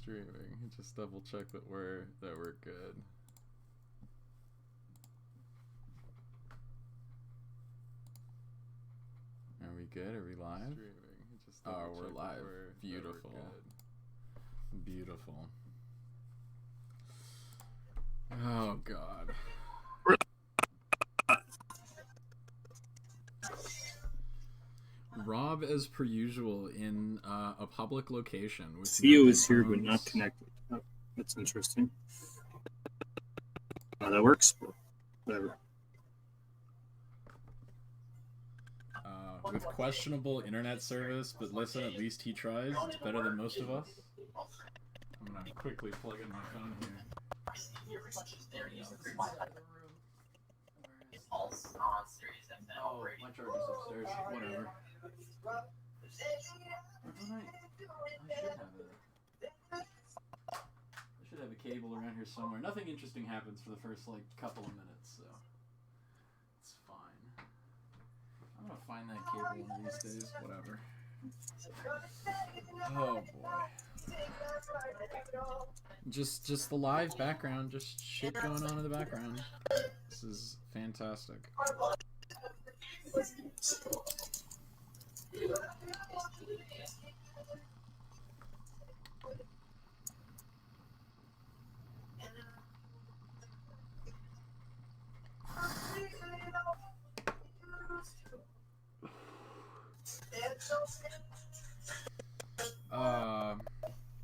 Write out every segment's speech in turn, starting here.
streaming. Just double check that we're good. Are we good? Are we live? Streaming. Just we're live. Beautiful. Beautiful. Oh God. Rob, as per usual, in a public location. With Theo is here but not connected. Oh, that's interesting. That works, but whatever. With questionable internet service, but listen, at least he tries. It's better than most of us. I'm gonna quickly plug in my phone here. Oh, my charger's upstairs. Whatever. I should have a cable around here somewhere. Nothing interesting happens for the first couple of minutes, so it's fine. I'm gonna find that cable one of these days. Whatever. Oh boy. Just the live background, just shit going on in the background. This is fantastic.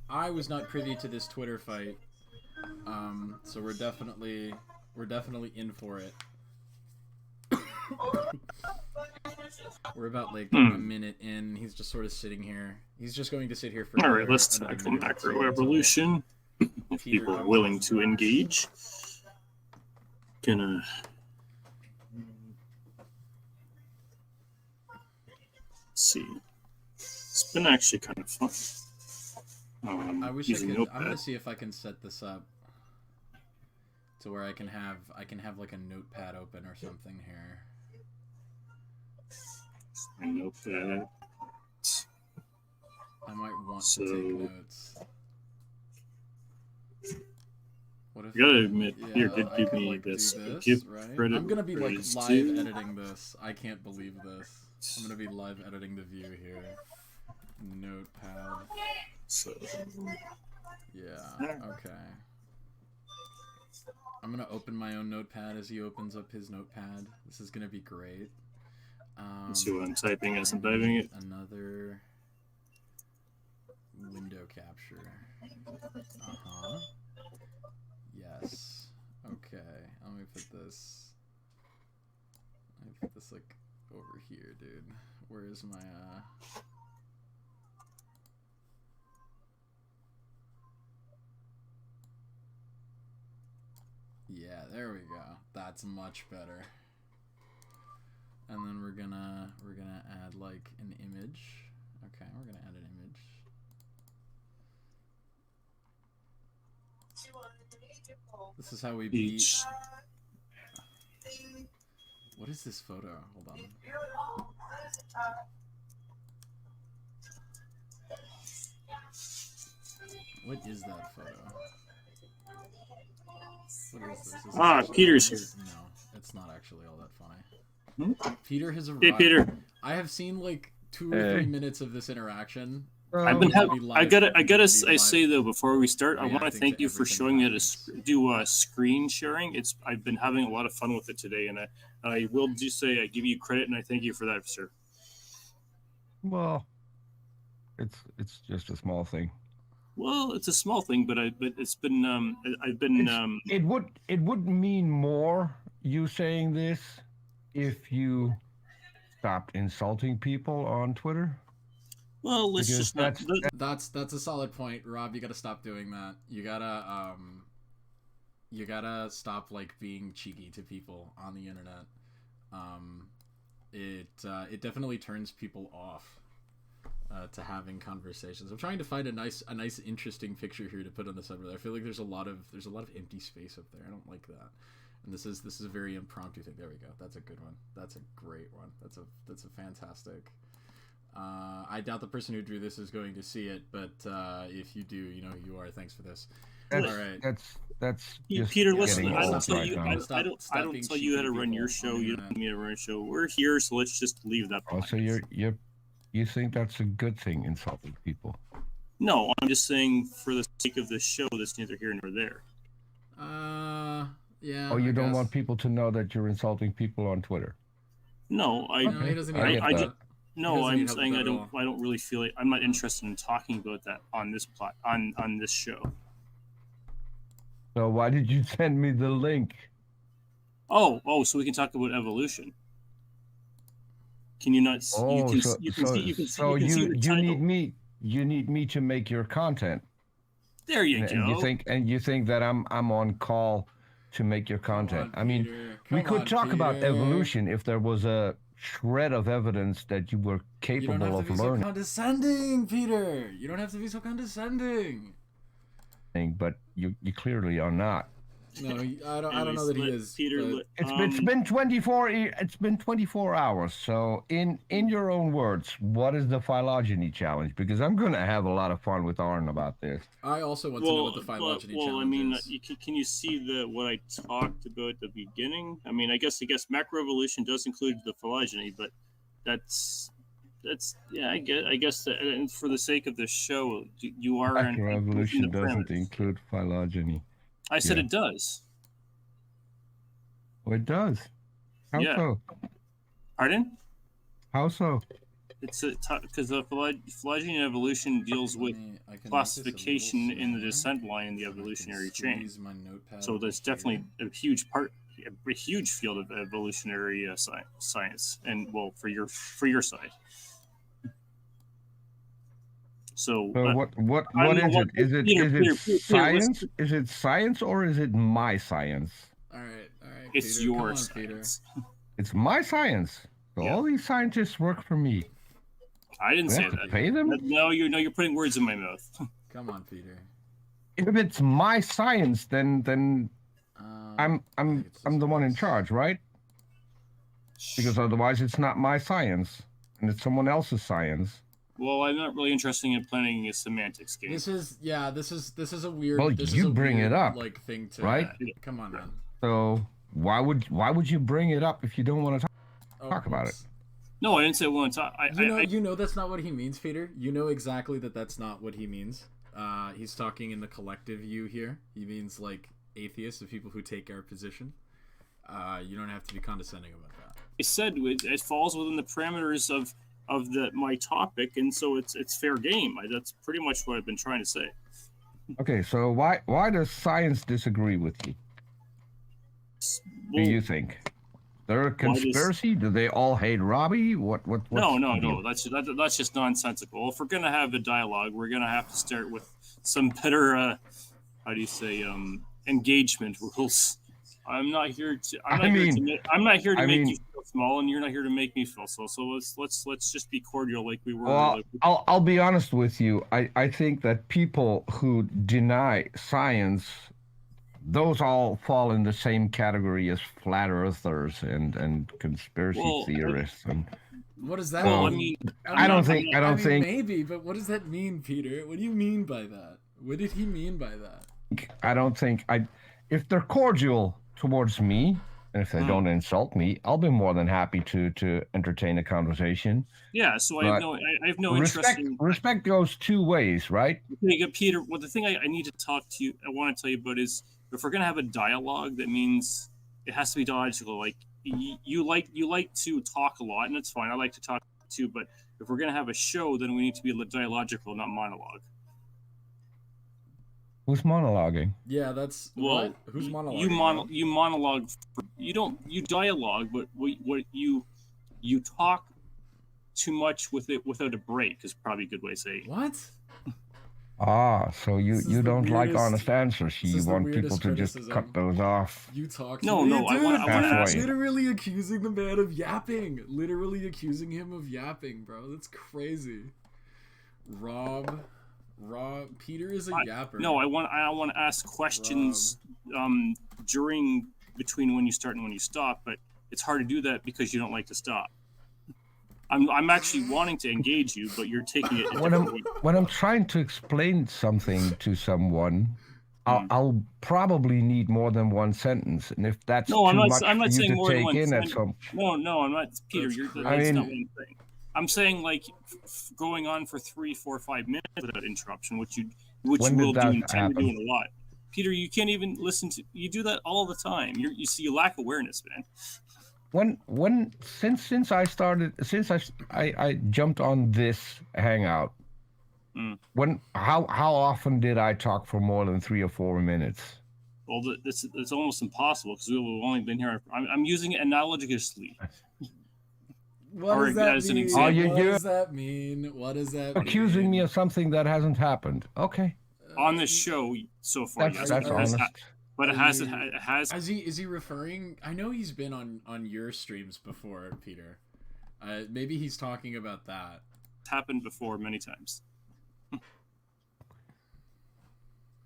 I was not privy to this Twitter fight, so we're definitely in for it. We're about a minute in. He's just sort of sitting here. He's just going to sit here for. All right, let's tackle macro evolution. If people are willing to engage, gonna. See, it's been actually kind of fun. I wish I could. I'm gonna see if I can set this up to where I can have like a notepad open or something here. A notepad. I might want to take notes. What if you gotta admit, here did give me this. Give right? credit. I'm gonna be live editing this. I can't believe this. I'm gonna be live editing the view here. Notepad. So. Yeah. Okay. I'm gonna open my own notepad as he opens up his notepad. This is gonna be great. Let's see what I'm typing as I'm typing it. Another window capture. Yes. Okay. Let me put this. Over here, dude. Where is my Yeah, there we go. That's much better. And then we're gonna add an image. Okay, we're gonna add an image. This is how we beat. What is this photo? Hold on. What is that photo? What is this? Peter's here. No, it's not actually all that funny. Peter has arrived. Hey, Peter. I have seen 2 or 3 minutes of this interaction. I've been I gotta say though, before we start, I want to thank you for showing me how to do screen sharing. I've been having a lot of fun with it today, and I will just say I give you credit and I thank you for that, sir. Well, it's just a small thing. Well, it's a small thing, but it's been I've been it would mean more you saying this if you stopped insulting people on Twitter. Well, let's just not. That's a solid point, Rob. You gotta stop doing that. You gotta stop being cheeky to people on the internet. It definitely turns people off to having conversations. I'm trying to find a nice interesting picture here to put on the subreddit. I feel like there's a lot of empty space up there. I don't like that. And this is a very impromptu thing. There we go. That's a good one. That's a great one. That's a fantastic. I doubt the person who drew this is going to see it, but if you do, you know who you are. Thanks for this. All right. That's Peter. Listen, I don't tell you how to run your show. You don't need me to run a show. We're here, so let's just leave that. Oh, so you think that's a good thing, insulting people? No, I'm just saying for the sake of the show, that's neither here nor there. Yeah. Oh, you don't want people to know that you're insulting people on Twitter? No, he doesn't need help. I'm saying I don't really feel like I'm not interested in talking about that on this on this show. So why did you send me the link? Oh, so we can talk about evolution. Can you not? You need me to make your content. There you go. And you think that I'm on call to make your content. I mean, we could talk about evolution if there was a shred of evidence that you were capable of learning. You don't have to be so condescending, Peter. You don't have to be so condescending. But you clearly are not. No, I don't know that he is. Peter, it's been 24. It's been 24 hours. So in your own words, what is the phylogeny challenge? Because I'm going to have a lot of fun with Arn about this. I also want to know what the phylogeny challenge is. Can you see what I talked about at the beginning? I mean, I guess macroevolution does include the phylogeny, but that's I guess that, and for the sake of the show, you are macroevolution doesn't include phylogeny. I said it does. Oh, it does. How so? Pardon? How so? It's because the phylogeny and evolution deals with classification in the descent line in the evolutionary chain. So that's definitely a huge field of evolutionary science, and for your side. So what is it? Is it science? Is it science or is it my science? All right. It's Peter, your science. It's my science. So all these scientists work for me. I didn't say that. Pay them? No, you're putting words in my mouth. Come on, Peter. If it's my science, then I'm the one in charge, right? Because otherwise, it's not my science, and it's someone else's science. Well, I'm not really interested in playing a semantics game. This is a weird. Well, you bring it up, thing to right? Come on, man. So why would you bring it up if you don't want to talk about it? No, I didn't say I want to talk. You know that's not what he means, Peter. You know exactly that's not what he means. He's talking in the collective you here. He means like atheists, the people who take our position. You don't have to be condescending about that. I said it falls within the parameters of my topic, and so it's fair game. That's pretty much what I've been trying to say. Okay, so why does science disagree with you? What do you think? They're a conspiracy? Do they all hate Robbie? No. That's just nonsensical. If we're gonna have a dialogue, we're gonna have to start with some better engagement rules. I'm not here to make you feel small, and you're not here to make me feel so. So let's just be cordial, like we were. Well, I'll be honest with you. I think that people who deny science, those all fall in the same category as flat earthers and conspiracy theorists. And what does that mean? I don't think maybe, but what does that mean, Peter? What do you mean by that? What did he mean by that? I don't think if they're cordial towards me, and if they don't insult me, I'll be more than happy to entertain a conversation. Yeah, so I have no interest in... Respect goes two ways, right? Peter, well, the thing I need to I want to tell you about is, if we're going to have a dialogue, that means it has to be dialogical. Like, you like to talk a lot, and it's fine. I like to talk too, but if we're going to have a show, then we need to be dialogical, not monologue. Who's monologuing? Yeah, that's who's monologuing? You monologue. You dialogue, but you talk too much without a break is probably a good way to say. What? So you don't like honest answers. You want people to just cut those off. You talk. No. Dude, I want to literally accusing the man of yapping. Literally accusing him of yapping, bro. That's crazy. Rob, Peter is a yapper. No, I want to ask questions between when you start and when you stop, but it's hard to do that because you don't like to stop. I'm actually wanting to engage you, but you're taking it. When I'm trying to explain something to someone, I'll probably need more than one sentence, and if that's too much for you to take in at some. No, I'm not, Peter. That's not what I'm saying. I'm saying like going on for 3, 4, 5 minutes without interruption, which you will do and tend to do a lot. Peter, you can't even listen to. You do that all the time. You see, you lack awareness, man. Since I jumped on this Hangout. How often did I talk for more than 3 or 4 minutes? Well, it's almost impossible because we've only been here. I'm using it analogously. What does that mean? What does that mean? What does that mean? Accusing me of something that hasn't happened. Okay. On this show so far, that's honest. But it has. Is he referring? I know he's been on your streams before, Peter. Maybe he's talking about that. It's happened before many times.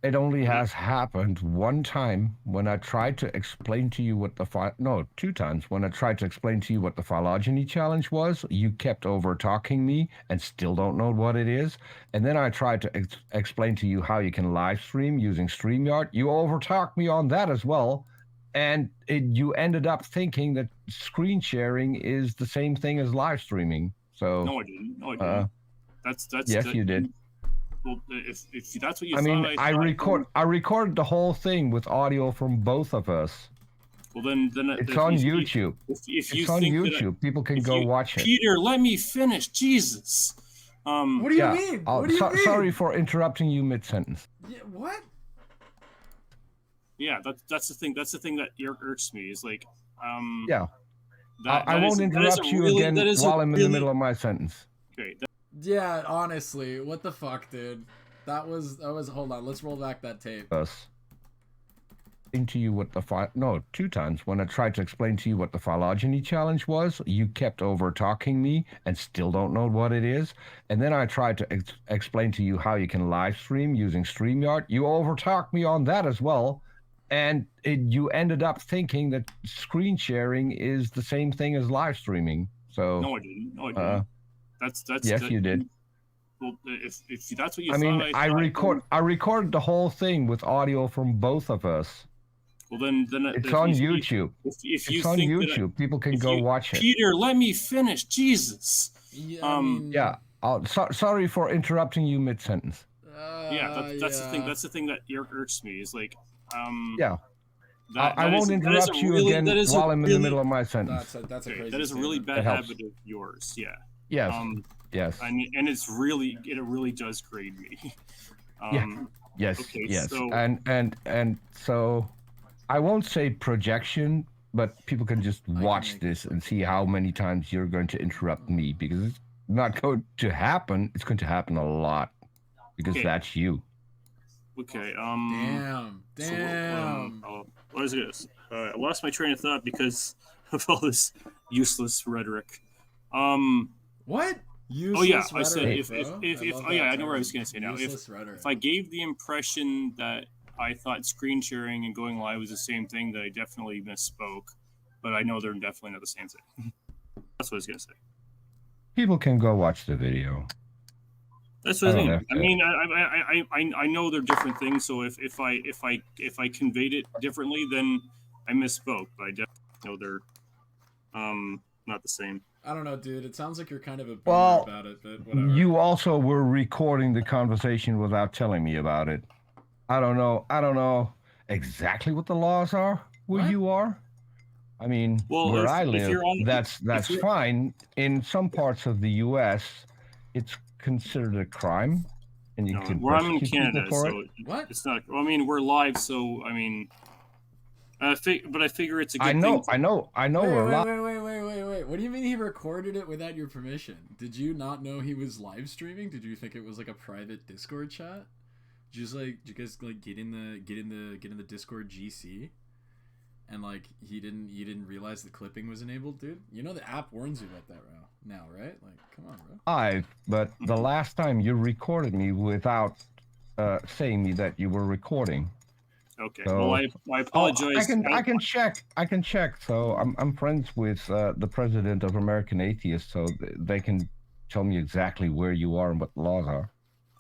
It only has happened one time when I tried to explain to you what the 2 times when I tried to explain to you what the phylogeny challenge was. You kept over talking me and still don't know what it is. And then I tried to explain to you how you can live stream using StreamYard. You overtalked me on that as well. And you ended up thinking that screen sharing is the same thing as live streaming. So no, I didn't. That's yes, you did. Well, if that's what you I recorded the whole thing with audio from both of us. Well, then it's on YouTube. It's on YouTube. People can go watch it. Peter, let me finish. Jesus. What do you mean? What do you mean? Sorry for interrupting you mid-sentence. Yeah, what? Yeah, that's the thing. That's the thing that irks me. Is like, yeah. I won't interrupt you again while I'm in the middle of my sentence. Okay. Yeah, honestly, what the fuck, dude? That was. Hold on, let's roll back that tape. To you what the 2 times when I tried to explain to you what the phylogeny challenge was. You kept over talking me and still don't know what it is. And then I tried to explain to you how you can live stream using StreamYard. You overtalked me on that as well. And you ended up thinking that screen sharing is the same thing as live streaming. So no, I didn't. That's yes, you did. Well, if that's what you thought, I recorded the whole thing with audio from both of us. Well, then it's on YouTube. It's on YouTube. People can go watch it. Peter, let me finish. Jesus. Yeah. Sorry for interrupting you mid-sentence. That's the thing. That's the thing that irks me. Is like, yeah. I won't interrupt you again while I'm in the middle of my sentence. That's a crazy. That is a really bad habit of yours. Yeah. Yes. Yes. And it really does grade me. Yes. Okay, yes. So... And so I won't say projection, but people can just watch this and see how many times you're going to interrupt me, because it's not going to happen. It's going to happen a lot because that's you. Okay. Damn. What is this? I lost my train of thought because of all this useless rhetoric. What? Useless rhetoric, I said if I know what I was going to say now. If I gave the impression that I thought screen sharing and going live was the same thing, that I definitely misspoke. But I know they're definitely not the same thing. That's what I was going to say. People can go watch the video. That's what I mean. I mean, I know they're different things. So if I conveyed it differently, then I misspoke. But I definitely know they're not the same. I don't know, dude. It sounds like you're kind of a bummer about it, but whatever. You also were recording the conversation without telling me about it. I don't know exactly what the laws are where you are. I mean, where I live, that's fine. In some parts of the U.S., it's considered a crime, and you can. Where I'm in Canada, for so what? It's not. Well, I mean, we're live, so I mean, but I figure it's a good thing. I know. We're live. Wait. What do you mean he recorded it without your permission? Did you not know he was live streaming? Did you think it was like a private Discord chat? Did you guys like get in the Discord GC? And like you didn't realize the clipping was enabled, dude? You know the app warns you about that now, right? Like, come on, bro. But the last time you recorded me without saying me that you were recording. Okay. So, Well, I apologize. I can check. I can check. So I'm friends with the president of American Atheists, so they can tell me exactly where you are and what the laws are.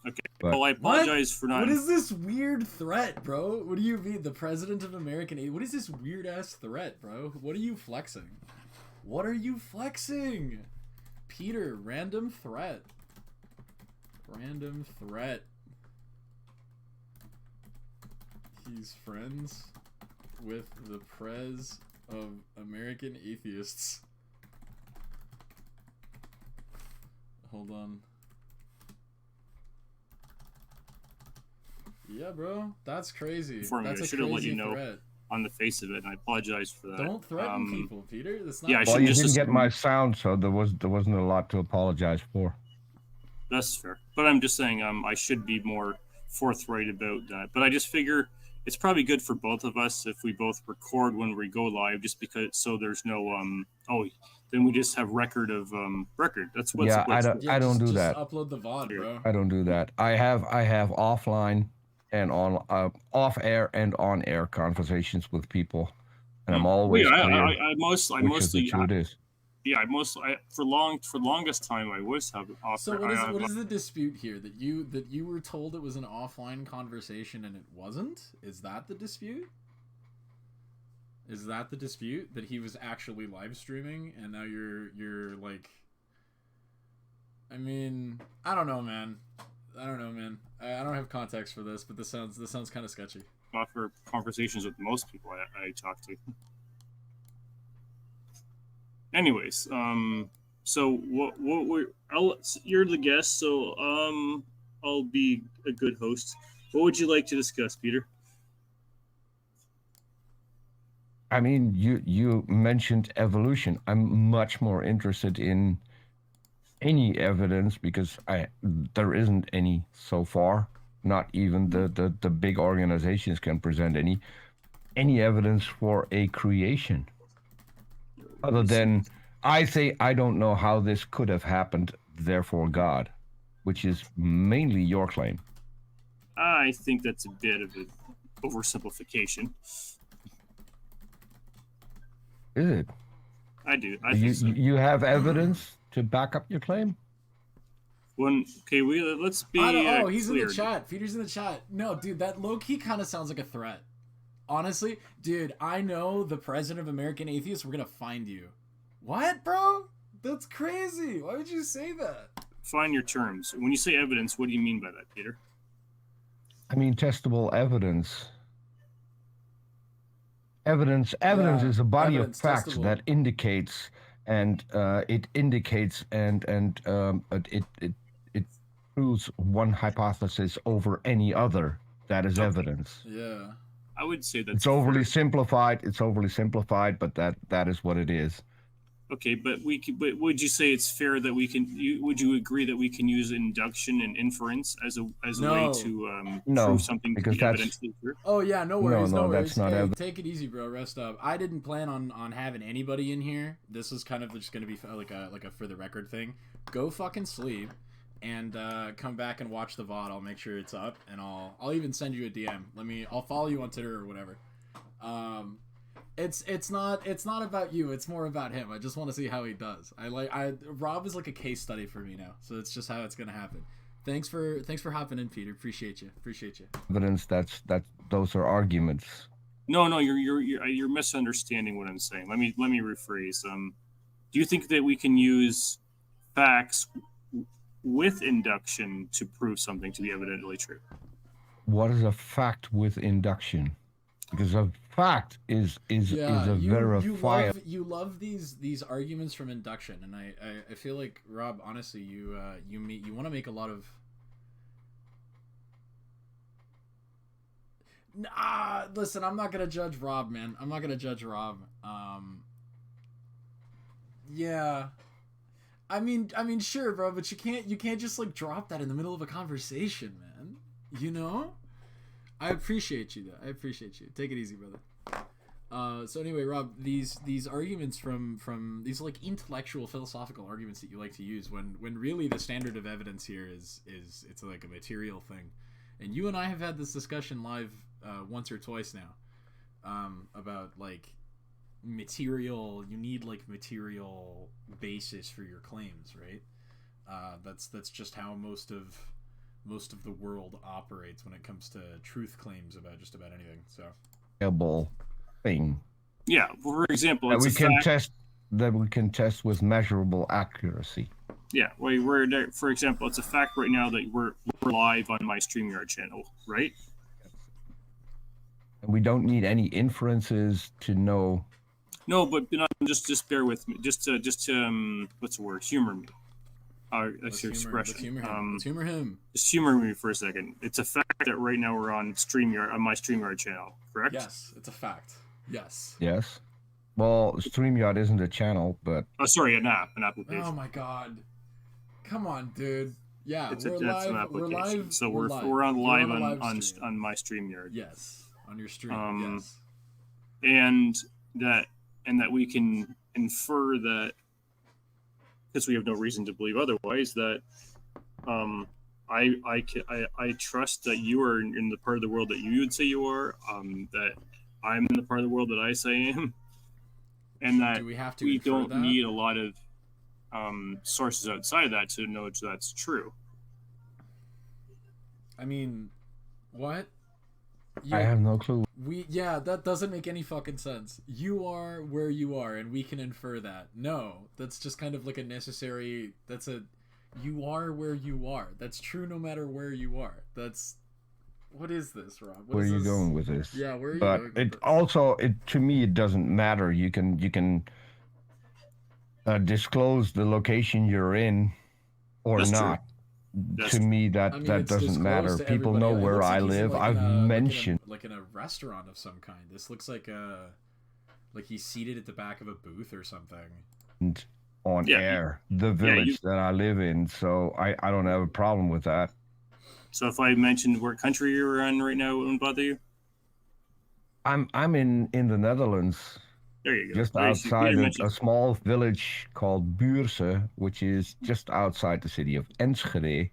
Okay. But well, I apologize for not. What is this weird threat, bro? What do you mean, the president of American Atheists? What is this weird ass threat, bro? What are you flexing? What are you flexing? Peter, random threat. Random threat. He's friends with the prez of American Atheists. Hold on. Yeah, bro, that's crazy. That's a crazy let you know threat. On the face of it, and I apologize for that. Don't threaten people, Peter. That's not. Yeah, well, you didn't get my sound, so there wasn't a lot to apologize for. That's fair, but I'm just saying, I should be more forthright about that. But I just figure it's probably good for both of us if we both record when we go live, just because so there's no then we just have record. That's what's yeah. I don't do that. Just upload the VOD, bro. I don't do that. I have offline and on off air and on air conversations with people, and I'm always clear. I mostly it is. Yeah, for longest time I was having off. So what is the dispute here? That you were told it was an offline conversation and it wasn't? Is that the dispute? Is that the dispute, that he was actually live streaming and now you're like? I mean, I don't know, man. I don't have context for this, but this sounds kind of sketchy. Not for conversations with most people I talk to. Anyways, so you're the guest, so I'll be a good host. What would you like to discuss, Peter? I mean, you mentioned evolution. I'm much more interested in any evidence because there isn't any so far. Not even the big organizations can present any evidence for a creation. Other than, I say, I don't know how this could have happened, therefore God, which is mainly your claim. I think that's a bit of an oversimplification. Is it? I do. I think so. You have evidence to back up your claim? Okay, let's be he's clear. In the chat. Peter's in the chat. No, dude, that low-key kind of sounds like a threat. Honestly, dude, I know the president of American Atheists. We're gonna find you. What, bro? That's crazy. Why would you say that? Find your terms. When you say evidence, what do you mean by that, Peter? I mean testable evidence. Evidence is a body of facts testable. That indicates, and it proves one hypothesis over any other. That is evidence. Yeah. I would say that's it's overly simplified. It's overly simplified, but that is what it is. Okay, but would you say it's fair that we can? Would you agree that we can use induction and inference as a way to prove something to be evidently true? Oh yeah, no worries, no worries. That's not take it easy, bro. Rest up. I didn't plan on having anybody in here. This is kind of just gonna be like a for the record thing. Go fucking sleep. And come back and watch the VOD. I'll make sure it's up, and I'll even send you a DM. I'll follow you on Twitter or whatever. It's not about you. It's more about him. I just want to see how he does. Rob is like a case study for me now, so it's just how it's gonna happen. Thanks for hopping in, Peter. Appreciate you. Evidence those are arguments. No, you're misunderstanding what I'm saying. Let me rephrase. Do you think that we can use facts with induction to prove something to be evidently true? What is a fact with induction? Because a fact is a verifiable. You love these arguments from induction, and I feel like, Rob, honestly, you want to make a lot of. Listen, I'm not gonna judge Rob, man. I'm not gonna judge Rob. Yeah. I mean, sure, bro, but you can't just like drop that in the middle of a conversation, man. You know? I appreciate you, though. I appreciate you. Take it easy, brother. So anyway, Rob, these arguments from these like intellectual philosophical arguments that you like to use when really the standard of evidence here is it's like a material thing. And you and I have had this discussion live once or twice now, about like material. You need like material basis for your claims, right? That's just how most of the world operates when it comes to truth claims about just about anything. So, thing. Yeah, for example, that it's we a can fact. test that we can test with measurable accuracy. Yeah, for example, it's a fact right now that we're live on my StreamYard channel, right? And we don't need any inferences to know. No, but just bear with me. Just what's the word? Humor me. That's your expression. Let's humor him. Just humor me for a second. It's a fact that right now we're on StreamYard, on my StreamYard channel, correct? Yes, it's a fact. Yes. Yes. Well, StreamYard isn't a channel, but... Oh, sorry, an application. Oh my god. Come on, dude. Yeah, that's we're an live. application. We're live. So we're on live on my StreamYard. Yes, on your stream. Yes. And that we can infer that, because we have no reason to believe otherwise, that I trust that you are in the part of the world that you would say you are, that I'm in the part of the world that I say I am, and that we don't need a lot of sources outside of that to know that's true. I mean, what? I have no clue. That doesn't make any fucking sense. You are where you are, and we can infer that. No, that's just kind of like a necessary. You are where you are. That's true no matter where you are. What is this, Rob? Where are you going with this? Yeah, where are you going? But it also, to me, it doesn't matter. You can disclose the location you're in, or that's not. To me, that doesn't matter. People know where I live. I've mentioned like in a restaurant of some kind. This looks like he's seated at the back of a booth or something. On air, the village that I live in. So I don't have a problem with that. So if I mentioned what country you're in right now, it wouldn't bother you? I'm in the Netherlands. There you go. Just outside a small village called Buurse, which is just outside the city of Enschede,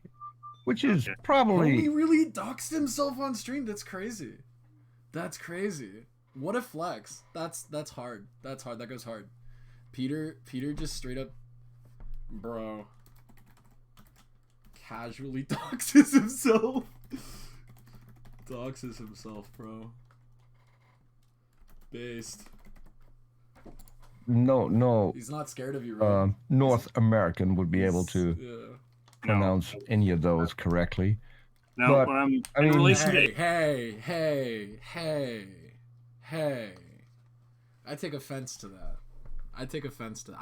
which is probably... He really doxed himself on stream. That's crazy. That's crazy. What a flex. That's hard. That's hard. That goes hard. Peter just straight up, bro, casually doxes himself. Doxes himself, bro. Based. No. He's not scared of you, right? North American would be able to pronounce any of those correctly. No, hey. I take offense to that. I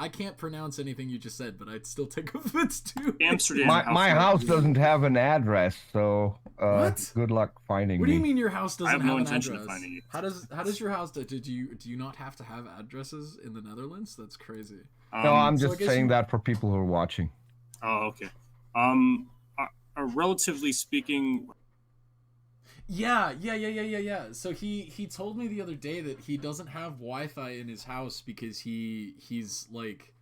can't pronounce anything you just said, but I'd still take offense to it. Amsterdam. My house doesn't have an address, so what? Good luck finding me. What do you mean your house doesn't have an address? I have no intention of finding you. How does your house do you not have to have addresses in the Netherlands? That's crazy. No, I'm just saying that for people who are watching. Oh, okay. Relatively speaking. Yeah. So he told me the other day that he doesn't have Wi-Fi in his house because he's like,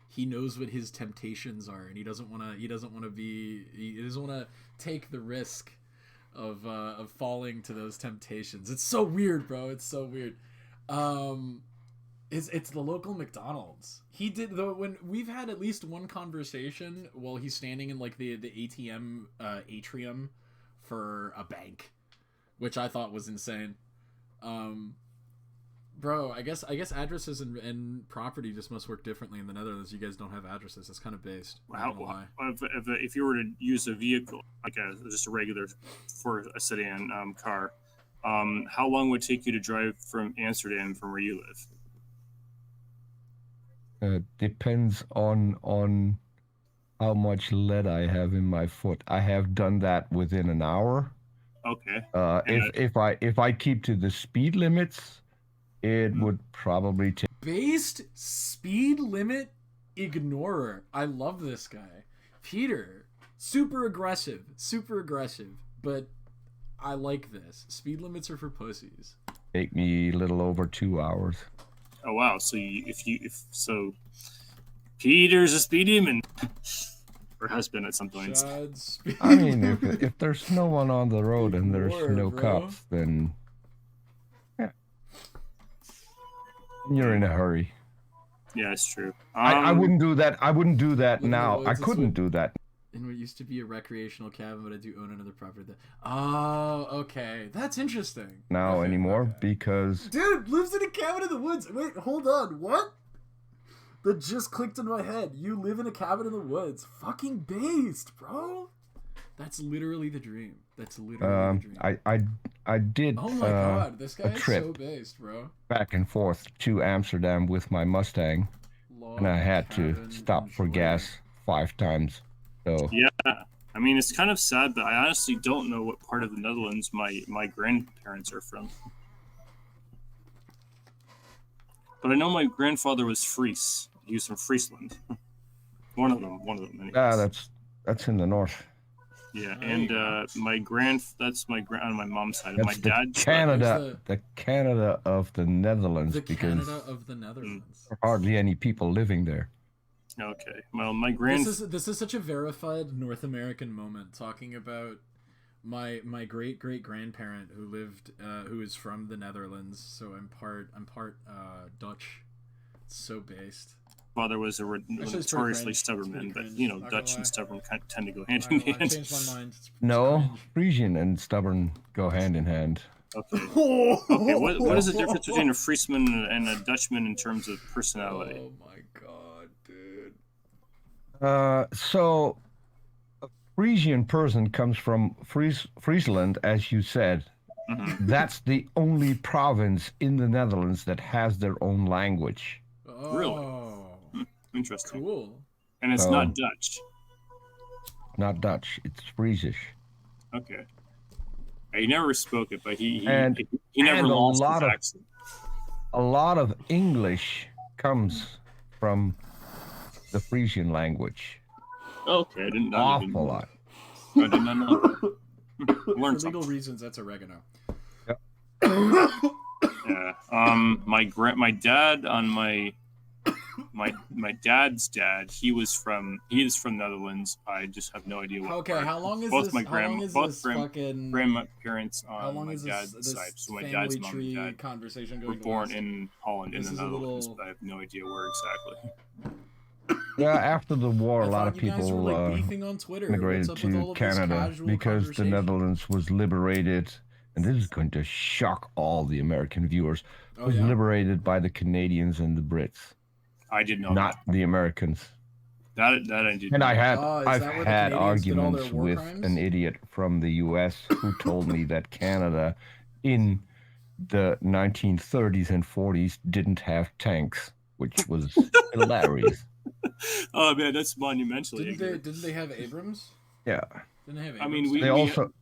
he knows what his temptations are, and he doesn't want to take the risk of falling to those temptations. It's so weird, bro. It's so weird. It's the local McDonald's. He did though, when we've had at least one conversation while he's standing in like the ATM atrium for a bank, which I thought was insane. Bro, I guess addresses and property just must work differently in the Netherlands. You guys don't have addresses. That's kind of based. If you were to use a vehicle, like just a regular for a sedan car, how long would it take you to drive from Amsterdam from where you live? Depends on how much lead I have in my foot. I have done that within an hour. Okay. If I keep to the speed limits, it would probably take... Based speed limit ignorer. I love this guy. Peter, super aggressive, but I like this. Speed limits are for pussies. Take me a little over 2 hours. Oh wow! So so, Peter's a speed demon, or has been at some points. I mean, if there's no one on the road and there's no cops, then You're in a hurry. Yeah, it's true. I wouldn't do that. I wouldn't do that now. I Woods, couldn't do that. In what used to be a recreational cabin, but I do own another property there. Oh, okay. That's interesting. Now okay, anymore okay. because... Dude, lives in a cabin in the woods. Wait, hold on. What? That just clicked in my head. You live in a cabin in the woods. Fucking based, bro. That's literally the dream. That's literally the dream. I did oh my god, this guy is trip so based, bro. back and forth to Amsterdam with my Mustang, and I had to stop for gas 5 times. So yeah, I mean it's kind of sad, but I honestly don't know what part of the Netherlands my grandparents are from. But I know my grandfather was Fries. He was from Friesland. One of them. Anyways. That's in the north. Yeah, and that's my on my mom's side. That's my dad's the Canada of the Netherlands. The because Canada of the Netherlands. there are hardly any people living there. Okay, well, my This is such a verified North American moment, talking about my great grandparent who lived who is from the Netherlands. So I'm part Dutch. It's so based. Father was a notoriously stubborn man, but you know, Dutch and stubborn tend to go hand in hand. Changed my mind. No, Frisian and stubborn go hand in hand. Okay. Okay. What is the difference between a Friesman and a Dutchman in terms of personality? Oh my god, dude. So a Frisian person comes from Friesland, as you said. Mm-hmm. That's the only province in the Netherlands that has their own language. Oh. Really? Interesting. Cool. And it's not Dutch. Not Dutch. It's Friesish. Okay. He never spoke it, but he never and lost his accent. A lot of English comes from the Frisian language. Okay, I didn't know. Awful lot. I did not know that. For legal reasons, that's oregano. Yep. Yeah. My dad on my dad's dad, he is from Netherlands. I just have no idea what. Okay, part. how long is both this? my Fucking grandparents on how long my is dad's this side. So my family dad's mom tree and dad conversation were going born in Holland in the Netherlands, little... but I have no idea where exactly. Yeah, after the war, a lot of you people guys were, like, beefing on Twitter. immigrated to Canada because the Netherlands was liberated, and this is going to shock all the American viewers, was liberated by the Canadians and the Brits. I did know not the Americans. That I did. And I've had arguments with an idiot from the U.S. who told me that Canada in the 1930s and 40s didn't have tanks, which was hilarious. Oh man, that's monumental. Didn't they have Abrams? Yeah. Didn't they have Abrams? I mean,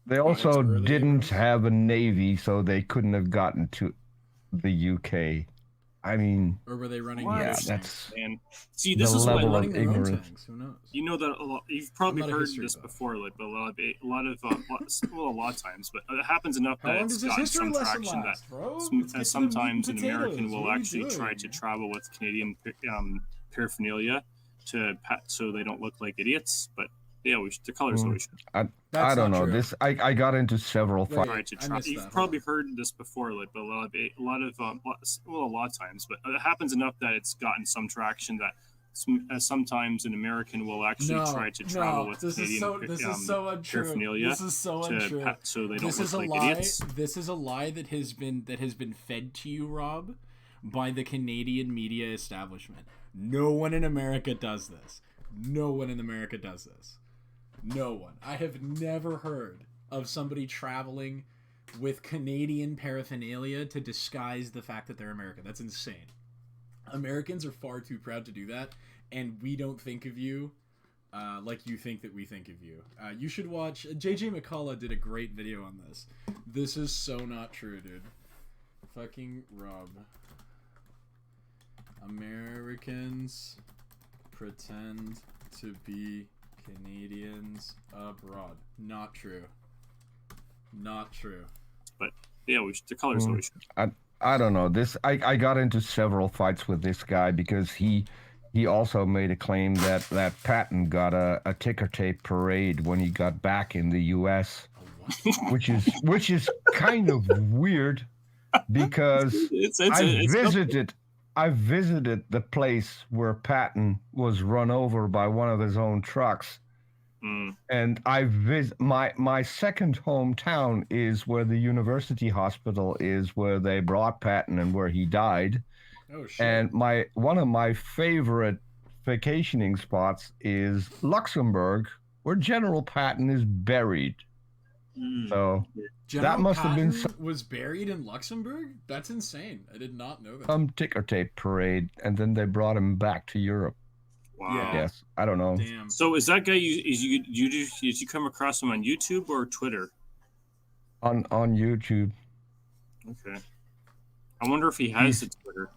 they also didn't have a navy, so they couldn't have gotten to the UK. I mean, or were they running? Yeah, that's man. See, this is level what of ignorance. Who knows? You know that a lot. You've probably heard this before, like, but a lot of times. But it happens enough that it's gotten some traction that sometimes an American will actually try to travel with Canadian paraphernalia so they don't look like idiots. But yeah, the colors always should. I don't know. This I got into several fights. You've probably heard this before, like, but a lot of times. But it happens enough that it's gotten some traction that sometimes an American will actually try to travel with Canadian paraphernalia. This is so untrue. So they don't look like idiots. This is a lie that has been fed to you, Rob, by the Canadian media establishment. No one in America does this. No one in America does this. No one. I have never heard of somebody traveling with Canadian paraphernalia to disguise the fact that they're American. That's insane. Americans are far too proud to do that, and we don't think of you like you think that we think of you. You should watch... JJ McCullough did a great video on this. This is so not true, dude. Fucking Rob. Americans pretend to be Canadians abroad. Not true. Not true. But yeah, the colors always. I don't know. I got into several fights with this guy because he also made a claim that Patton got a ticker tape parade when he got back in the U.S., which is kind of weird. because I visited the place where Patton was run over by one of his own trucks. And my second hometown is where the university hospital is, where they brought Patton and where he died. Oh shit! And one of my favorite vacationing spots is Luxembourg, where General Patton is buried. So General that must Patton have been was buried in Luxembourg. That's insane. I did not know that. Some ticker tape parade, and then they brought him back to Europe. Wow. Yes, I don't know. Damn. So is that guy did you come across him on YouTube or Twitter? On YouTube. Okay. I wonder if he has a Twitter.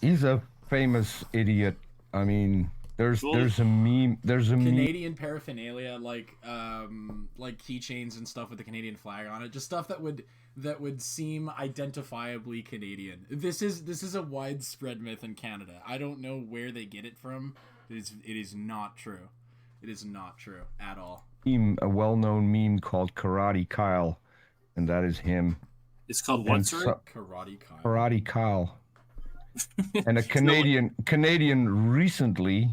He's a famous idiot. I mean, there's a meme. There's a Canadian paraphernalia, like keychains and stuff with the Canadian flag on it. Just stuff that would seem identifiably Canadian. This is a widespread myth in Canada. I don't know where they get it from. It is not true. It is not true at all. A well-known meme called Karate Kyle, and that is him. It's called what, sorry? Karate Kyle. Karate Kyle. And a Canadian recently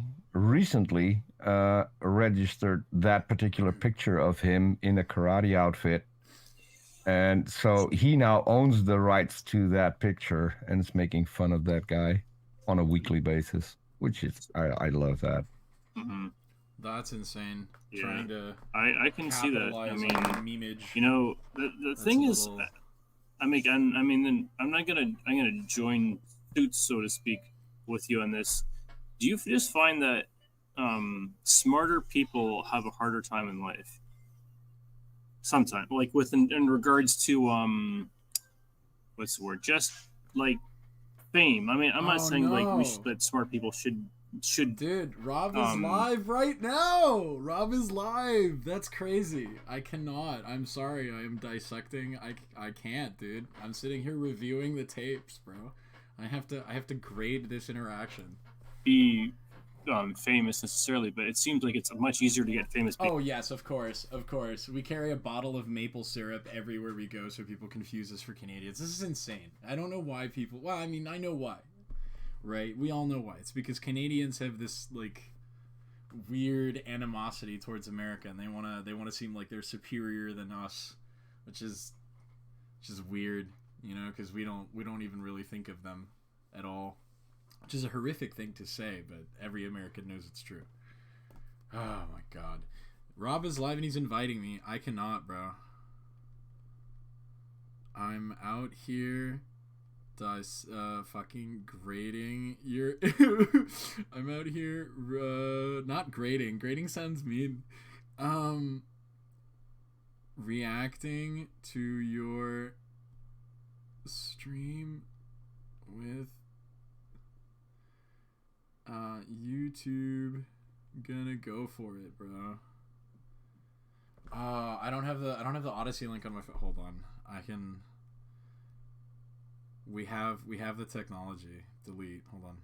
registered that particular picture of him in a karate outfit, and so he now owns the rights to that picture and is making fun of that guy on a weekly basis, which is I love that. Mm-hmm. That's insane. Yeah. Trying to I can see that. I mean, memeage. you know, the thing is, I'm gonna join suits, so to speak, with you on this. Do you just find that smarter people have a harder time in life? Sometimes, like in regards to what's the word? Just like fame. I mean, I'm not saying that smart people should. Dude, Rob is live right now. Rob is live. That's crazy. I cannot. I'm sorry. I am dissecting. I can't, dude. I'm sitting here reviewing the tapes, bro. I have to grade this interaction. Be famous necessarily, but it seems like it's much easier to get famous people. Oh yes, of course. We carry a bottle of maple syrup everywhere we go, so people confuse us for Canadians. This is insane. I don't know why people. Well, I mean, I know why. Right? We all know why. It's because Canadians have this like weird animosity towards America, and they wanna seem like they're superior than us, which is weird, you know, because we don't even really think of them at all, which is a horrific thing to say, but every American knows it's true. Oh my god, Rob is live and he's inviting me. I cannot, bro. I'm out here. Fucking grading your I'm out here not grading. Grading sounds mean. Reacting to your stream with YouTube. Gonna go for it, bro. I don't have the Odyssey link on my phone. Hold on. I can. We have the technology. Delete. Hold on.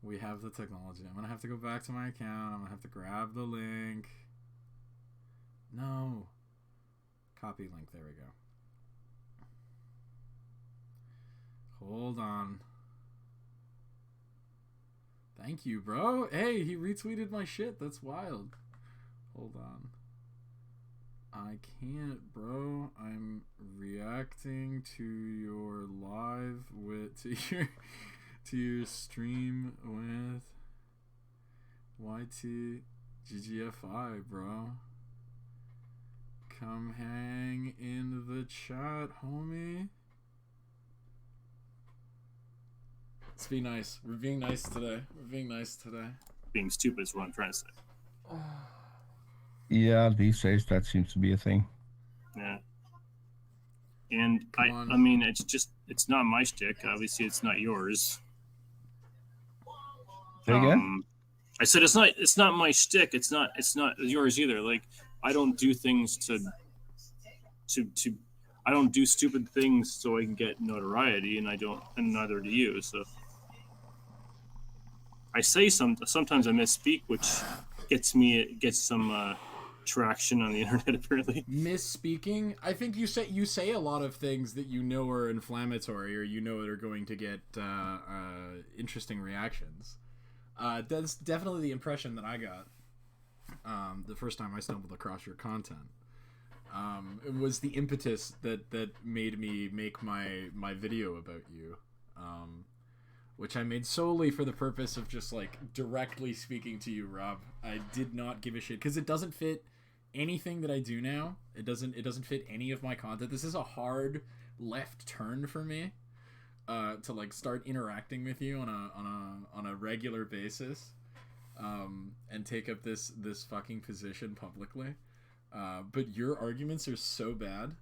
We have the technology. I'm gonna have to go back to my account. I'm gonna have to grab the link. No. Copy link. There we go. Hold on. Thank you, bro. Hey, he retweeted my shit. That's wild. Hold on. I can't, bro. I'm reacting to your live to your stream with YTGGFI, bro. Come hang in the chat, homie. Let's be nice. We're being nice today. Being stupid is what I'm trying to say. Yeah, these days that seems to be a thing. Yeah. And I mean, it's not my shtick. Obviously, it's not yours. Say again? I said it's not my shtick. It's not yours either. Like, I don't do things to I don't do stupid things so I can get notoriety, and neither do you. So I say sometimes I misspeak, which gets some traction on the internet apparently. Misspeaking. I think you say a lot of things that you know are inflammatory, or you know that are going to get interesting reactions. That's definitely the impression that I got the first time I stumbled across your content. It was the impetus that made me make my video about you, which I made solely for the purpose of just like directly speaking to you, Rob. I did not give a shit because it doesn't fit anything that I do now. It doesn't fit any of my content. This is a hard left turn for me to like start interacting with you on a regular basis, and take up this fucking position publicly. But your arguments are so bad,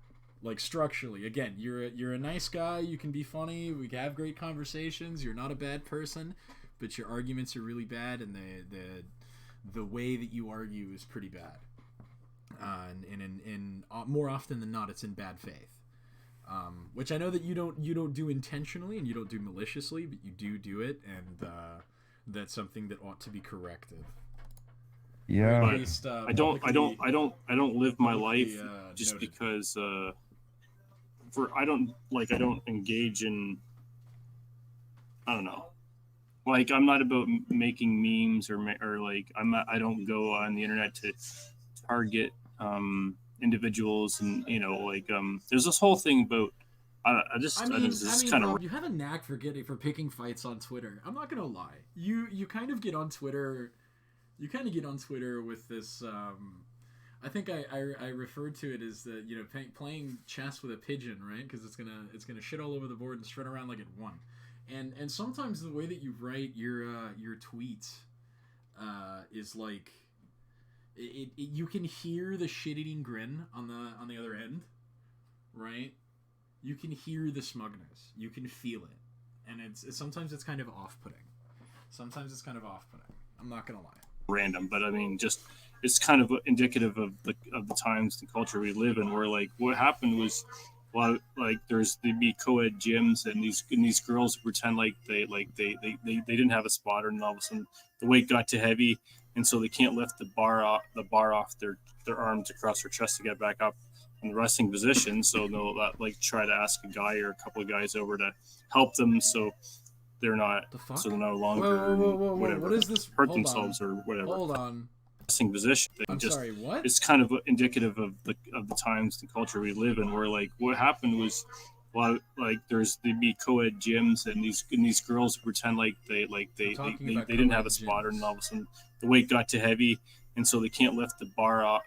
like structurally. Again, you're a nice guy. You can be funny. We can have great conversations. You're not a bad person, but your arguments are really bad, and the way that you argue is pretty bad. And in more often than not, it's in bad faith. Which I know that you don't do intentionally and you don't do maliciously, but you do it, and that's something that ought to be corrected. Yeah, least, I don't live my life just noted. Because I don't engage in, I don't know, like I'm not about making memes or like I don't go on the internet to target individuals, and like there's this whole thing about Rob, you have a knack for picking fights on Twitter. I'm not gonna lie, you kind of get on Twitter. You kind of get on Twitter with this. I think I referred to it as the playing chess with a pigeon, right? Because it's gonna shit all over the board and strut around like it won. And sometimes the way that you write your tweets is like you can hear the shit-eating grin on the other end, right? You can hear the smugness. You can feel it, and sometimes it's kind of off-putting. I'm not gonna lie. Random, but I mean, just it's kind of indicative of the times and culture we live in, where like what happened was, well, like there'd be co-ed gyms, and these girls pretend like they didn't have a spotter, and all of a sudden the weight got too heavy, and so they can't lift the bar off their arms across their chest to get back up in the resting position. So they'll like try to ask a guy or a couple of guys over to help them, so they're not no longer whoa, whatever. What is this? Hurt themselves or whatever. Hold on. Position. I'm sorry, what? It's kind of indicative of the times and culture we live in, where like what happened was, well, like there'd be co-ed gyms, and these girls pretend like they didn't have a spotter, and all of a sudden the weight got too heavy, and so they can't lift the bar off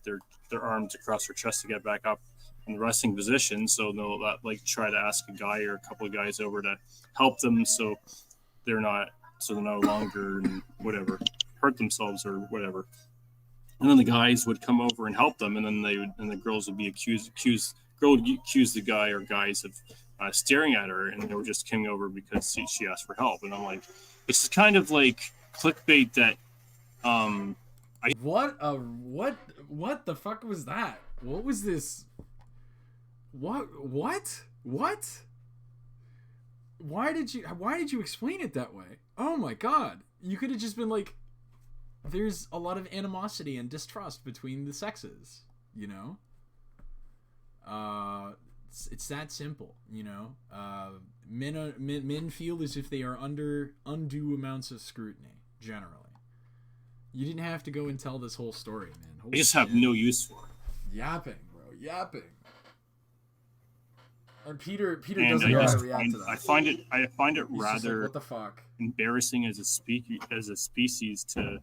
their arms across their chest to get back up in the resting position. So they'll like try to ask a guy or a couple of guys over to help them, so they're no longer whatever hurt themselves or whatever. And then the guys would come over and help them, and then the girls would be accused the guy or guys of staring at her, and they were just coming over because she asked for help. And I'm like, it's kind of like clickbait that what the fuck was that? What was this? What? Why did you explain it that way? Oh my god. You could have just been like, there's a lot of animosity and distrust between the sexes, it's that simple, men feel as if they are under undue amounts of scrutiny generally. You didn't have to go and tell this whole story, man. I just have no use for it. Yapping, bro, yapping. And Peter and doesn't know how to react to that. I find it He's rather like, what the fuck? Embarrassing as a species to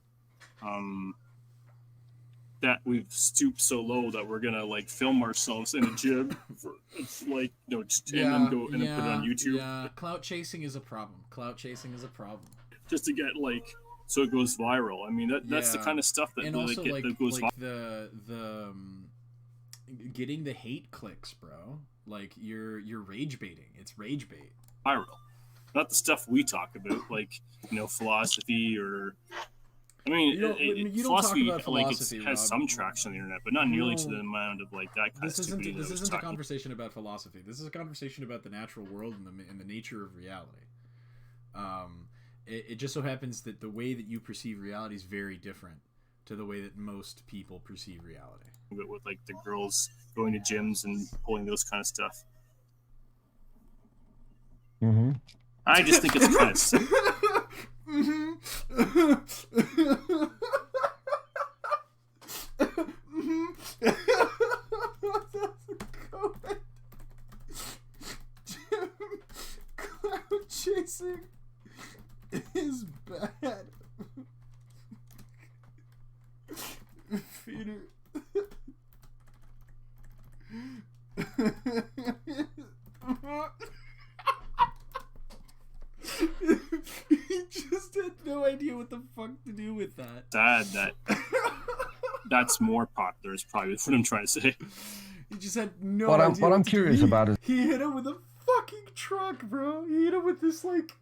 that we've stooped so low that we're gonna like film ourselves in a gym it's like just and then put it on YouTube. Yeah, clout chasing is a problem. Just to get like so it goes viral. I mean that's the kind of stuff that and really also that goes like the getting the hate clicks, bro. Like you're rage baiting. It's rage bait. Viral. Not the stuff we talk about, like philosophy or. I mean, you don't philosophy, talk about philosophy, like, has Rob. some traction on the internet, but not nearly to the amount of like that kind this of stupidity. This isn't a conversation about philosophy. This is a conversation about the natural world and the nature of reality. It just so happens that the way that you perceive reality is very different to the way that most people perceive reality. With like the girls going to gyms and pulling those kind of stuff. Mm-hmm. I just think it's kind of sick. Cloud chasing is bad. Peter. He just had no idea what the fuck to do with that. That's more popular is probably what I'm trying to say. He just had no idea. What I'm curious about is he hit him with a fucking truck, bro. He hit him with this like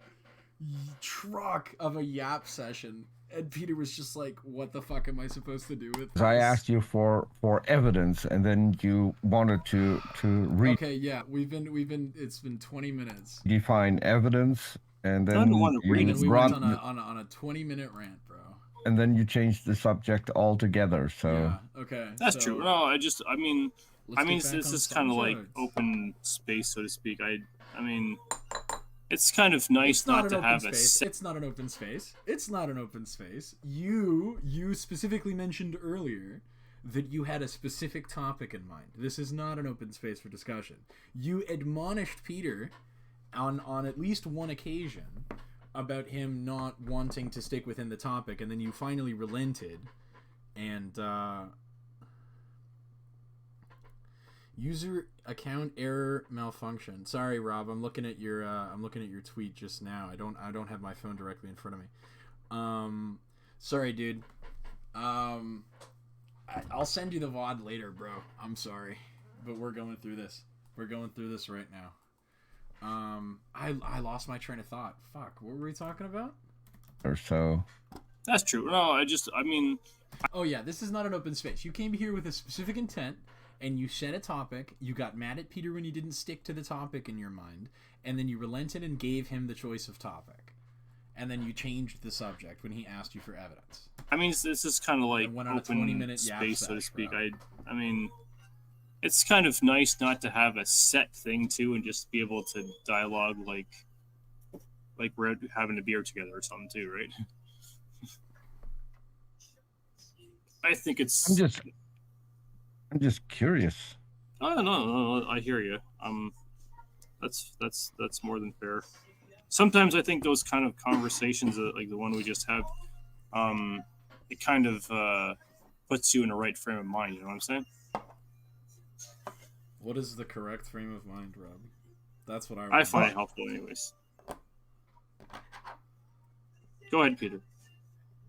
truck of a yap session. And Peter was just like, what the fuck am I supposed to do with this? I asked you for evidence, and then you wanted to read. Okay, yeah, we've been. It's been 20 minutes. Define evidence, and then we went on a 20-minute rant, bro. And then you changed the subject altogether. So yeah, okay, that's true. No, I mean, this is kind of like open space, so to speak. I mean. It's kind of nice not to have a... It's not an open space. It's not an open space. You specifically mentioned earlier that you had a specific topic in mind. This is not an open space for discussion. You admonished Peter on at least one occasion about him not wanting to stick within the topic, and then you finally relented and... User account error malfunction. Sorry, Rob. I'm looking at your tweet just now. I don't have my phone directly in front of me. Sorry, dude. I'll send you the VOD later, bro. I'm sorry, but we're going through this. We're going through this right now. I lost my train of thought. Fuck. What were we talking about? Or so. That's true. No, I mean. Oh yeah, this is not an open space. You came here with a specific intent. And you set a topic, you got mad at Peter when you didn't stick to the topic in your mind, and then you relented and gave him the choice of topic. And then you changed the subject when he asked you for evidence. I mean, this is kind of like open space, so to speak. I mean, it's kind of nice not to have a set thing, too, and just be able to dialogue like we're having a beer together or something, too, right? I think it's... I'm just curious. Oh no, I hear you. That's more than fair. Sometimes I think those kind of conversations, like the one we just had, it kind of puts you in the right frame of mind. You know what I'm saying? What is the correct frame of mind, Rob? That's what I find it helpful, anyways. Go ahead, Peter.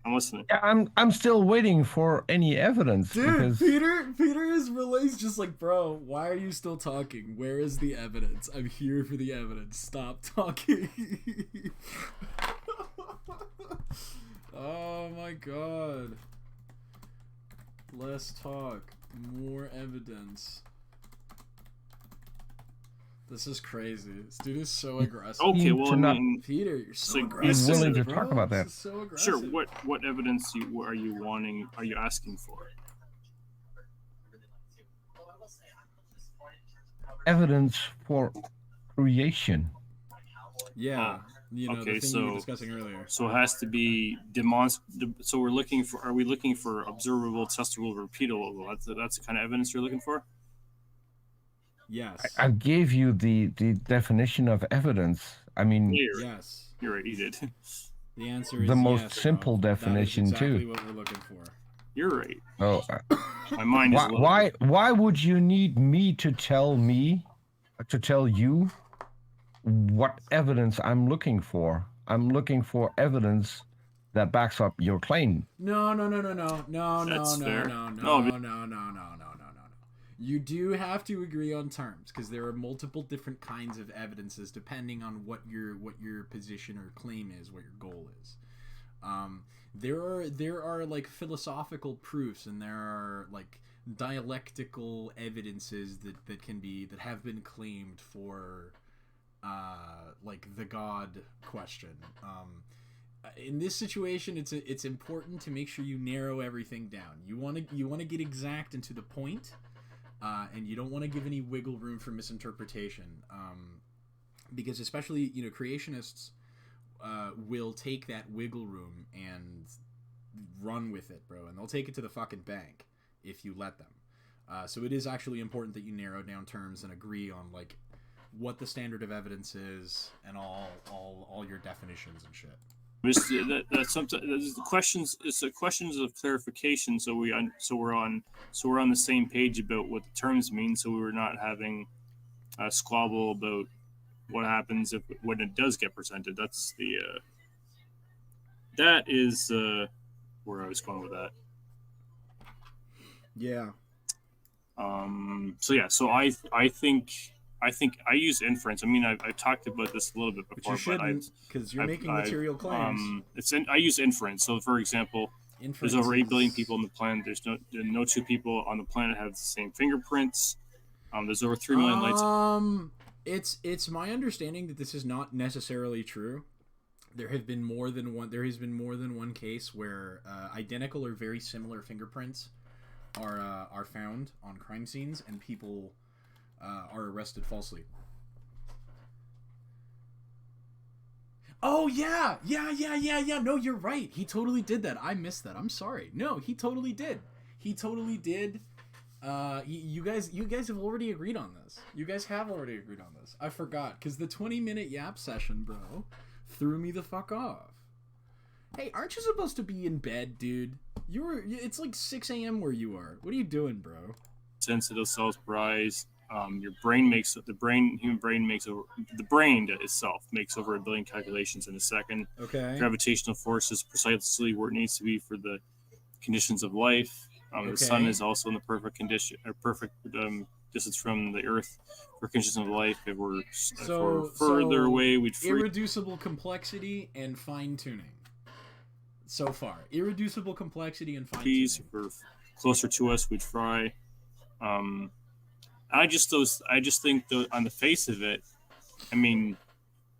I'm listening. Yeah, I'm still waiting for any evidence. Dude, because... Peter is relay's just like, bro, why are you still talking? Where is the evidence? I'm here for the evidence. Stop talking. Oh my god. Less talk. More evidence. This is crazy. This dude is so aggressive. Okay, well, Peter, you're so aggressive. He's willing to talk about that. So aggressive. Sure. What evidence are you wanting? Are you asking for? Evidence for creation. Yeah. You know, okay, the thing you were discussing earlier. So it has to be So we're looking for. Are we looking for observable, testable, repeatable? That's the kind of evidence you're looking for. Yes. I gave you the definition of evidence. I mean, yes. You're right. You did. The answer is the most yes, simple definition that is exactly too. What we're looking for. You're right. Oh, my mind is. Why would you need me to tell you what evidence I'm looking for? I'm looking for evidence that backs up your claim. No. That's fair. No. You do have to agree on terms because there are multiple different kinds of evidences depending on what your position or claim is, what your goal is. There are like philosophical proofs and there are like dialectical evidences that have been claimed for like the God question. in this situation, it's important to make sure you narrow everything down. You want to get exact and to the point, and you don't want to give any wiggle room for misinterpretation, because especially creationists will take that wiggle room and run with it, bro, and they'll take it to the fucking bank if you let them. So it is actually important that you narrow down terms and agree on like what the standard of evidence is and all your definitions and shit. That's sometimes the questions. It's the questions of clarification. So we're on the same page about what the terms mean. So we're not having a squabble about what happens when it does get presented. That's the that is where I was going with that. Yeah. So I think I use inference. I mean, I've talked about this a little bit before, but you shouldn't, because you're making material claims. I use inference. So, for example, there's over 8 billion people on the planet. There's no 2 people on the planet have the same fingerprints. There's over 3 million lights. It's my understanding that this is not necessarily true. There has been more than one case where identical or very similar fingerprints are found on crime scenes, and people are arrested falsely. Oh yeah. No, you're right. He totally did that. I missed that. I'm sorry. No, he totally did. You guys have already agreed on this. You guys have already agreed on this. I forgot, because the 20-minute yap session, bro, threw me the fuck off. Hey, aren't you supposed to be in bed, dude? It's like 6 a.m. where you are. What are you doing, bro? Sensitive cells rise. Your brain makes the brain itself makes over 1 billion calculations in a second. Okay. Gravitational force is precisely where it needs to be for the conditions of life. The sun is also in the perfect condition, or perfect distance from the Earth for conditions of life. If we're further away, we'd freeze. Irreducible complexity and fine tuning. So far, irreducible complexity and fine tuning. If we're closer to us, we'd fry. I just think on the face of it, I mean,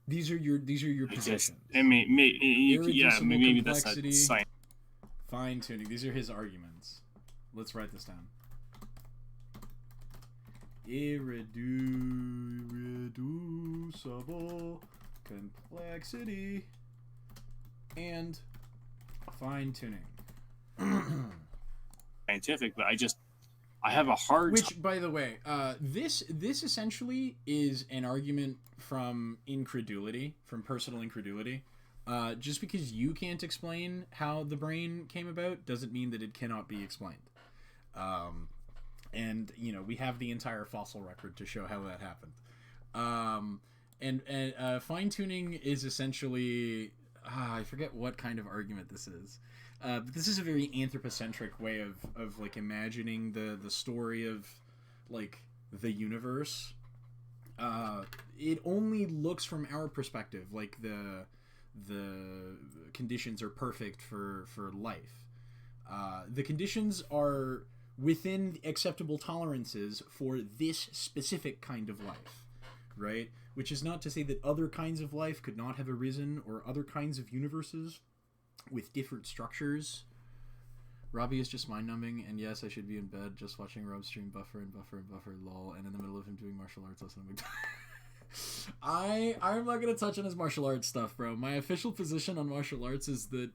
these are your positions. Maybe that's not science. Fine tuning. These are his arguments. Let's write this down. Irreducible complexity and fine tuning. Scientific, but I have a hard time. Which, by the way, this essentially is an argument from incredulity, from personal incredulity. Just because you can't explain how the brain came about doesn't mean that it cannot be explained. And we have the entire fossil record to show how that happened. And fine tuning is essentially, I forget what kind of argument this is. But this is a very anthropocentric way of like imagining the story of like the universe. It only looks from our perspective like the conditions are perfect for life. The conditions are within acceptable tolerances for this specific kind of life, right? Which is not to say that other kinds of life could not have arisen, or other kinds of universes with different structures. Robbie is just mind-numbing, and yes, I should be in bed just watching Rob stream buffer, lol, and in the middle of him doing martial arts listening. I'm not gonna touch on his martial arts stuff, bro. My official position on martial arts is that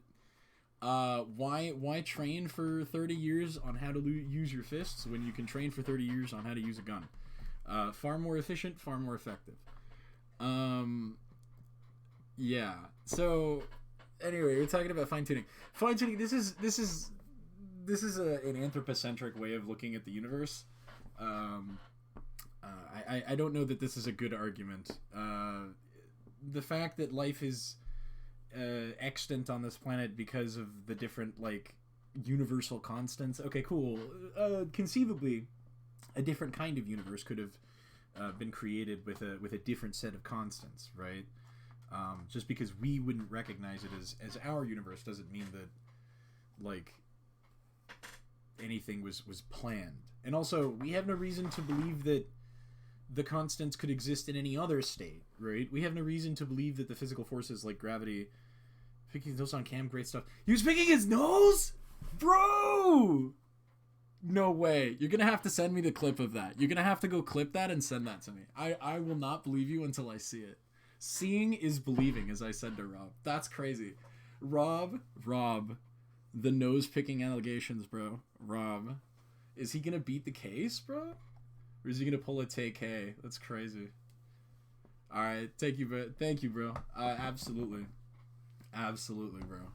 why train for 30 years on how to use your fists when you can train for 30 years on how to use a gun? Far more efficient, far more effective. Yeah. So anyway, we're talking about fine tuning. Fine tuning. This is an anthropocentric way of looking at the universe. I don't know that this is a good argument. The fact that life is extant on this planet because of the different like universal constants. Okay, cool. Conceivably, a different kind of universe could have been created with a different set of constants, right? Just because we wouldn't recognize it as our universe doesn't mean that like anything was planned. And also, we have no reason to believe that the constants could exist in any other state, right? We have no reason to believe that the physical forces like gravity, Picking his nose on cam, great stuff. He was picking his nose? Bro! No way. You're gonna have to send me the clip of that. You're gonna have to go clip that and send that to me. I will not believe you until I see it. Seeing is believing, as I said to Rob. That's crazy. Rob, the nose picking allegations, bro. Rob, is he gonna beat the case, bro? Or is he gonna pull a TK? That's crazy. All right, thank you, bro. Absolutely, bro.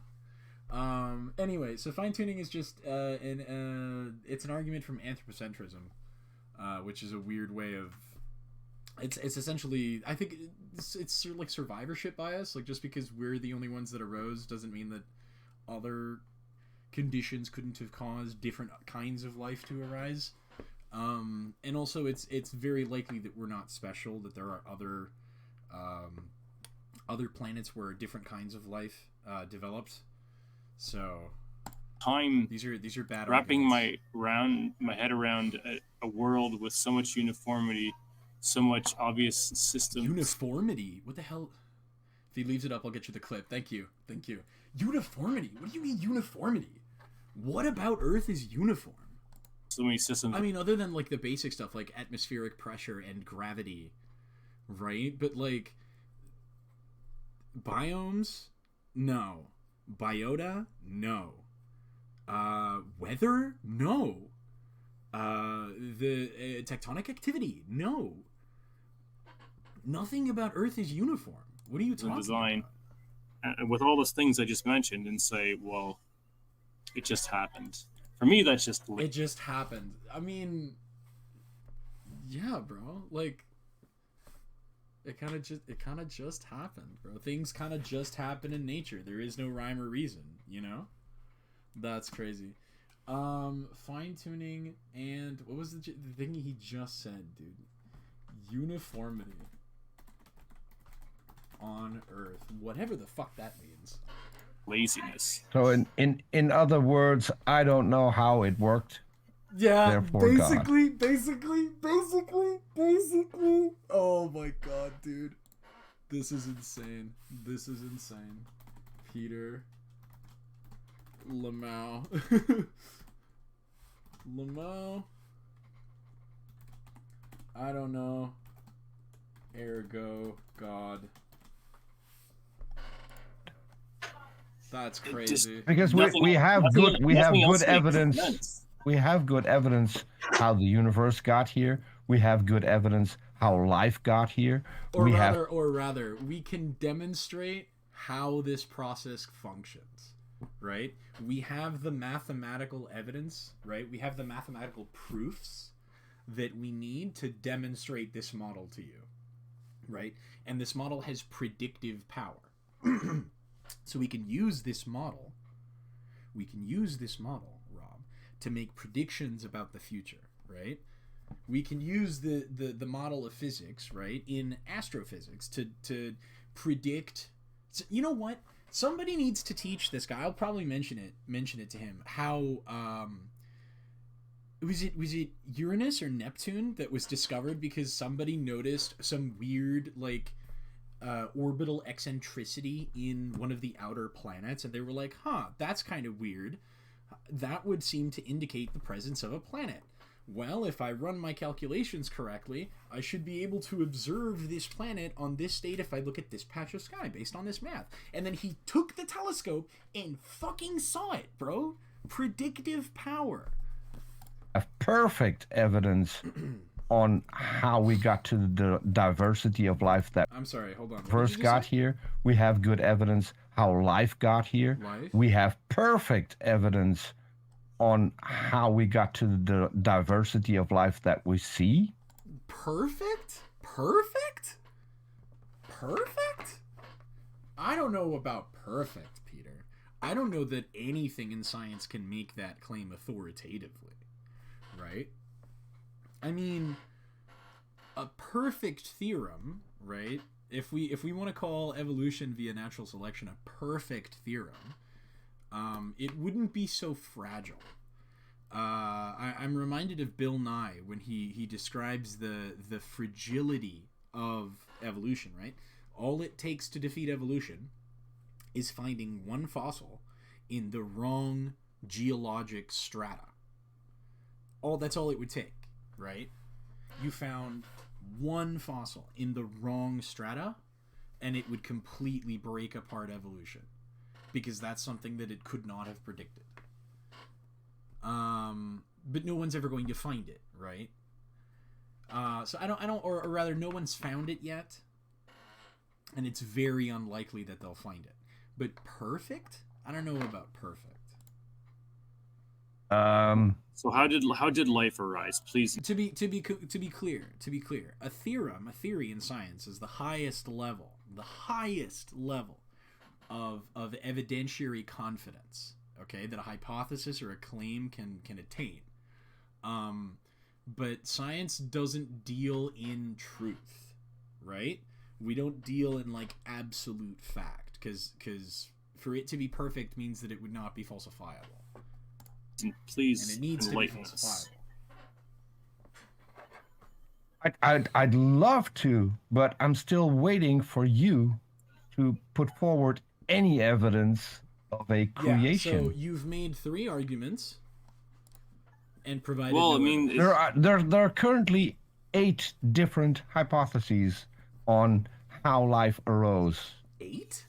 Anyway, so fine tuning is just it's an argument from anthropocentrism, which is a weird way of. It's essentially, I think it's like survivorship bias. Like, just because we're the only ones that arose doesn't mean that other conditions couldn't have caused different kinds of life to arise. And also it's very likely that we're not special, that there are other planets where different kinds of life developed. So these are bad wrapping arguments. my head around a world with so much uniformity, so much obvious system. Uniformity? What the hell? If he leaves it up, I'll get you the clip. Thank you. Uniformity? What do you mean uniformity? What about Earth is uniform? So many systems. I mean, other than like the basic stuff like atmospheric pressure and gravity, right? But like biomes, no. Biota, no. Weather, no. The tectonic activity, no. Nothing about Earth is uniform. What are you talking design about? With all those things I just mentioned, and say, well, it just happened. For me, that's just... It just happened. I mean, yeah, bro. Like, it kind of just happened, bro. Things kind of just happen in nature. There is no rhyme or reason, you know? That's crazy. Fine tuning and what was the thing he just said, dude? Uniformity on Earth, whatever the fuck that means. Laziness. So in other words, I don't know how it worked. Yeah, Therefore, basically. Oh my god, dude. This is insane. Peter Lamau. Lamau. I don't know. Ergo God. That's crazy. Because we have good evidence. We have good evidence how the universe got here. We have good evidence how life got here. Or rather, we can demonstrate how this process functions, right? We have the mathematical evidence, right? We have the mathematical proofs that we need to demonstrate this model to you, right? And this model has predictive power. So we can use this model, Rob, to make predictions about the future, right? We can use the model of physics, right, in astrophysics to predict. You know what? Somebody needs to teach this guy. I'll probably mention it to him. How was it Uranus or Neptune that was discovered because somebody noticed some weird like orbital eccentricity in one of the outer planets, and they were like, that's kind of weird. That would seem to indicate the presence of a planet. Well, if I run my calculations correctly, I should be able to observe this planet on this date if I look at this patch of sky based on this math. And then he took the telescope and fucking saw it, bro. Predictive power. Perfect evidence on how we got to the diversity of life that I'm sorry, hold on. First got here. We have good evidence how life got here. Life? We have perfect evidence on how we got to the diversity of life that we see. Perfect? I don't know about perfect, Peter. I don't know that anything in science can make that claim authoritatively, right? I mean, a perfect theorem, right? If we want to call evolution via natural selection a perfect theorem, it wouldn't be so fragile. I'm reminded of Bill Nye when he describes the fragility of evolution, right? All it takes to defeat evolution is finding one fossil in the wrong geologic strata. That's all it would take, right? You found one fossil in the wrong strata, and it would completely break apart evolution, because that's something that it could not have predicted. But no one's ever going to find it, right? So I don't, or rather, no one's found it yet, and it's very unlikely that they'll find it. But perfect? I don't know about perfect. So how did life arise? Please. To be clear, a theory in science is the highest level of evidentiary confidence. Okay, that a hypothesis or a claim can attain. But science doesn't deal in truth, right? We don't deal in like absolute fact, because for it to be perfect means that it would not be falsifiable. Please, and it needs to be falsifiable. I'd love to, but I'm still waiting for you to put forward any evidence of a creation. Yeah, so you've made 3 arguments and provided. Well, I mean, there are currently 8 different hypotheses on how life arose. 8?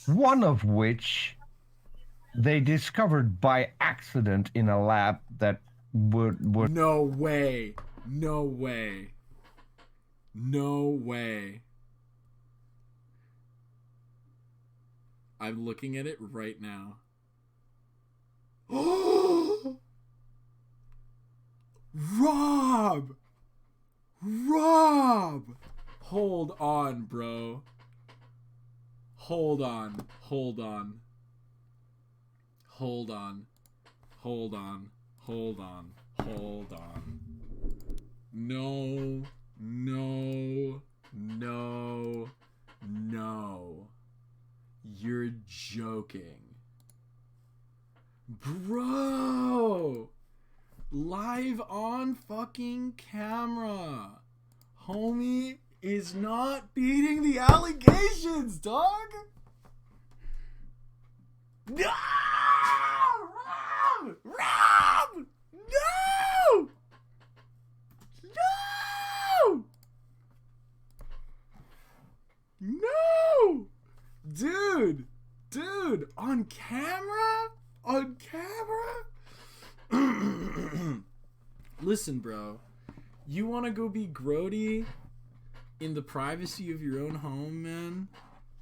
One of which they discovered by accident in a lab that would... No way. I'm looking at it right now. Rob! Hold on, bro. Hold on. No. You're joking. Bro! Live on fucking camera. Homie is not beating the allegations, dog! No! Rob! No! Dude, on camera? Listen, bro, you want to go be grody in the privacy of your own home, man?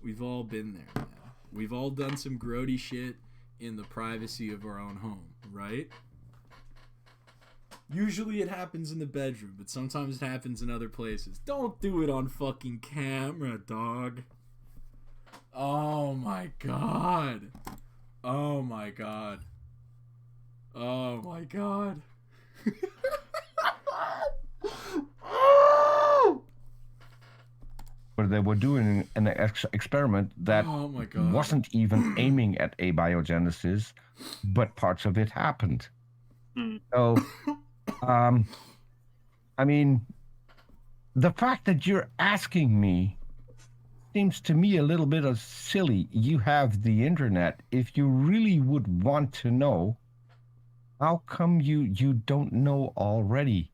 We've all been there, man. We've all done some grody shit in the privacy of our own home, right? Usually it happens in the bedroom, but sometimes it happens in other places. Don't do it on fucking camera, dog. Oh my god. Where they were doing an experiment that wasn't even aiming at abiogenesis, but parts of it happened. So, I mean, the fact that you're asking me seems to me a little bit of silly. You have the internet. If you really would want to know, how come you don't know already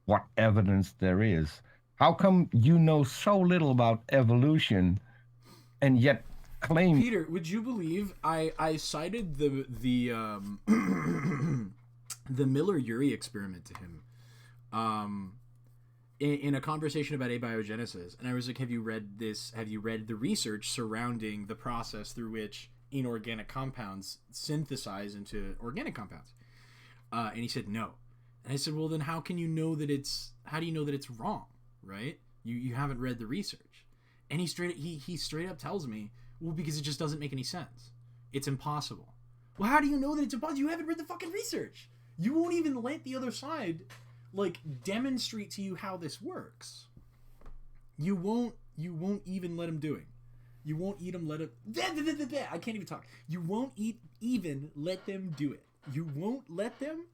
what evidence there is? How come you know so little about evolution and yet claim... Peter, would you believe I cited the the Miller-Urey experiment to him in a conversation about abiogenesis, and I was like, have you read this? Have you read the research surrounding the process through which inorganic compounds synthesize into organic compounds? And he said no. And I said, well, then how do you know that it's wrong, right? You haven't read the research. And he straight up tells me, well, because it just doesn't make any sense. It's impossible. Well, how do you know that it's impossible? You haven't read the fucking research. You won't even let the other side like demonstrate to you how this works. You won't even let him do it. You won't let him. I can't even talk. You won't even let them do it. You won't let them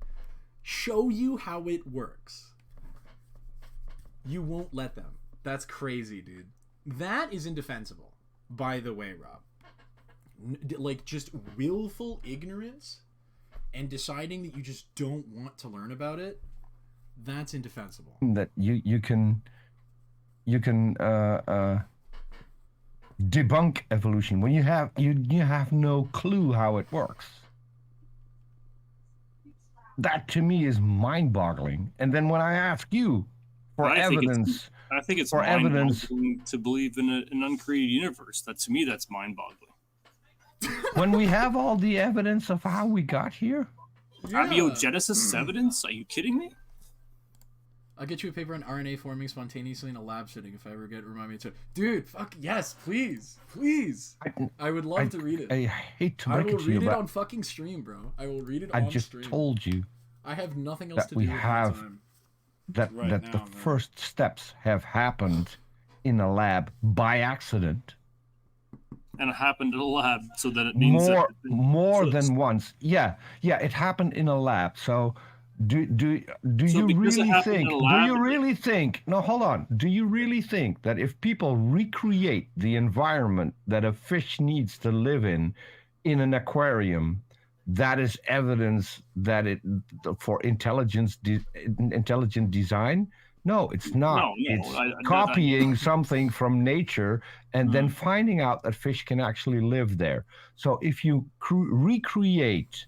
show you how it works. You won't let them. That's crazy, dude. That is indefensible. By the way, Rob, like just willful ignorance and deciding that you just don't want to learn about it, that's indefensible. That you can debunk evolution when you have no clue how it works. That to me is mind-boggling. And then when I ask you for evidence, I think it's mind-boggling to believe in an uncreated universe. That to me, that's mind-boggling. When we have all the evidence of how we got here, abiogenesis evidence? Are you kidding me? I'll get you a paper on RNA forming spontaneously in a lab setting if I ever remind me to. Dude, fuck yes, please. I would love to read it. I hate to break it to you, but I will read it on fucking stream, bro. I will read it on stream. I just told you. I have nothing else to do with my time. That the first steps have happened in a lab by accident. And it happened in a lab, so that it means more than once. Yeah, it happened in a lab. So do you really think? No, hold on. Do you really think that if people recreate the environment that a fish needs to live in an aquarium, that is evidence that for intelligent design? No, it's not. No, it's copying something from nature and then finding out that fish can actually live there. So if you recreate...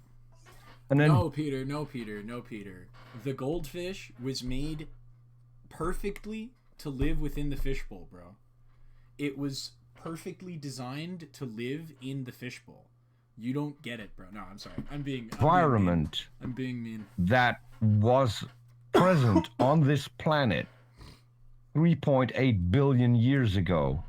No, Peter. The goldfish was made perfectly to live within the fishbowl, bro. It was perfectly designed to live in the fishbowl. You don't get it, bro. No, I'm sorry. I'm being mean. That was present on this planet 3.8 billion years ago.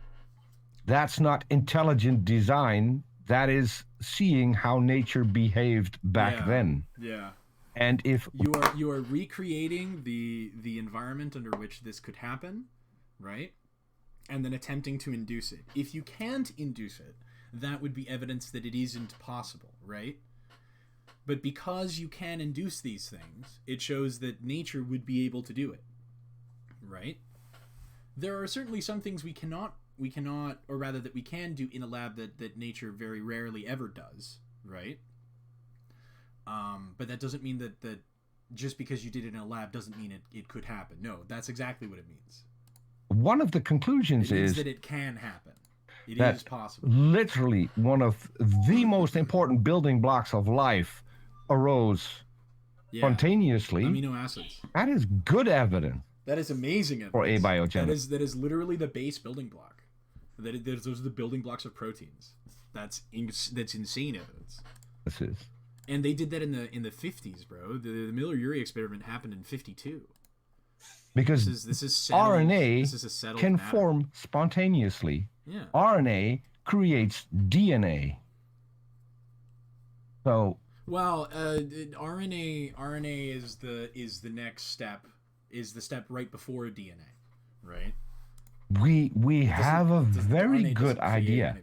That's not intelligent design. That is seeing how nature behaved back then. Yeah. And if you are recreating the environment under which this could happen, right? And then attempting to induce it. If you can't induce it, that would be evidence that it isn't possible, right? But because you can induce these things, it shows that nature would be able to do it, right? There are certainly some things we cannot, or rather that we can do in a lab that nature very rarely ever does, right? But that doesn't mean that just because you did it in a lab doesn't mean it could happen. No, that's exactly what it means. One of the conclusions is that it can happen. It is possible. Literally, one of the most important building blocks of life arose spontaneously. Amino acids. That is good evidence. That is amazing evidence. For abiogenesis. That is literally the base building block. Those are the building blocks of proteins. That's insane evidence. This is. And they did that in the 50s, bro. The Miller-Urey experiment happened in 52. Because this is settled, RNA can form spontaneously. Yeah. RNA creates DNA. So. Well, RNA is the next step. Is the step right before DNA, right? We have a very good idea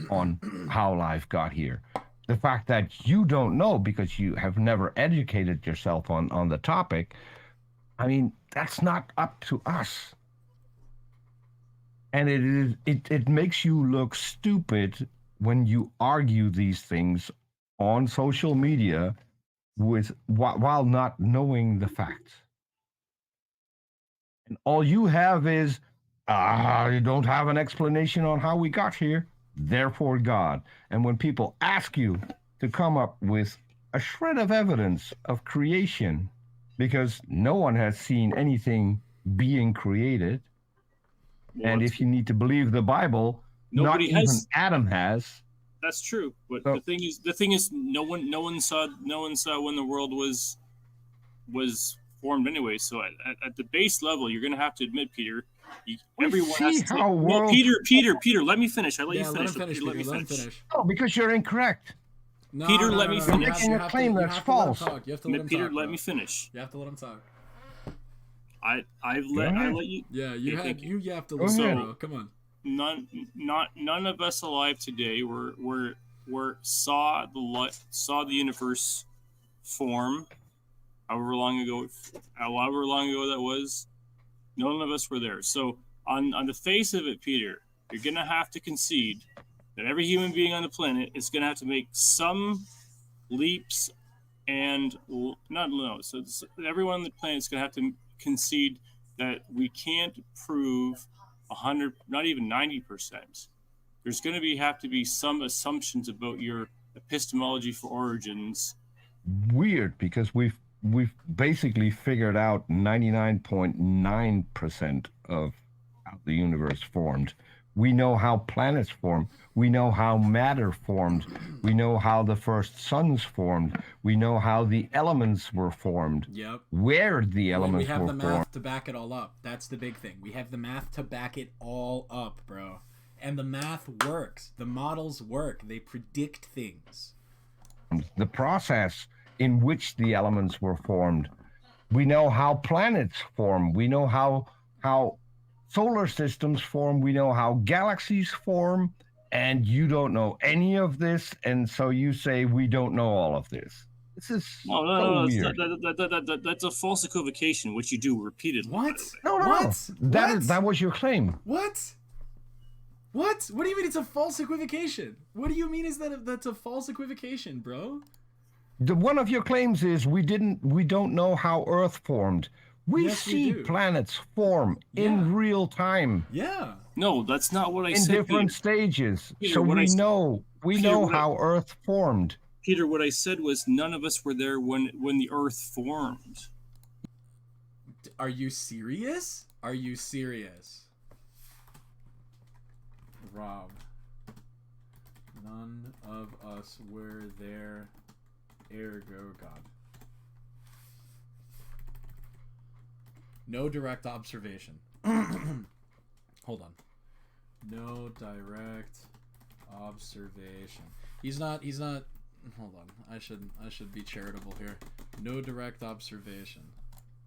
on how life got here. The fact that you don't know because you have never educated yourself on the topic, I mean, that's not up to us. And it makes you look stupid when you argue these things on social media while not knowing the facts. And all you have is, you don't have an explanation on how we got here, therefore God. And when people ask you to come up with a shred of evidence of creation, because no one has seen anything being created, and if you need to believe the Bible, not even Adam has. That's true, but so, the thing is, no one saw when the world was formed anyway. So at the base level, you're going to have to admit, Peter. Everyone has to. Well, Peter, let me finish. I let you finish. Let me finish. Oh, because you're incorrect. No, Peter, let me finish. You're making a claim that's false. Peter, let me finish. You have to let him talk. I let you. Yeah, you have to listen, bro. Come on. None of us alive today saw the universe form. However long ago that was, none of us were there. So on the face of it, Peter, you're gonna have to concede that every human being on the planet is going to have to make some leaps and so everyone on the planet is going to have to concede that we can't prove 100, not even 90%. There's going to have to be some assumptions about your epistemology for origins. Weird, because we've basically figured out 99.9% of how the universe formed. We know how planets formed. We know how matter formed. We know how the first suns formed. We know how the elements were formed. Yep. Where the elements were formed. We have the math to back it all up. That's the big thing. We have the math to back it all up, bro. And the math works. The models work. They predict things. The process in which the elements were formed. We know how planets form. We know how solar systems form. We know how galaxies form. And you don't know any of this, and so you say we don't know all of this. This is so weird. That's a false equivocation, which you do repeatedly. What? No. What? That was your claim. What? What do you mean it's a false equivocation? What do you mean that's a false equivocation, bro? One of your claims is we don't know how Earth formed. We see planets form in real time. Yeah. No, that's not what I said. In different stages. Peter, so we know how Earth formed. Peter, what I said was none of us were there when the Earth formed. Are you serious? Are you serious? Rob. None of us were there, ergo God. No direct observation. Hold on. No direct observation. He's not hold on. I should be charitable here. No direct observation.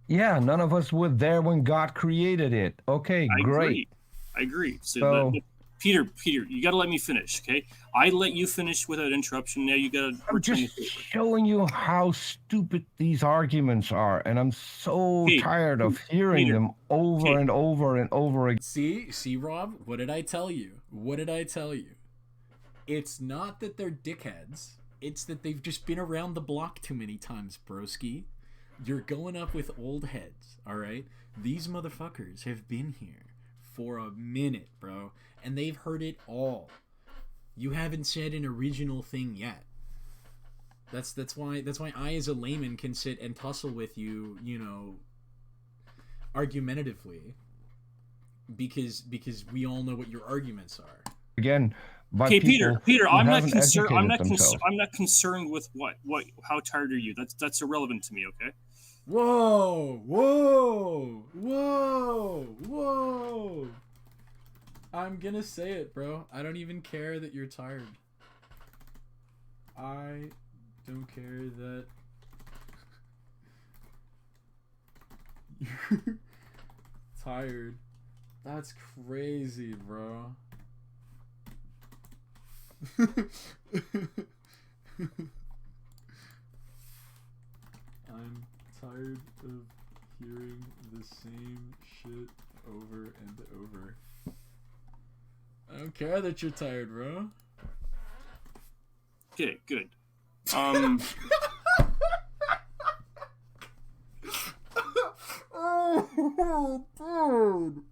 Yeah, none of us were there when God created it. Okay, great. I agree. So Peter, you got to let me finish, okay? I let you finish without interruption. Now you got to. I'm just showing you how stupid these arguments are, and I'm so tired of hearing them over and over and over again. See, Rob, what did I tell you? It's not that they're dickheads. It's that they've just been around the block too many times, broski. You're going up with old heads, all right? These motherfuckers have been here for a minute, bro, and they've heard it all. You haven't said an original thing yet. That's why I as a layman can sit and tussle with you, argumentatively, because we all know what your arguments are. Again, Peter, I'm not concerned with how tired are you? That's irrelevant to me, okay? Whoa! I'm gonna say it, bro. I don't even care that you're tired. I don't care that you're tired. That's crazy, bro. I'm tired of hearing the same shit over and over. I don't care that you're tired, bro. Okay, good. Oh, dude.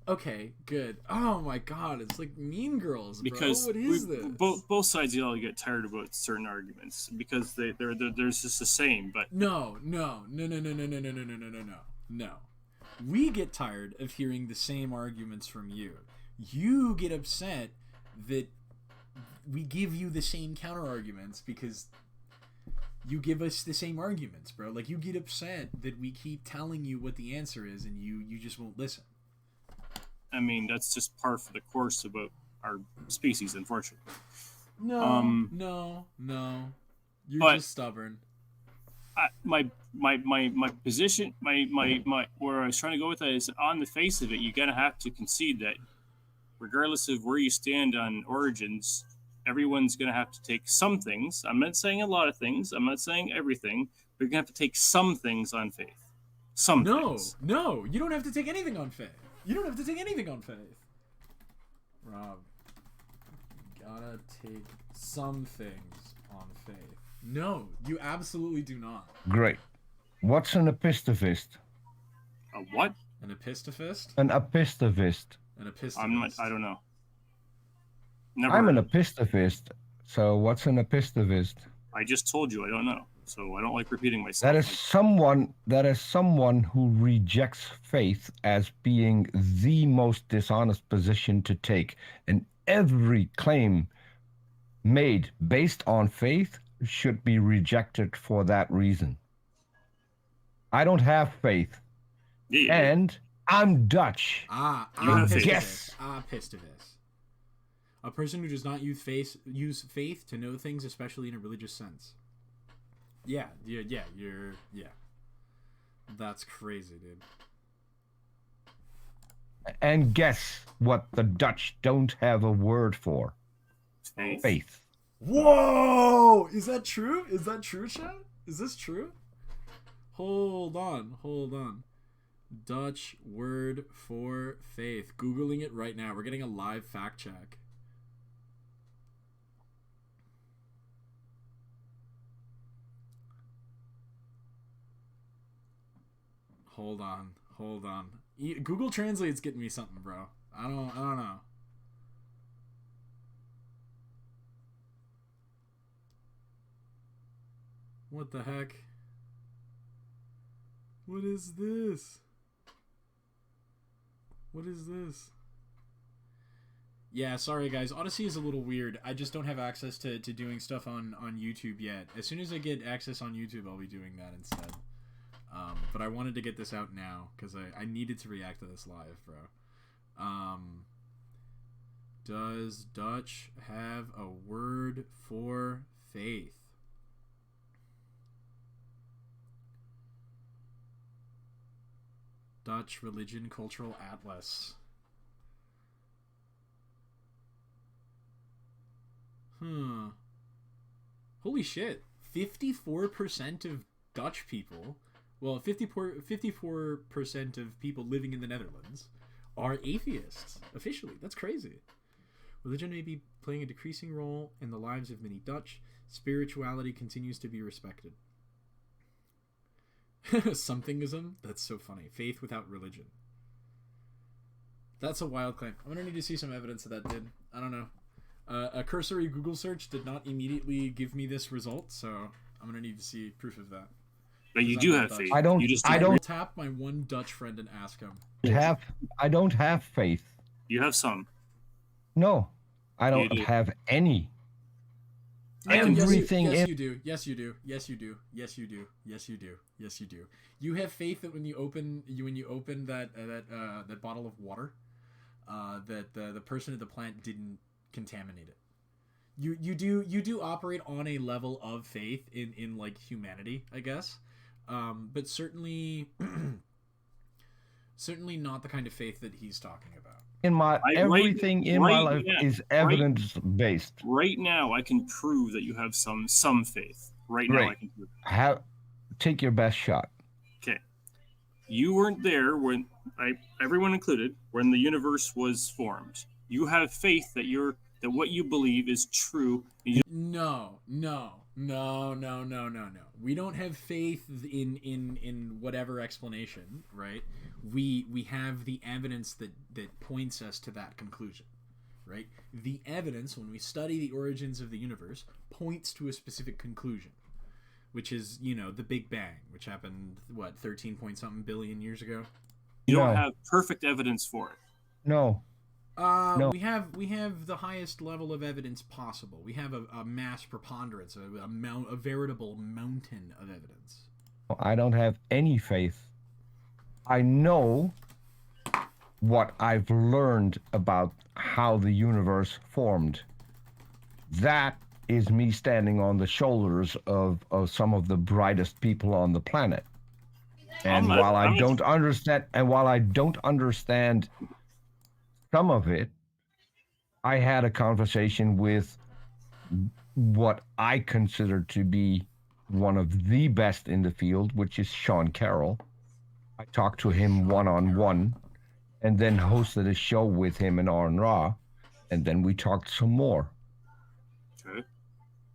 Okay, good. Oh my god, it's like Mean Girls, bro. Because what is this? Both sides y'all get tired about certain arguments because there's just the same. But no. We get tired of hearing the same arguments from you. You get upset that we give you the same counter arguments because you give us the same arguments, bro. Like, you get upset that we keep telling you what the answer is and you just won't listen. I mean, that's just par for the course about our species, unfortunately. No. You're just stubborn. My position, my where I was trying to go with that is, on the face of it, you're gonna have to concede that, regardless of where you stand on origins, everyone's gonna have to take some things. I'm not saying a lot of things. I'm not saying everything. But you're gonna have to take some things on faith. Things. No, you don't have to take anything on faith. You don't have to take anything on faith. Rob, gotta take some things on faith. No, you absolutely do not. Great. What's an epistovist? A what? An epistovist? An epistovist. An epistovist. I don't know. Never I'm heard an of it. epistovist. So what's an epistovist? I just told you I don't know, so I don't like repeating myself. That is someone who rejects faith as being the most dishonest position to take, and every claim made based on faith should be rejected for that reason. I don't have faith, and I'm Dutch. Pistivist. Pistivist. A person who does not use faith to know things, especially in a religious sense. Yeah. That's crazy, dude. And guess what the Dutch don't have a word for? Faith. Whoa! Is that true? Is that true, chat? Is this true? Hold on. Dutch word for faith. Googling it right now. We're getting a live fact check. Hold on. Google Translate's getting me something, bro. I don't know. What the heck? What is this? Yeah, sorry guys. Odyssey is a little weird. I just don't have access to doing stuff on YouTube yet. As soon as I get access on YouTube, I'll be doing that instead. But I wanted to get this out now because I needed to react to this live, bro. Does Dutch have a word for faith? Dutch Religion Cultural Atlas. Holy shit. 54% of Dutch people, well, 54% of people living in the Netherlands are atheists, officially. That's crazy. Religion may be playing a decreasing role in the lives of many Dutch. Spirituality continues to be respected. Somethingism? That's so funny. Faith without religion. That's a wild claim. I'm gonna need to see some evidence of that, dude. I don't know. A cursory Google search did not immediately give me this result, so I'm gonna need to see proof of that. But you do have faith. I don't tap my one Dutch friend and ask him. I don't have faith. You have some. No, I don't have any. Everything. Yes, you do. Yes, you do. Yes, you do. Yes, you do. Yes, you do. Yes, you do. You have faith that when you open that bottle of water, that the person at the plant didn't contaminate it. You do operate on a level of faith in like humanity, I guess, but certainly not the kind of faith that he's talking about. Everything in my life is evidence based. Right now, I can prove that you have some faith. Right now, I can prove it. Take your best shot. Okay, you weren't there when everyone included when the universe was formed. You have faith that what you believe is true. No. We don't have faith in whatever explanation, right? We have the evidence that points us to that conclusion, right? The evidence, when we study the origins of the universe, points to a specific conclusion, which is, the Big Bang, which happened, 13 point something billion years ago? You don't have perfect evidence for it. No. No. We have the highest level of evidence possible. We have a mass preponderance, a veritable mountain of evidence. I don't have any faith. I know what I've learned about how the universe formed. That is me standing on the shoulders of some of the brightest people on the planet. And while I don't understand some of it, I had a conversation with what I consider to be one of the best in the field, which is Sean Carroll. I talked to him one-on-one and then hosted a show with him in R&Ra, and then we talked some more.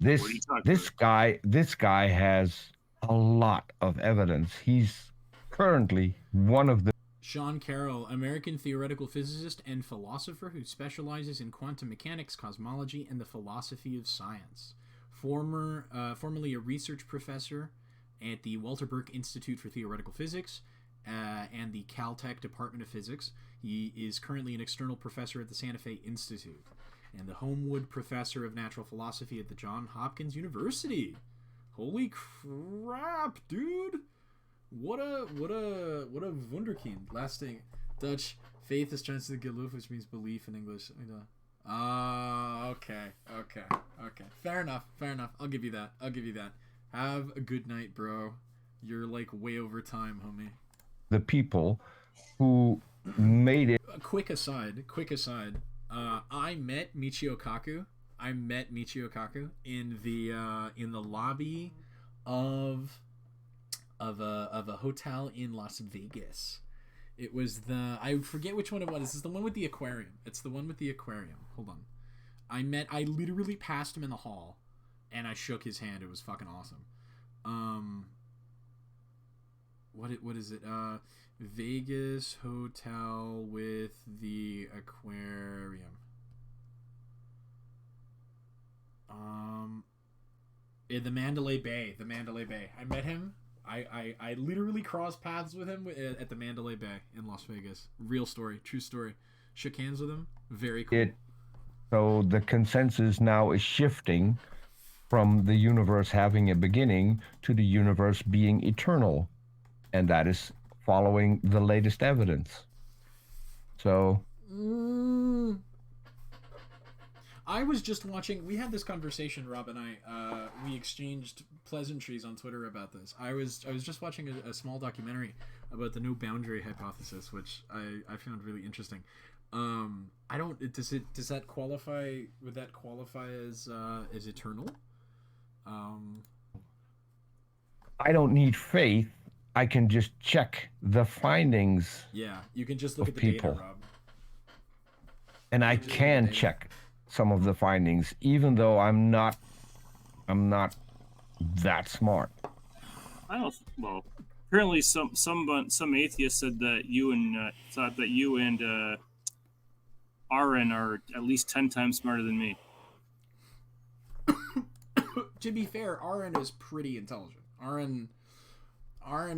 This guy has a lot of evidence. He's currently one of the Sean Carroll, American theoretical physicist and philosopher who specializes in quantum mechanics, cosmology, and the philosophy of science. Formerly a research professor at the Walter Burke Institute for Theoretical Physics and the Caltech Department of Physics. He is currently an external professor at the Santa Fe Institute and the Homewood Professor of Natural Philosophy at the Johns Hopkins University. Holy crap, dude! What a wunderkind. Lasting Dutch faith is translated to geloof, which means belief in English. Okay. Fair enough. I'll give you that. Have a good night, bro. You're like way over time, homie. The people who made it. Quick aside. I met Michio Kaku. In the lobby of a hotel in Las Vegas. It was I forget which one it was. This is the one with the aquarium. It's the one with the aquarium. Hold on. I literally passed him in the hall and I shook his hand. It was fucking awesome. What is it? Vegas hotel with the aquarium. In the Mandalay Bay. I met him. I literally crossed paths with him at the Mandalay Bay in Las Vegas. Real story, true story. Shook hands with him. Very cool. So the consensus now is shifting from the universe having a beginning to the universe being eternal. And that is following the latest evidence. So... I was just watching. We had this conversation, Rob and I. We exchanged pleasantries on Twitter about this. I was just watching a small documentary about the no boundary hypothesis, which I found really interesting. I don't. Does that qualify? Would that qualify as eternal? I don't need faith. I can just check the findings. Yeah, you can just look at the people. data, Rob. And I can check some of the findings, even though I'm not that smart. Well, apparently some atheists said that you and thought that you and Aaron are at least 10 times smarter than me. To be fair, Aaron is pretty intelligent. Aaron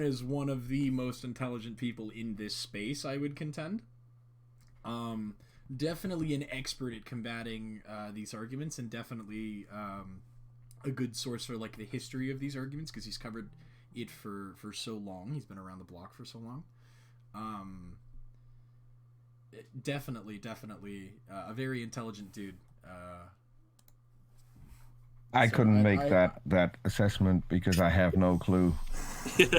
is one of the most intelligent people in this space, I would contend. Definitely an expert at combating these arguments, and definitely a good source for like the history of these arguments, because he's covered it for so long. He's been around the block for so long. Definitely a very intelligent dude. I couldn't make that assessment because I have no clue. Yeah.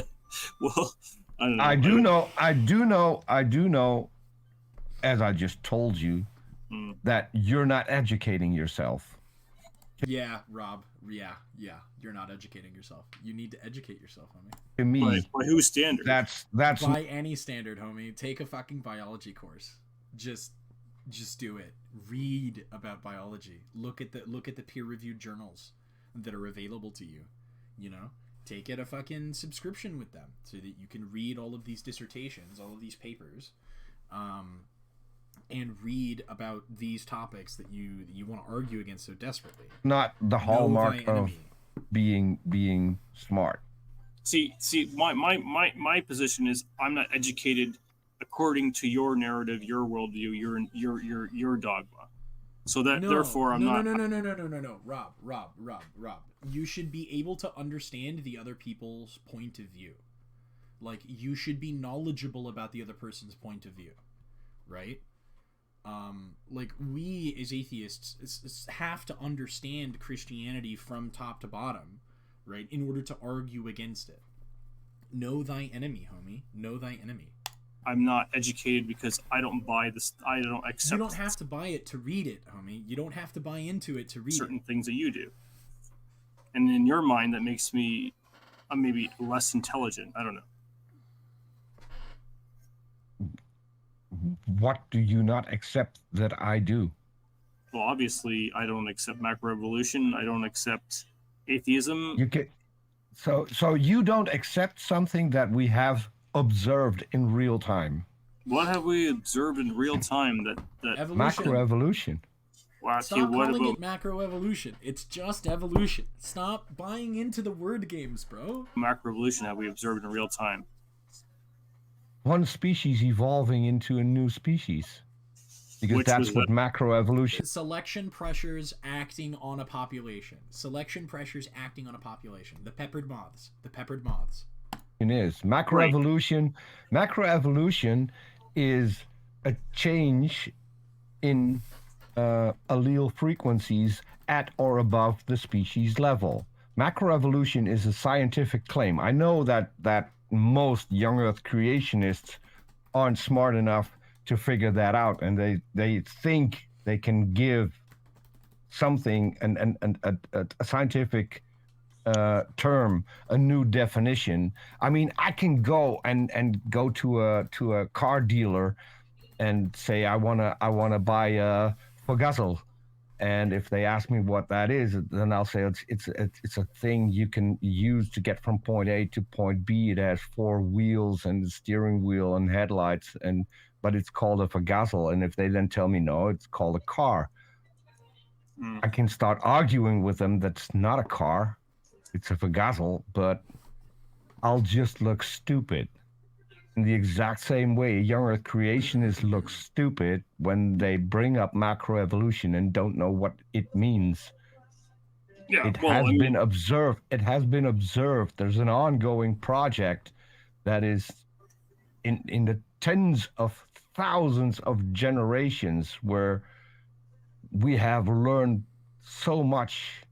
Well, I don't know. I do know, as I just told you, that you're not educating yourself. Yeah, Rob. Yeah. You're not educating yourself. You need to educate yourself, homie. To me, by whose standard? That's by any standard, homie. Take a fucking biology course. Just do it. Read about biology. Look at the peer-reviewed journals that are available to you. You know, take a fucking subscription with them so that you can read all of these dissertations, all of these papers, and read about these topics that you want to argue against so desperately. Not the hallmark of being smart. See, my position is I'm not educated according to your narrative, your worldview, your dogma. So that therefore I'm not. No, Rob. You should be able to understand the other people's point of view. Like, you should be knowledgeable about the other person's point of view, right? Like, we as atheists have to understand Christianity from top to bottom, right, in order to argue against it. Know thy enemy, homie. Know thy enemy. I'm not educated because I don't buy this. I don't accept. You don't have to buy it to read it, homie. You don't have to buy into it to read certain things that you do. And in your mind, that makes me maybe less intelligent. I don't know. What do you not accept that I do? Well, obviously, I don't accept macroevolution. I don't accept atheism. You can, so you don't accept something that we have observed in real time. What have we observed in real time that Evolution. Macroevolution. Well, Stop calling it macroevolution. It's just evolution. Stop buying into the word games, bro. Macroevolution have we observed in real time? One species evolving into a new species. Because that's what macroevolution. Selection pressures acting on a population. Selection pressures acting on a population. The peppered moths. The peppered moths. It is. Macroevolution. Right. Macroevolution is a change in allele frequencies at or above the species level. Macroevolution is a scientific claim. I know that most young Earth creationists aren't smart enough to figure that out, and they think they can give something a scientific term a new definition. I mean, I can go and go to a car dealer and say I wanna buy a Fugazzle, and if they ask me what that is, then I'll say it's a thing you can use to get from point A to point B. It has 4 wheels and a steering wheel and headlights, but it's called a Fugazzle. And if they then tell me no, it's called a car, I can start arguing with them that's not a car, it's a Fugazzle, but I'll just look stupid. In the exact same way, young Earth creationists look stupid when they bring up macroevolution and don't know what it means. Yeah, it has been observed. It has been observed. There's an ongoing project that is in the tens of thousands of generations where we have learned so much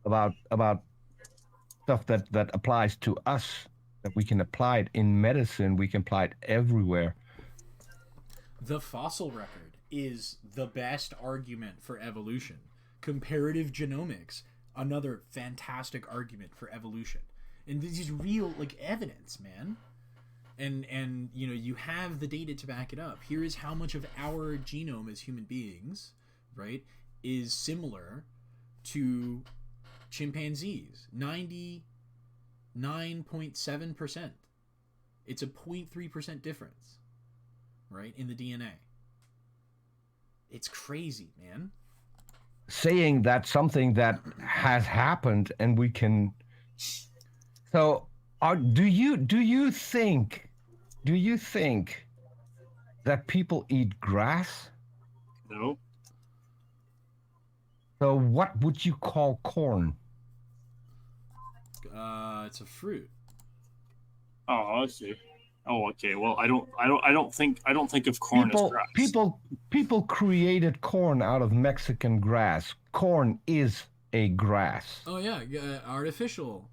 about stuff that applies to us. We can apply it in medicine. We can apply it everywhere. The fossil record is the best argument for evolution. Comparative genomics, another fantastic argument for evolution. And this is real, like, evidence, man. And you know, you have the data to back it up. Here is how much of our genome as human beings, right, is similar to chimpanzees. 9.7%. It's a 0.3% difference, right, in the DNA. It's crazy, man. Saying that something that has happened and we can. So, do you think that people eat grass? No. So, what would you call corn? It's a fruit. Oh, I see. Oh, okay. Well, I don't think of corn as grass. People created corn out of Mexican grass. Corn is a grass. Oh yeah, artificial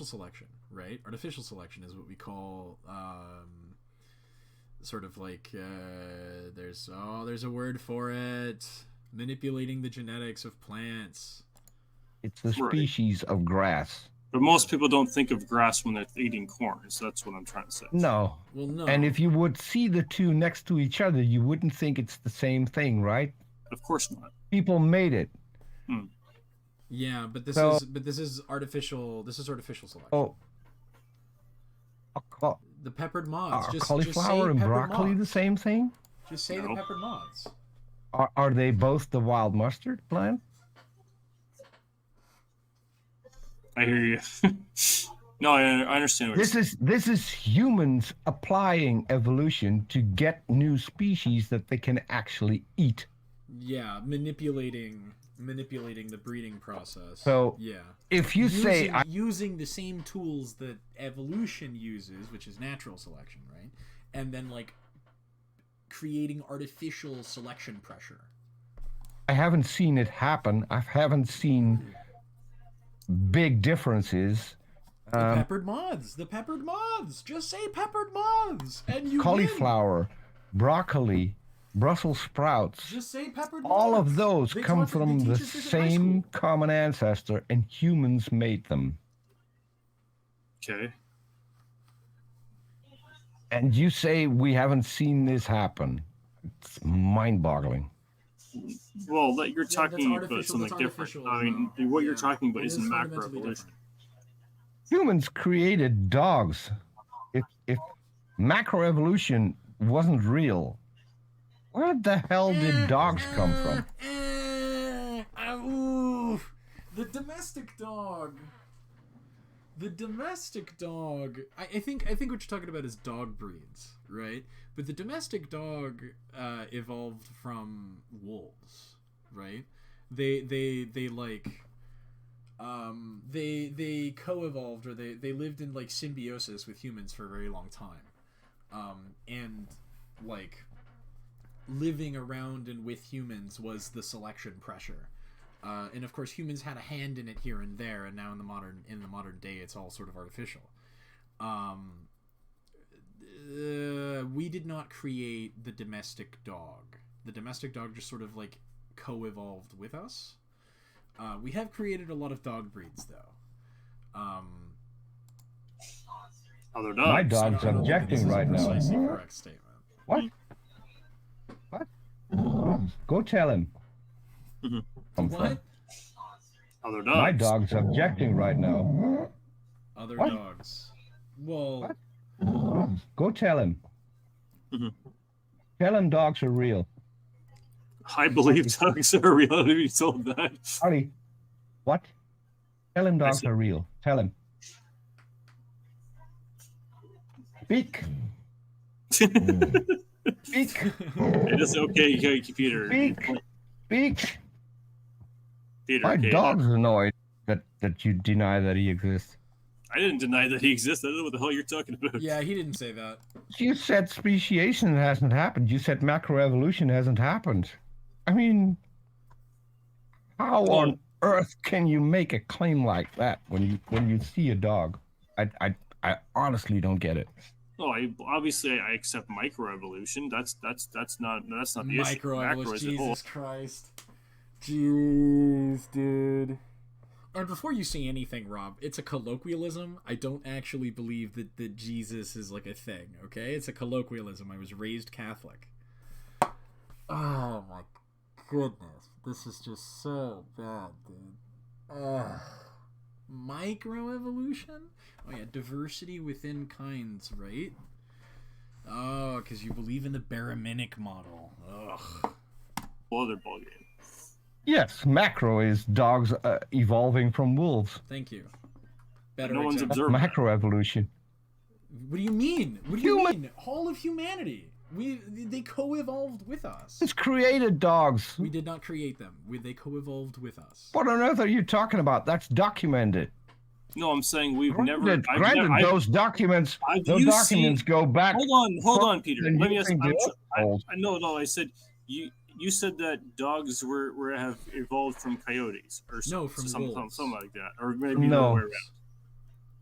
selection, right? Artificial selection is what we call sort of like there's a word for it. Manipulating the genetics of plants. It's a species of grass. But most people don't think of grass when they're eating corn, so that's what I'm trying to say. No. Well, no. And if you would see the two next to each other, you wouldn't think it's the same thing, right? Of course not. People made it. Yeah, but this is artificial. This is artificial selection. Oh. The peppered moths. Are cauliflower and broccoli the same thing? Just say the peppered moths. Are they both the wild mustard plant? I hear you. No, I understand what you're saying. This is humans applying evolution to get new species that they can actually eat. Yeah, manipulating the breeding process. So yeah, if you using the same tools that evolution uses, which is natural selection, right? And then like creating artificial selection pressure. I haven't seen it happen. I haven't seen big differences. The peppered moths. Just say peppered moths, and you cauliflower, broccoli, Brussels sprouts. Just say peppered moths. All of those come from the same common ancestor, and humans made them. Okay. And you say we haven't seen this happen. It's mind-boggling. Well, you're talking about something different. I mean, what you're talking about isn't macroevolution. Humans created dogs. If macroevolution wasn't real, where the hell did dogs come from? The domestic dog. The domestic dog. I think what you're talking about is dog breeds, right? But the domestic dog evolved from wolves, right? They co-evolved, or they lived in like symbiosis with humans for a very long time, and like living around and with humans was the selection pressure. And of course, humans had a hand in it here and there, and now in the modern day, it's all sort of artificial. We did not create the domestic dog. The domestic dog just sort of like co-evolved with us. We have created a lot of dog breeds, though. Other dogs. My dog's objecting right now. Precisely correct statement. What? Go tell him. What? Other dogs. My dog's objecting right now. Other dogs. Well. What? Go tell him. Tell him dogs are real. I believe dogs are real. To be told that. Harley, what? Tell him dogs are real. Tell him. Speak. Speak. It is okay, Peter. Speak. Peter, My dog's annoyed that you deny that he exists. I didn't deny that he exists. I don't know what the hell you're talking about. Yeah, he didn't say that. You said speciation hasn't happened. You said macroevolution hasn't happened. I mean, how on earth can you make a claim like that when you see a dog? I honestly don't get it. Oh, I accept microevolution. That's not the issue. Microevolution. Jesus Christ. Jeez, dude. And before you say anything, Rob, it's a colloquialism. I don't actually believe that Jesus is like a thing, okay? It's a colloquialism. I was raised Catholic. Oh my goodness. This is just so bad, dude. Microevolution? Oh yeah, diversity within kinds, right? Oh, because you believe in the Baraminic model. Ugh. Other ballgame. Yes, macro is dogs evolving from wolves. Thank you. Better no one's example. observed Macroevolution. What do you mean? What do you mean? All of humanity. They co-evolved with us. It's created dogs. We did not create them. They co-evolved with us. What on earth are you talking about? That's documented. No, I'm saying we've Granted, never. Those documents go back. Hold on, Peter. Let me ask. No, I said you said that dogs have evolved from coyotes or from something like that, or maybe the other way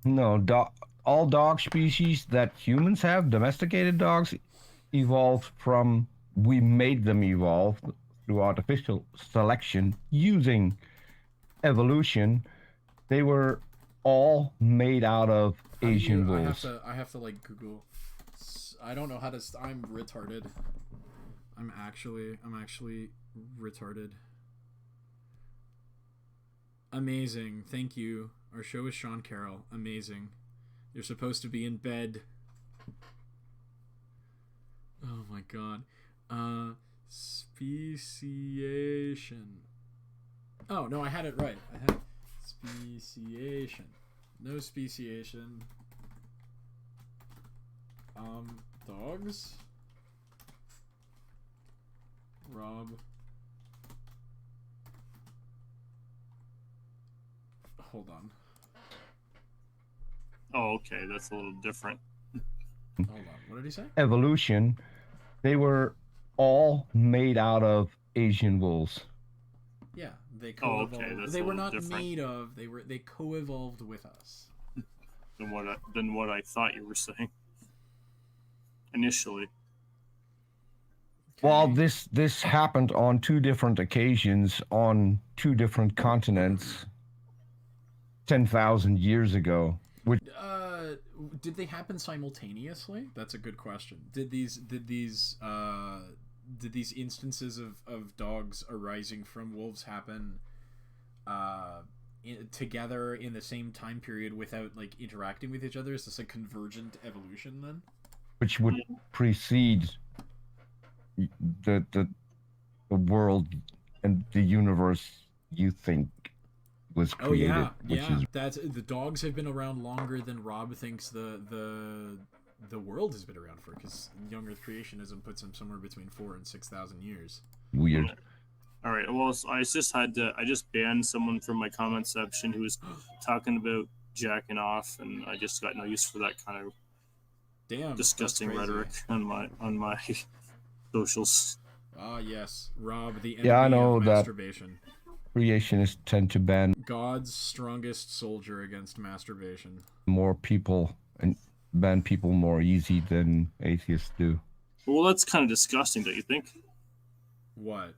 around. No, all dog species that humans have, domesticated dogs, evolved from. We made them evolve through artificial selection using evolution. They were all made out of Asian wolves. I have to like Google. I don't know how to. I'm retarded. I'm actually retarded. Amazing. Thank you. Our show is Sean Carroll. Amazing. You're supposed to be in bed. Oh my god. Speciation. Oh, no, I had it right. I had speciation. No speciation. Dogs? Rob. Hold on. Oh, okay. That's a little different. Hold on. What did he say? Evolution. They were all made out of Asian wolves. Yeah, they co-evolved. Okay, they were not made of. They co-evolved with us. Than what I thought you were saying initially. Okay. Well, this happened on two different occasions on two different continents 10,000 years ago. Did they happen simultaneously? That's a good question. Did these did these instances of dogs arising from wolves happen together in the same time period without like interacting with each other? Is this a convergent evolution then? Which would precede the world and the universe you think was created. Oh yeah. That's the dogs have been around longer than Rob thinks the world has been around for, because young Earth creationism puts them somewhere between 4,000 and 6,000 years. Weird. All right. Well, I just banned someone from my comment section who was talking about jacking off, and I just got no use for that kind of disgusting rhetoric on my socials. Ah yes, Rob, the enemy of masturbation. Creationists tend to ban God's strongest soldier against masturbation. More people and ban people more easy than atheists do. Well, that's kind of disgusting, don't you think? What?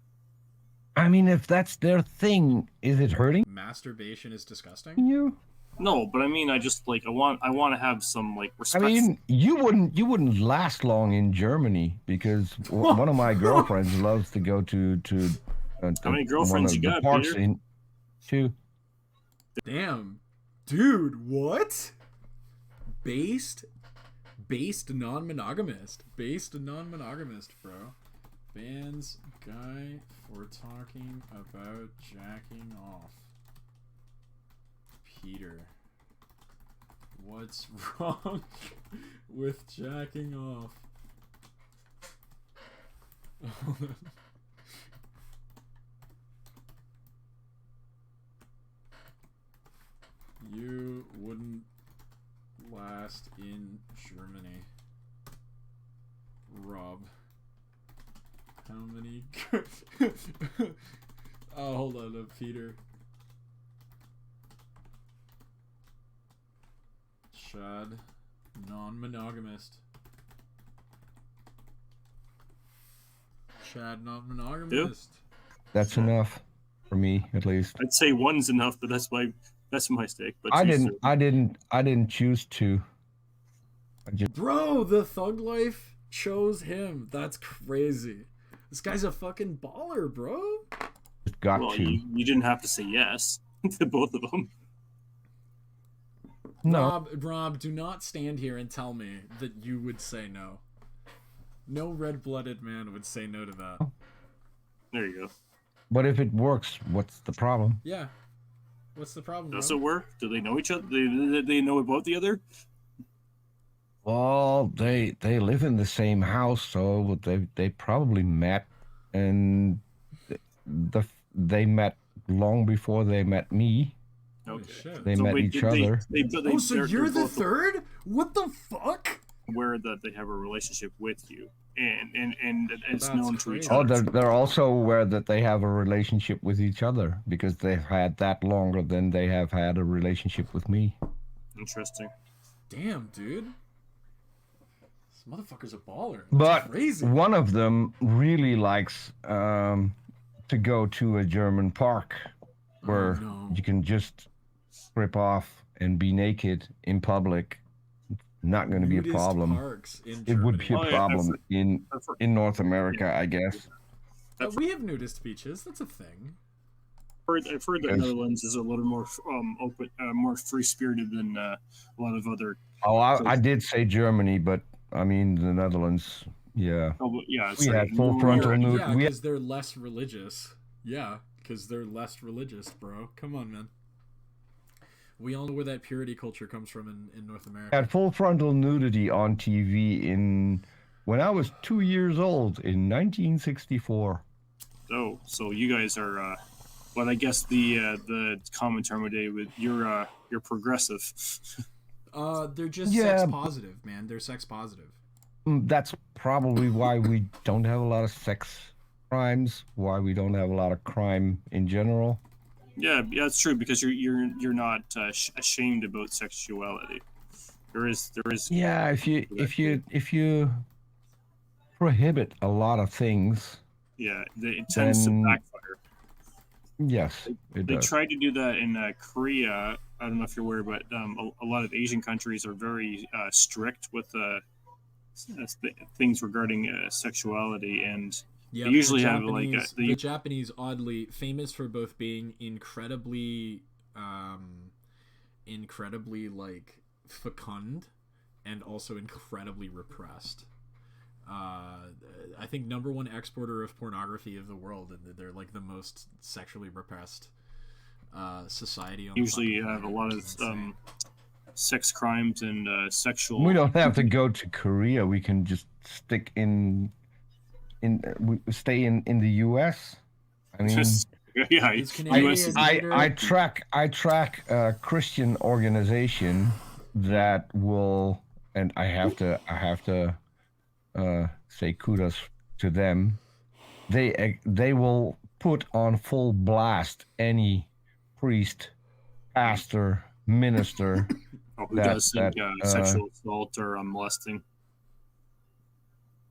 I mean, if that's their thing, is it hurting? Masturbation is disgusting? You? No, but I mean, I just like I want to have some like respect. I mean, you wouldn't last long in Germany, because one of my girlfriends loves to go to how many girlfriends you got, Peter? Two. Damn, dude, what? Based non-monogamist, bro. Bans guy for talking about jacking off. Peter, what's wrong with jacking off? You wouldn't last in Germany. Rob. How many... oh, hold on, Peter. Chad, non-monogamist. Chad, non-monogamist. That's enough for me, at least. I'd say one's enough, but that's my stake. But I didn't choose to. Bro, the thug life chose him. That's crazy. This guy's a fucking baller, bro. You didn't have to say yes to both of them. No. Rob, do not stand here and tell me that you would say no. No red-blooded man would say no to that. There you go. But if it works, what's the problem? Yeah. What's the problem? Does it work? Do they know each other? They know about the other? Well, they live in the same house, so they probably met, and they met long before they met me. Okay. Shit. They met each other. So you're the third? What the fuck? Aware that they have a relationship with you, and it's That's known to each Oh, other. they're also aware that they have a relationship with each other, because they've had that longer than they have had a relationship with me. Interesting. Damn, dude. This motherfucker's a baller. That's But crazy. one of them really likes to go to a German park where you can just strip off and be naked in public. Not going to be a problem. It would be a problem in North America, I guess. We have nudist beaches. That's a thing. I've heard that Netherlands is a little more open, more free spirited than a lot of other. Oh, I did say Germany, but I mean the Netherlands. Yeah. Oh, yeah. We had full frontal nudity. Yeah, because they're less religious. Yeah, because they're less religious, bro. Come on, man. We all know where that purity culture comes from in North America. Had full frontal nudity on TV when I was 2 years old in 1964. Oh, so you guys are, well, I guess the common term today with you're progressive. They're just sex positive, man. They're sex positive. That's probably why we don't have a lot of sex crimes. Why we don't have a lot of crime in general. Yeah, it's true, because you're not ashamed about sexuality. There is. Yeah, if you prohibit a lot of things. Yeah, it tends to backfire. Yes, they tried to do that in Korea. I don't know if you're aware, but a lot of Asian countries are very strict with things regarding sexuality, and Yeah, they usually have like the Japanese, oddly famous for both being incredibly like fecund and also incredibly repressed. I think #1 exporter of pornography of the world, and they're like the most sexually repressed society on usually have a lot of sex crimes and sexual. We don't have to go to Korea. We can just stick stay in the U.S. I mean, yeah, I track a Christian organization that will, and I have to say kudos to them. They will put on full blast any priest, pastor, minister who does sexual assault or molesting.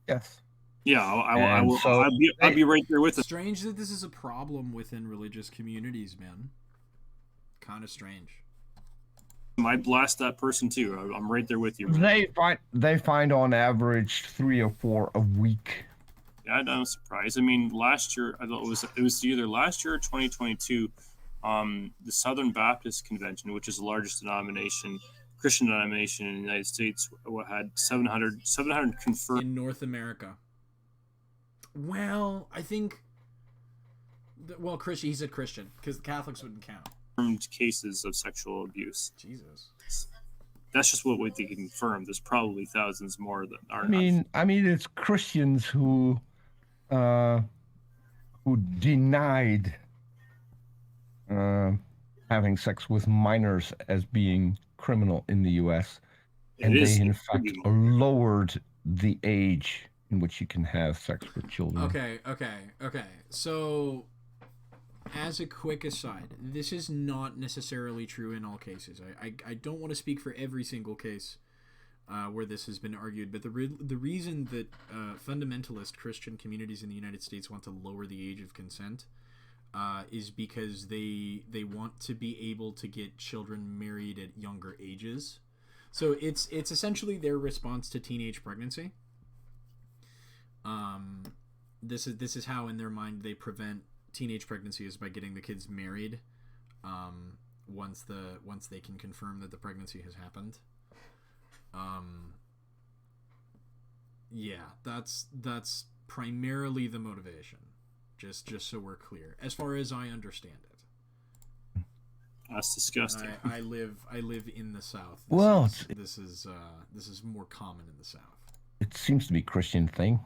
Yes. Yeah, I will. So I'll be right there with it. Strange that this is a problem within religious communities, man. Kind of strange. I blast that person too. I'm right there with you. They find on average 3 or 4 a week. Yeah, I'm surprised. I mean, last year it was either last year or 2022. The Southern Baptist Convention, which is the largest Christian denomination in the United States, had 700 confirmed in North America. Well, I think. Well, Christian. He said Christian because the Catholics wouldn't count. Cases of sexual abuse. Jesus. That's just what they can confirm. There's probably thousands more that are. I mean, it's Christians who denied having sex with minors as being criminal in the U.S. And they, in fact, lowered the age in which you can have sex with children. Okay. So, as a quick aside, this is not necessarily true in all cases. I don't want to speak for every single case where this has been argued, but the reason that fundamentalist Christian communities in the United States want to lower the age of consent is because they want to be able to get children married at younger ages. So it's essentially their response to teenage pregnancy. This is how in their mind they prevent teenage pregnancy, is by getting the kids married once they can confirm that the pregnancy has happened. Yeah, that's primarily the motivation. Just so we're clear, as far as I understand it. That's disgusting. I live in the South. This is more common in the South. It seems to be a Christian thing.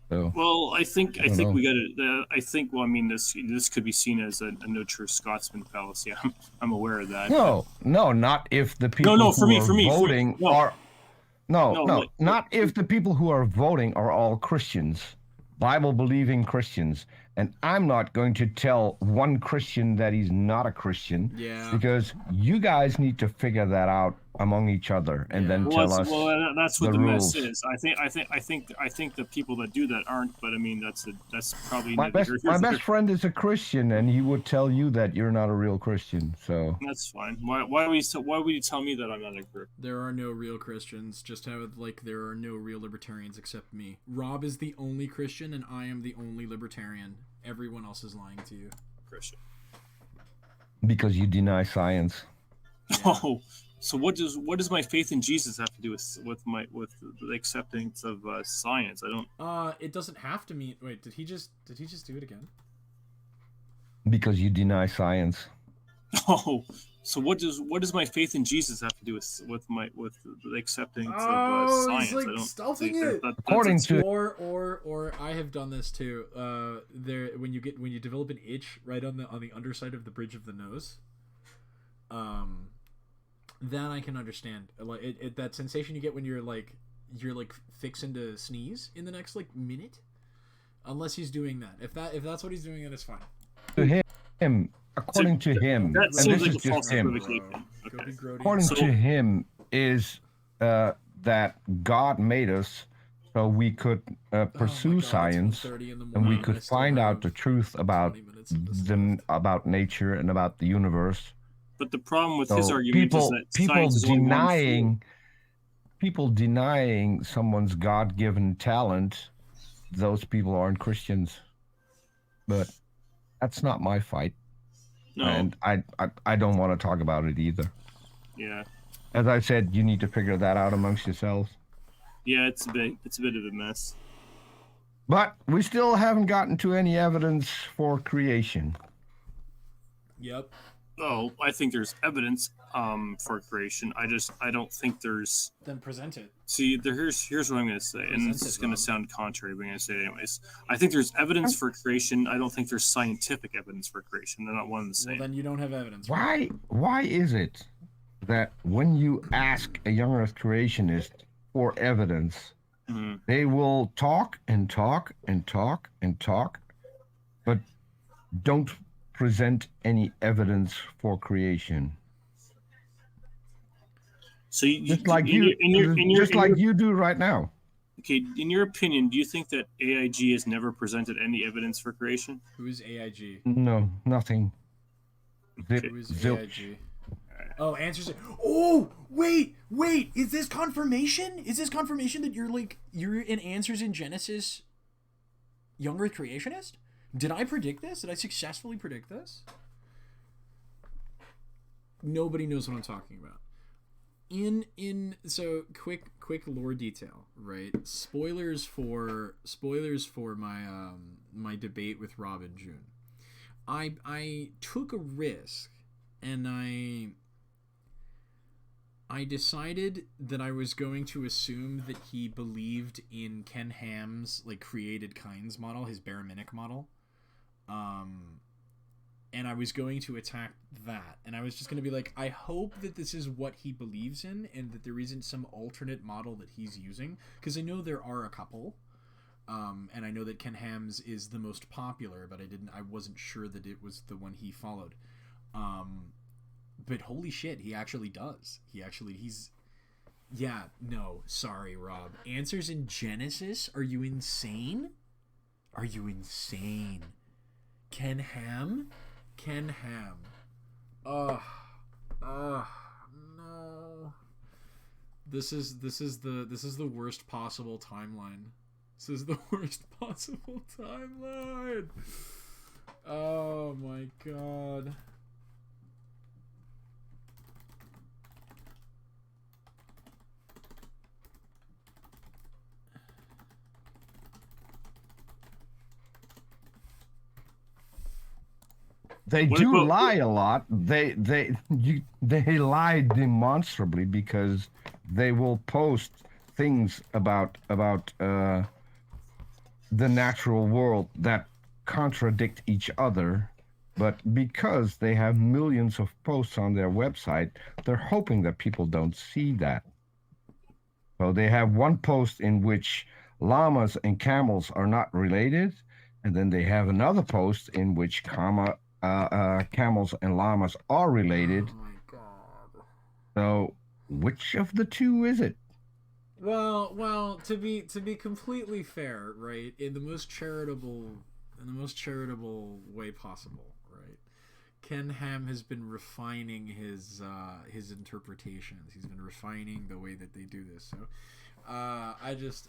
So, well, I think we got to. I think. Well, I mean, this could be seen as a no true Scotsman fallacy. I'm aware of that. No, not if the people voting are. No, not if the people who are voting are all Christians, Bible-believing Christians. And I'm not going to tell one Christian that he's not a Christian. Yeah. Because you guys need to figure that out among each other and then tell us. Well, that's what the rules. mess is. I think the people that do that aren't. But I mean, that's probably my best friend is a Christian, and he would tell you that you're not a real Christian. So that's fine. Why would you tell me that I'm not a Christian? There are no real Christians. Just how there are no real libertarians except me. Rob is the only Christian, and I am the only libertarian. Everyone else is lying to you. Christian. Because you deny science. Yeah. Oh. So what does my faith in Jesus have to do with the acceptance of science? I don't. It doesn't have to mean. Wait, did he just do it again? Because you deny science. Oh, so what does my faith in Jesus have to do with the acceptance of science? He's like I don't stuffing it. According to or I have done this too. When you develop an itch right on the underside of the bridge of the nose. That I can understand. Like that sensation you get when you're fixing to sneeze in the next minute, unless he's doing that. If that's what he's doing, then it's fine. To him, according to him, that seems like a false him. Okay. According to him, is that God made us so we could pursue science and we could find out the truth about nature and about the universe. But the problem with his argument is that science is people denying someone's God-given talent those people aren't Christians. But that's not my fight. No. And I don't want to talk about it either. Yeah. As I said, you need to figure that out amongst yourselves. Yeah, it's a bit of a mess. But we still haven't gotten to any evidence for creation. Yep. Oh, I think there's evidence for creation. I don't think there's. Then present it. See, here's what I'm going to say, and this is going to sound contrary, but I'm going to say it anyways. I think there's evidence for creation. I don't think there's scientific evidence for creation. They're not one and the same. Well, then you don't have evidence. Why is it that when you ask a young Earth creationist for evidence, they will talk and talk and talk and talk, but don't present any evidence for creation? So just like you do right now. Okay, in your opinion, do you think that AIG has never presented any evidence for creation? Who is AIG? No, nothing. Who is AIG? Oh, answers it. Oh, wait. Is this confirmation? Is this confirmation that you're in Answers in Genesis young Earth creationist? Did I predict this? Did I successfully predict this? Nobody knows what I'm talking about. So quick lore detail, right? Spoilers for my my debate with Rob and June. I took a risk, and I decided that I was going to assume that he believed in Ken Ham's created kinds model, his barometric model. And I was going to attack that, and I was just going to be like, I hope that this is what he believes in, and that there isn't some alternate model that he's using, because I know there are a couple, and I know that Ken Ham's is the most popular, but I wasn't sure that it was the one he followed. But holy shit, he actually does. Sorry, Rob. Answers in Genesis? Are you insane? Ken Ham? No. This is the worst possible timeline. Oh my god. They do lie a lot. They lie demonstrably, because they will post things about the natural world that contradict each other. But because they have millions of posts on their website, they're hoping that people don't see that. So they have one post in which llamas and camels are not related, and then they have another post in which camels and llamas are related. Oh my god. So which of the two is it? Well, to be completely fair, right, in the most charitable way possible, right? Ken Ham has been refining his interpretations. He's been refining the way that they do this. So I just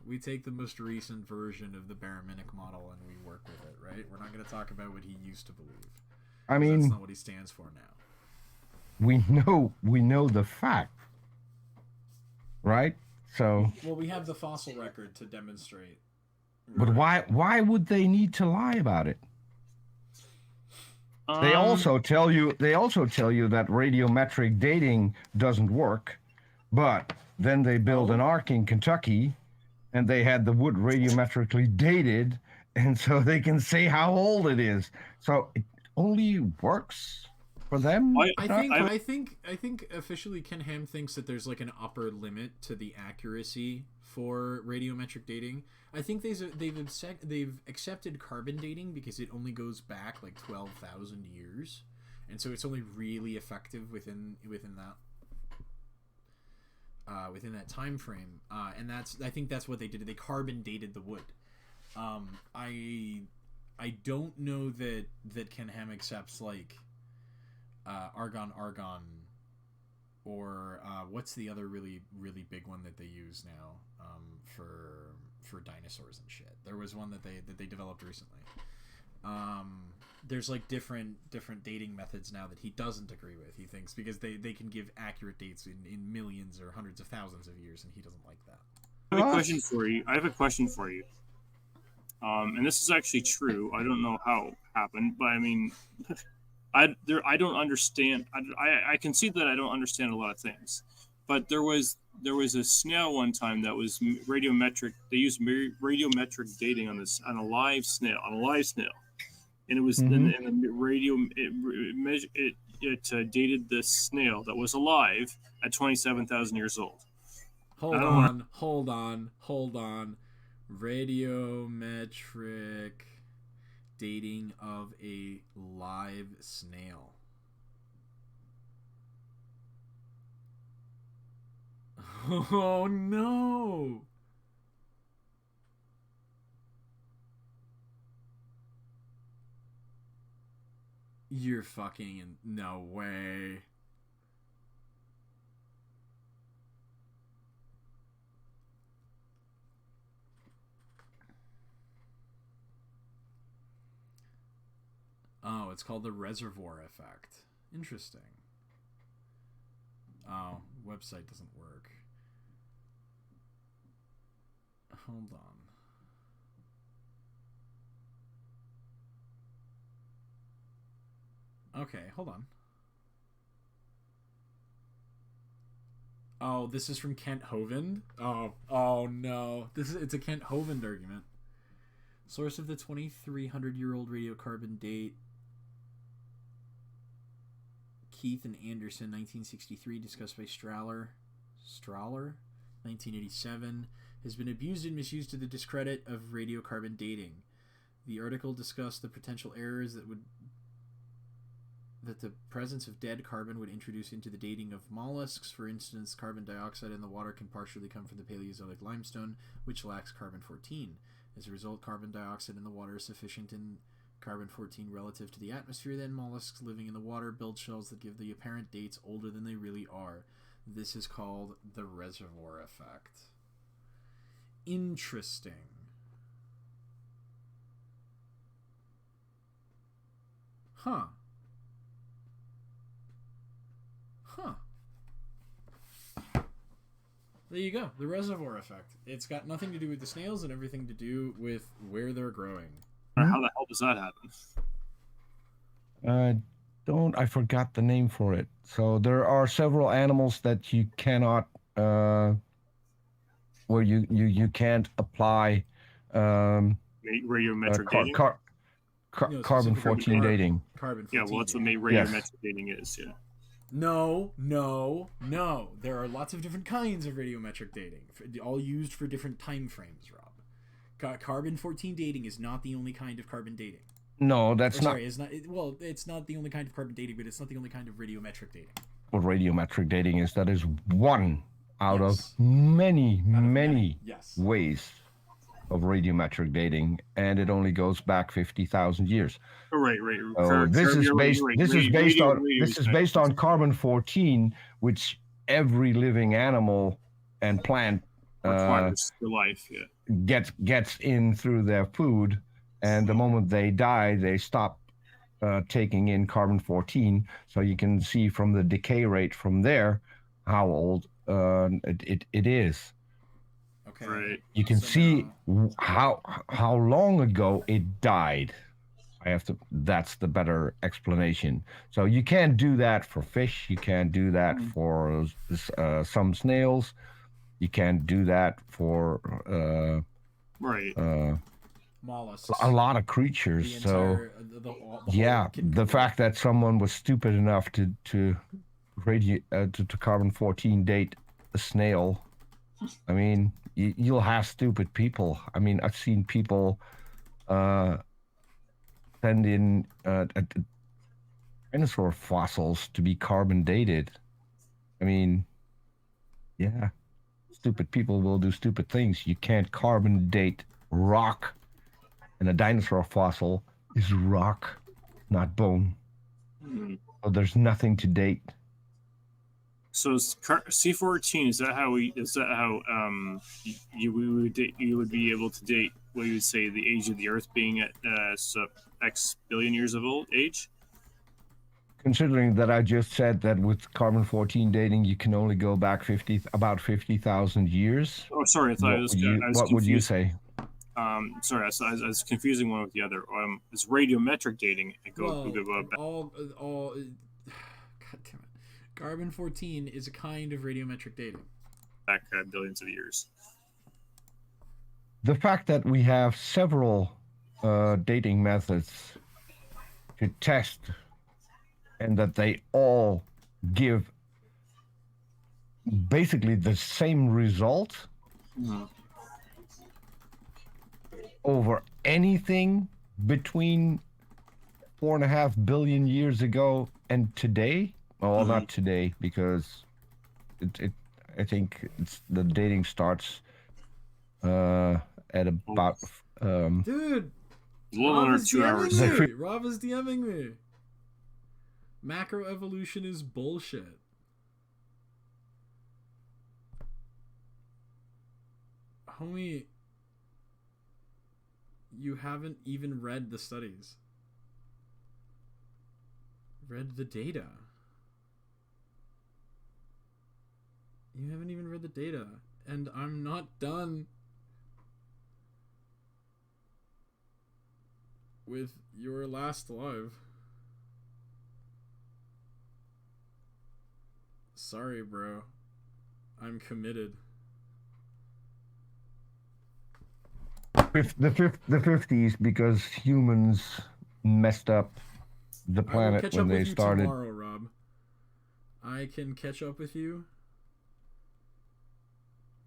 we take the most recent version of the barometric model and we work with it, right? We're not going to talk about what he used to believe. I mean, that's not what he stands for now. We know the fact, right? So we have the fossil record to demonstrate. But why would they need to lie about it? They also tell you that radiometric dating doesn't work, but then they build an ark in Kentucky, and they had the wood radiometrically dated, and so they can say how old it is. So it only works for them. I think officially Ken Ham thinks that there's an upper limit to the accuracy for radiometric dating. I think they've accepted carbon dating because it only goes back 12,000 years, and so it's only really effective within that time frame. And I think that's what they did. They carbon dated the wood. I don't know that Ken Ham accepts argon, or what's the other really really big one that they use now dinosaurs and shit. There was one that they developed recently. There's like different dating methods now that he doesn't agree with. He thinks because they can give accurate dates in millions or hundreds of thousands of years, and he doesn't like that. I have a question for you. And this is actually true. I don't know how it happened, but I mean, I don't understand. I can see that I don't understand a lot of things. But there was a snail one time that was radiometric. They used radiometric dating on a live snail, and it was and the radio it dated this snail that was alive at 27,000 years old. Hold on. Radiometric dating of a live snail. Oh no! You're fucking no way. Oh, it's called the reservoir effect. Interesting. Oh, website doesn't work. Hold on. Okay, hold on. Oh, this is from Kent Hovind? Oh no. It's a Kent Hovind argument. Source of the 2,300-year-old radiocarbon date. Keith and Anderson, 1963, discussed by Strahler, 1987, has been abused and misused to the discredit of radiocarbon dating. The article discussed the potential errors that the presence of dead carbon would introduce into the dating of mollusks. For instance, carbon dioxide in the water can partially come from the Paleozoic limestone, which lacks carbon-14. As a result, carbon dioxide in the water is sufficient in carbon-14 relative to the atmosphere. Then mollusks living in the water build shells that give the apparent dates older than they really are. This is called the reservoir effect. Interesting. Huh. There you go. The reservoir effect. It's got nothing to do with the snails and everything to do with where they're growing. How the hell does that happen? I forgot the name for it. So there are several animals that you cannot, where you can't apply radiometric dating. Carbon-14 dating. Carbon-14. Yeah, well, that's what radiometric dating is. Yeah. No. There are lots of different kinds of radiometric dating, all used for different time frames, Rob. Carbon-14 dating is not the only kind of carbon dating. No, that's not. Sorry, it's not the only kind of carbon dating, but it's not the only kind of radiometric dating. What radiometric dating is, that is one out of many ways of radiometric dating, and it only goes back 50,000 years. Right. This is based on carbon-14, which every living animal and plant requires for life. Yeah. Gets in through their food, and the moment they die, they stop taking in carbon-14. So you can see from the decay rate from there how old it is. Okay. Right. You can see how long ago it died. That's the better explanation. So you can't do that for fish. You can't do that for some snails. You can't do that for mollusks. A lot of creatures. The fact that someone was stupid enough to carbon-14 date a snail. I mean, you'll have stupid people. I mean, I've seen people send in dinosaur fossils to be carbon dated. I mean, yeah, stupid people will do stupid things. You can't carbon date rock, and a dinosaur fossil is rock, not bone. So there's nothing to date. So C14, is that how you would be able to date what you would say the age of the Earth being at X billion years of age? Considering that I just said that with carbon-14 dating, you can only go back about 50,000 years. Oh, sorry, I thought what would you say? Sorry, I was confusing one with the other. It's radiometric dating. God damn it. Carbon-14 is a kind of radiometric dating. Back billions of years. The fact that we have several dating methods to test, and that they all give basically the same result over anything between 4.5 billion years ago and today. Well, not today, because I think the dating starts at about dude, Rob is 2 hours. Rob is DMing me. Macroevolution is bullshit. Homie, you haven't even read the studies. Read the data. You haven't even read the data. And I'm not done with your last live. Sorry, bro. I'm committed. The 50s, because humans messed up the planet when they started. Tomorrow, Rob. I can catch up with you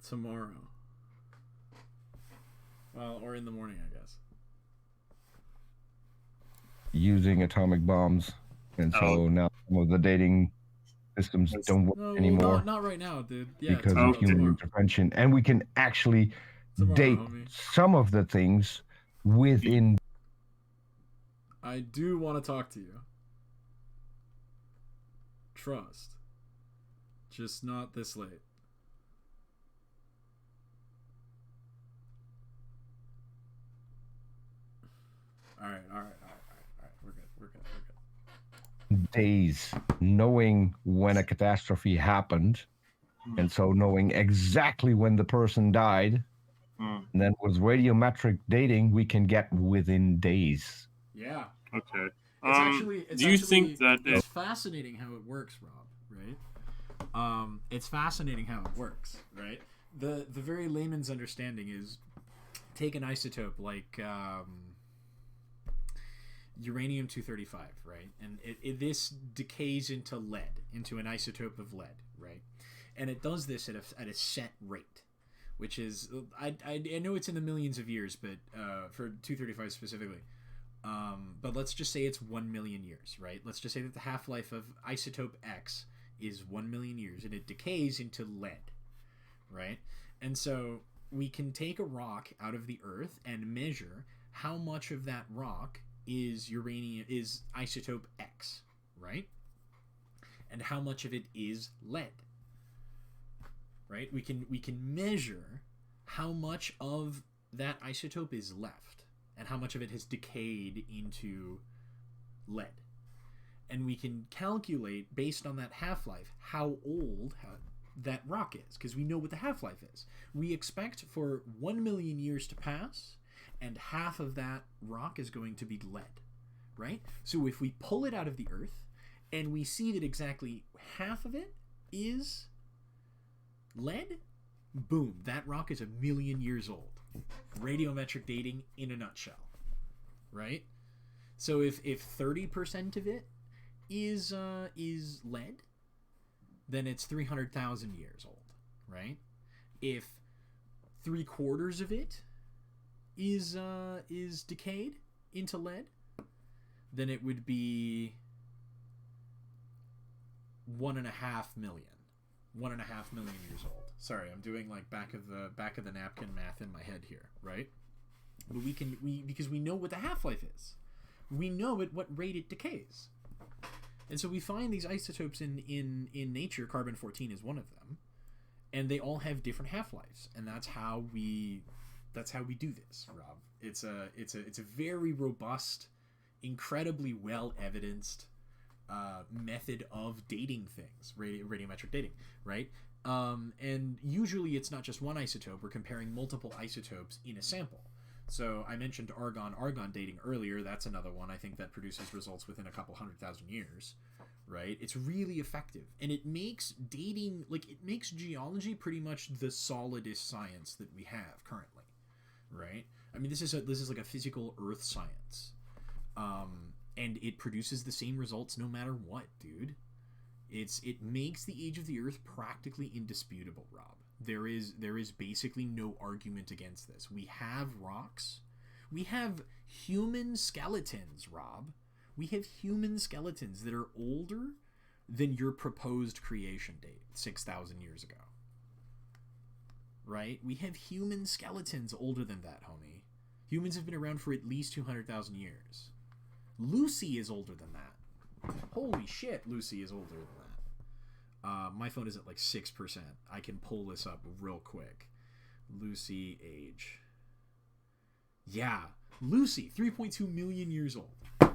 tomorrow. Well, or in the morning, I guess. Using atomic bombs, and so now some of the dating systems don't work anymore. Not right now, dude. Yeah, because of human intervention, and we can actually date some of the things within. I do want to talk to you. Trust. Just not this late. All right. We're good. Days knowing when a catastrophe happened, and so knowing exactly when the person died, and then with radiometric dating, we can get within days. Yeah. Okay. It's fascinating how it works, Rob? Right? It's fascinating how it works, right? The very layman's understanding is take an isotope like uranium-235, right? And this decays into lead, into an isotope of lead, right? And it does this at a set rate, which is I know it's in the millions of years, but for 235 specifically. But let's just say it's 1 million years, right? Let's just say that the half-life of isotope X is 1 million years, and it decays into lead, right? And so we can take a rock out of the Earth and measure how much of that rock is isotope X, right? And how much of it is lead, right? We can measure how much of that isotope is left and how much of it has decayed into lead. And we can calculate, based on that half-life, how old that rock is, because we know what the half-life is. We expect for 1 million years to pass, and half of that rock is going to be lead, right? So if we pull it out of the Earth, and we see that exactly half of it is lead, boom, that rock is 1 million years old. Radiometric dating in a nutshell, right? So if 30% of it is lead, then it's 300,000 years old, right? If 3/4 of it is decayed into lead, then it would be 1.5 million. 1.5 million years old. Sorry, I'm doing like back of the napkin math in my head here, right? But because we know what the half-life is. We know at what rate it decays. And so we find these isotopes in nature. Carbon-14 is one of them, and they all have different half-lives, and that's how we do this, Rob. It's a very robust, incredibly well evidenced method of dating things, radiometric dating, right? And usually it's not just one isotope. We're comparing multiple isotopes in a sample. So I mentioned argon dating earlier. That's another one. I think that produces results within a couple 100,000 years, right? It's really effective, and it makes dating, like, it makes geology pretty much the solidest science that we have currently, right? I mean, this is like a physical Earth science, and it produces the same results no matter what, dude. It makes the age of the Earth practically indisputable, Rob. There is basically no argument against this. We have rocks. We have human skeletons, Rob. We have human skeletons that are older than your proposed creation date, 6,000 years ago. Right? We have human skeletons older than that, homie. Humans have been around for at least 200,000 years. Lucy is older than that. Holy shit, Lucy is older than that. My phone is at like 6%. I can pull this up real quick. Lucy age. Yeah, Lucy, 3.2 million years old.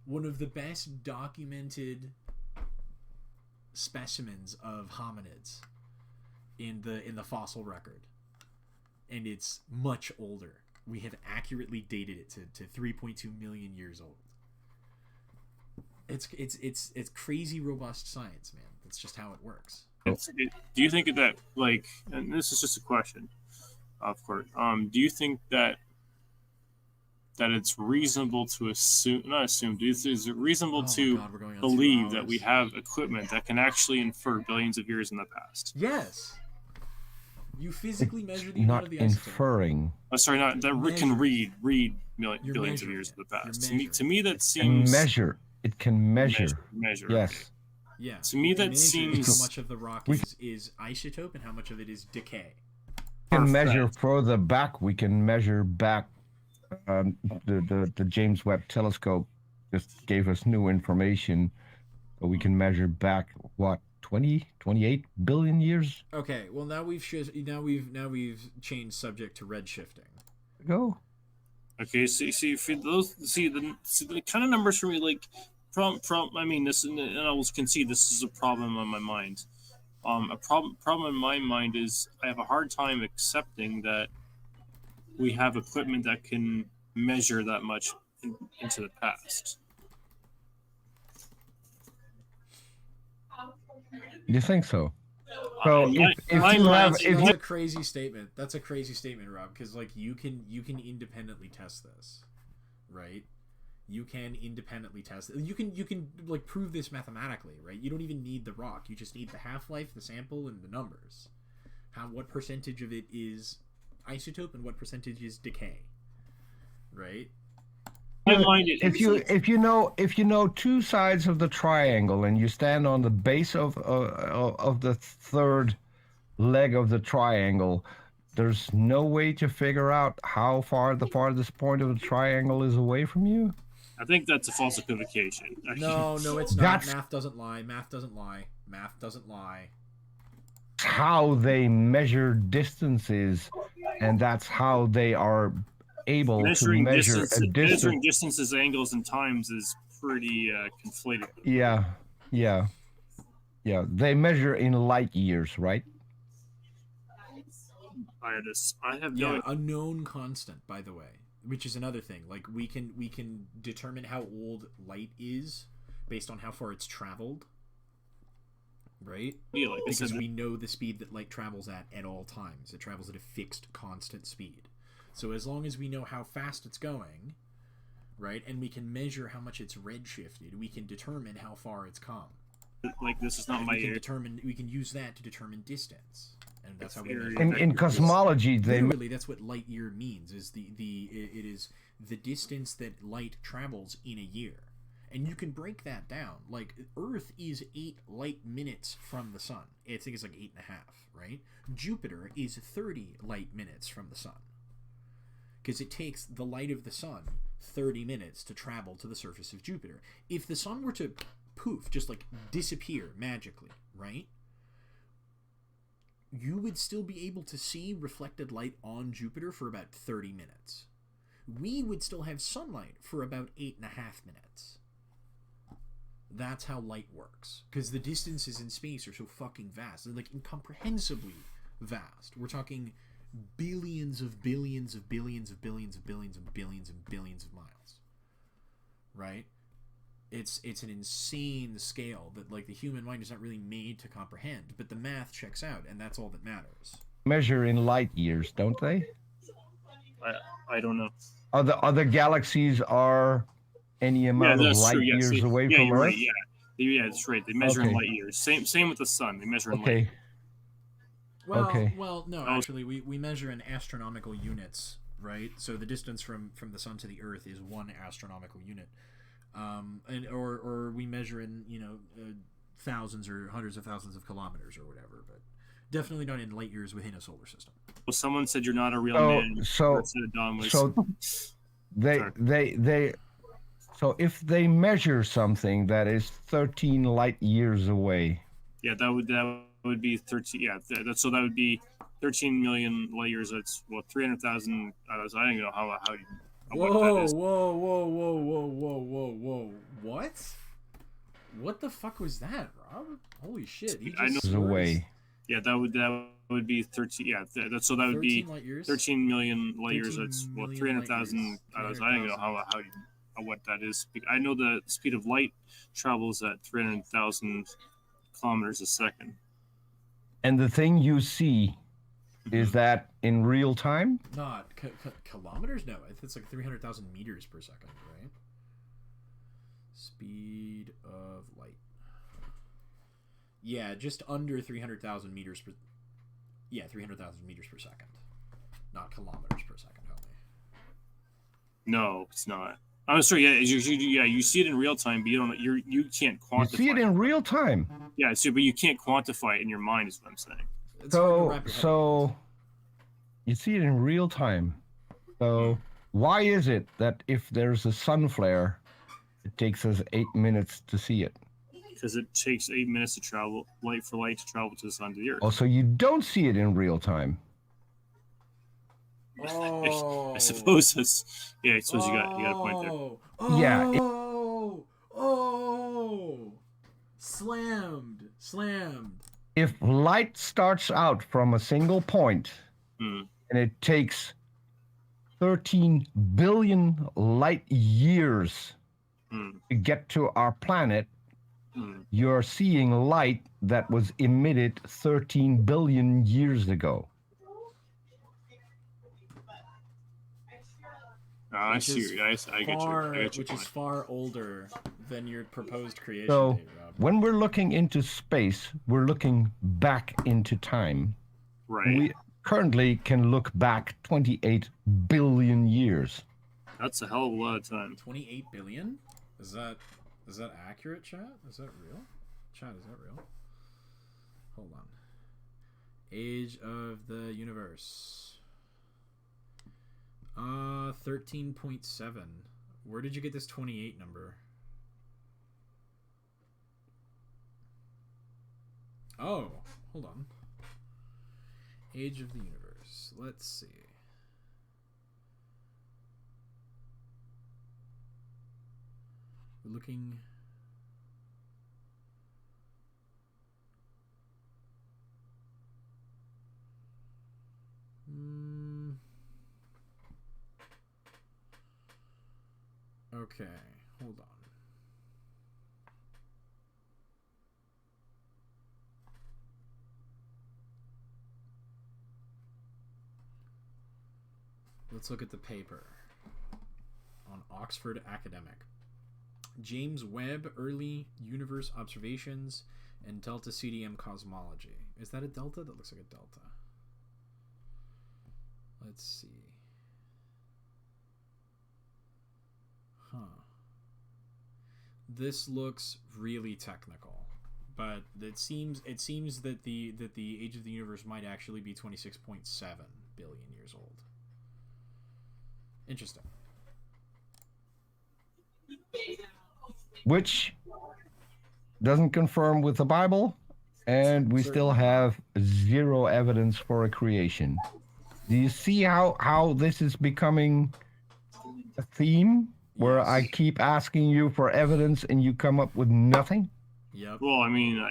One of the best documented specimens of hominids in the fossil record. And it's much older. We have accurately dated it to 3.2 million years old. It's crazy robust science, man. That's just how it works. Do you think that, like, and this is just a question, of course, do you think that it's reasonable to assume, not assume, is it reasonable to believe that we have equipment that can actually infer billions of years in the past? Yes. You physically measure the amount of the isotope. Inferring. Oh, sorry, not that can read billions of years in the past. To me, that seems measure. It can measure. Measure. Yes. Okay. Yeah. To me, that seems how much of the rock is isotope and how much of it is decay. We can measure further back. We can measure back. The James Webb Telescope just gave us new information. So we can measure back what 28 billion years. Okay. Well, now we've changed subject to redshifting. Go. Okay, see for those, the kind of numbers for me, like, I mean, this, and I will concede this is a problem on my mind. A problem in my mind is I have a hard time accepting that we have equipment that can measure that much into the past. You think so? So that's a crazy statement. That's a crazy statement, Rob, because like you can independently test this, right? You can independently test it. You can like prove this mathematically, right? You don't even need the rock. You just need the half-life, the sample, and the numbers. What percentage of it is isotope and what percentage is decay, right? If you know two sides of the triangle and you stand on the base of the third leg of the triangle, there's no way to figure out how far the farthest point of the triangle is away from you. I think that's a falsification. No, it's not. Math doesn't lie. Math doesn't lie. Math doesn't lie. How they measure distances, and that's how they are able to measure a distance. Measuring distances, angles, and times is pretty conflated. Yeah. They measure in light years, right? I have a known constant, by the way, which is another thing. Like we can determine how old light is based on how far it's traveled, right? Yeah, like because we know the speed that light travels at all times. It travels at a fixed, constant speed. So as long as we know how fast it's going, right, and we can measure how much it's redshifted, we can determine how far it's come. Like this is not my. We can use that to determine distance, and that's how we. In cosmology, literally that's what light year means. Is it is the distance that light travels in a year, and you can break that down. Like Earth is 8 light minutes from the sun. I think it's like 8.5, right? Jupiter is 30 light minutes from the sun. Because it takes the light of the sun 30 minutes to travel to the surface of Jupiter. If the sun were to poof, just like disappear magically, right? You would still be able to see reflected light on Jupiter for about 30 minutes. We would still have sunlight for about 8.5 minutes. That's how light works. Because the distances in space are so fucking vast. They're like incomprehensibly vast. We're talking billions of billions of billions of billions of billions and billions and billions of miles. Right? It's an insane scale that like the human mind is not really made to comprehend, but the math checks out, and that's all that matters. Measure in light years, don't they? I don't know. Other galaxies are any amount of light years away from Earth? Right. Yeah, that's right. They measure in light years. Same with the sun. They measure in light. Well, no, actually, we measure in astronomical units, right? So the distance from the sun to the Earth is 1 astronomical unit, or we measure in thousands or hundreds of thousands of kilometers or whatever, but definitely not in light years within a solar system. Well, someone said you're not a real man. So if they measure something that is 13 light years away. Yeah, that would be 13. Yeah, so that would be 13 million light years. That's 300,000. I don't even know how what that is. Whoa! What the fuck was that, Rob? Holy shit! I know. Away. Yeah, that would be 13. Yeah, so that would be 13 million light years. That's 300,000. I don't even know how what that is. I know the speed of light travels at 300,000 kilometers a second. And the thing you see is that in real time? Not kilometers? No, it's like 300,000 meters per second, right? Speed of light. Yeah, just under 300,000 meters per... Yeah, 300,000 meters per second. Not kilometers per second, only. No, it's not. I'm sorry. Yeah, you see it in real time, but you can't quantify. You see it in real time. Yeah, but you can't quantify it in your mind, is what I'm saying. So you see it in real time. So why is it that if there's a sun flare, it takes us 8 minutes to see it? Because it takes 8 minutes to travel, light to travel to the sun to the Earth. Oh, so you don't see it in real time. I suppose that's... Yeah, I suppose you got a point there. Slammed. If light starts out from a single point, and it takes 13 billion light years to get to our planet, you're seeing light that was emitted 13 billion years ago. I get you. Which is far older than your proposed creation date, Rob. When we're looking into space, we're looking back into time. Right. We currently can look back 28 billion years. That's a hell of a lot of time. 28 billion? Is that accurate, chat? Is that real? Chat, is that real? Hold on. Age of the universe. 13.7. Where did you get this 28 number? Oh, hold on. Age of the universe. Let's see. We're looking... Okay, hold on. Let's look at the paper on Oxford Academic. James Webb Early Universe Observations and Delta CDM Cosmology. Is that a delta? That looks like a delta. Let's see. This looks really technical, but it seems that the age of the universe might actually be 26.7 billion years old. Interesting. which doesn't confirm with the Bible, and we still have zero evidence for a creation. Do you see how this is becoming a theme where I keep asking you for evidence and you come up with nothing? Yep. Well, I mean,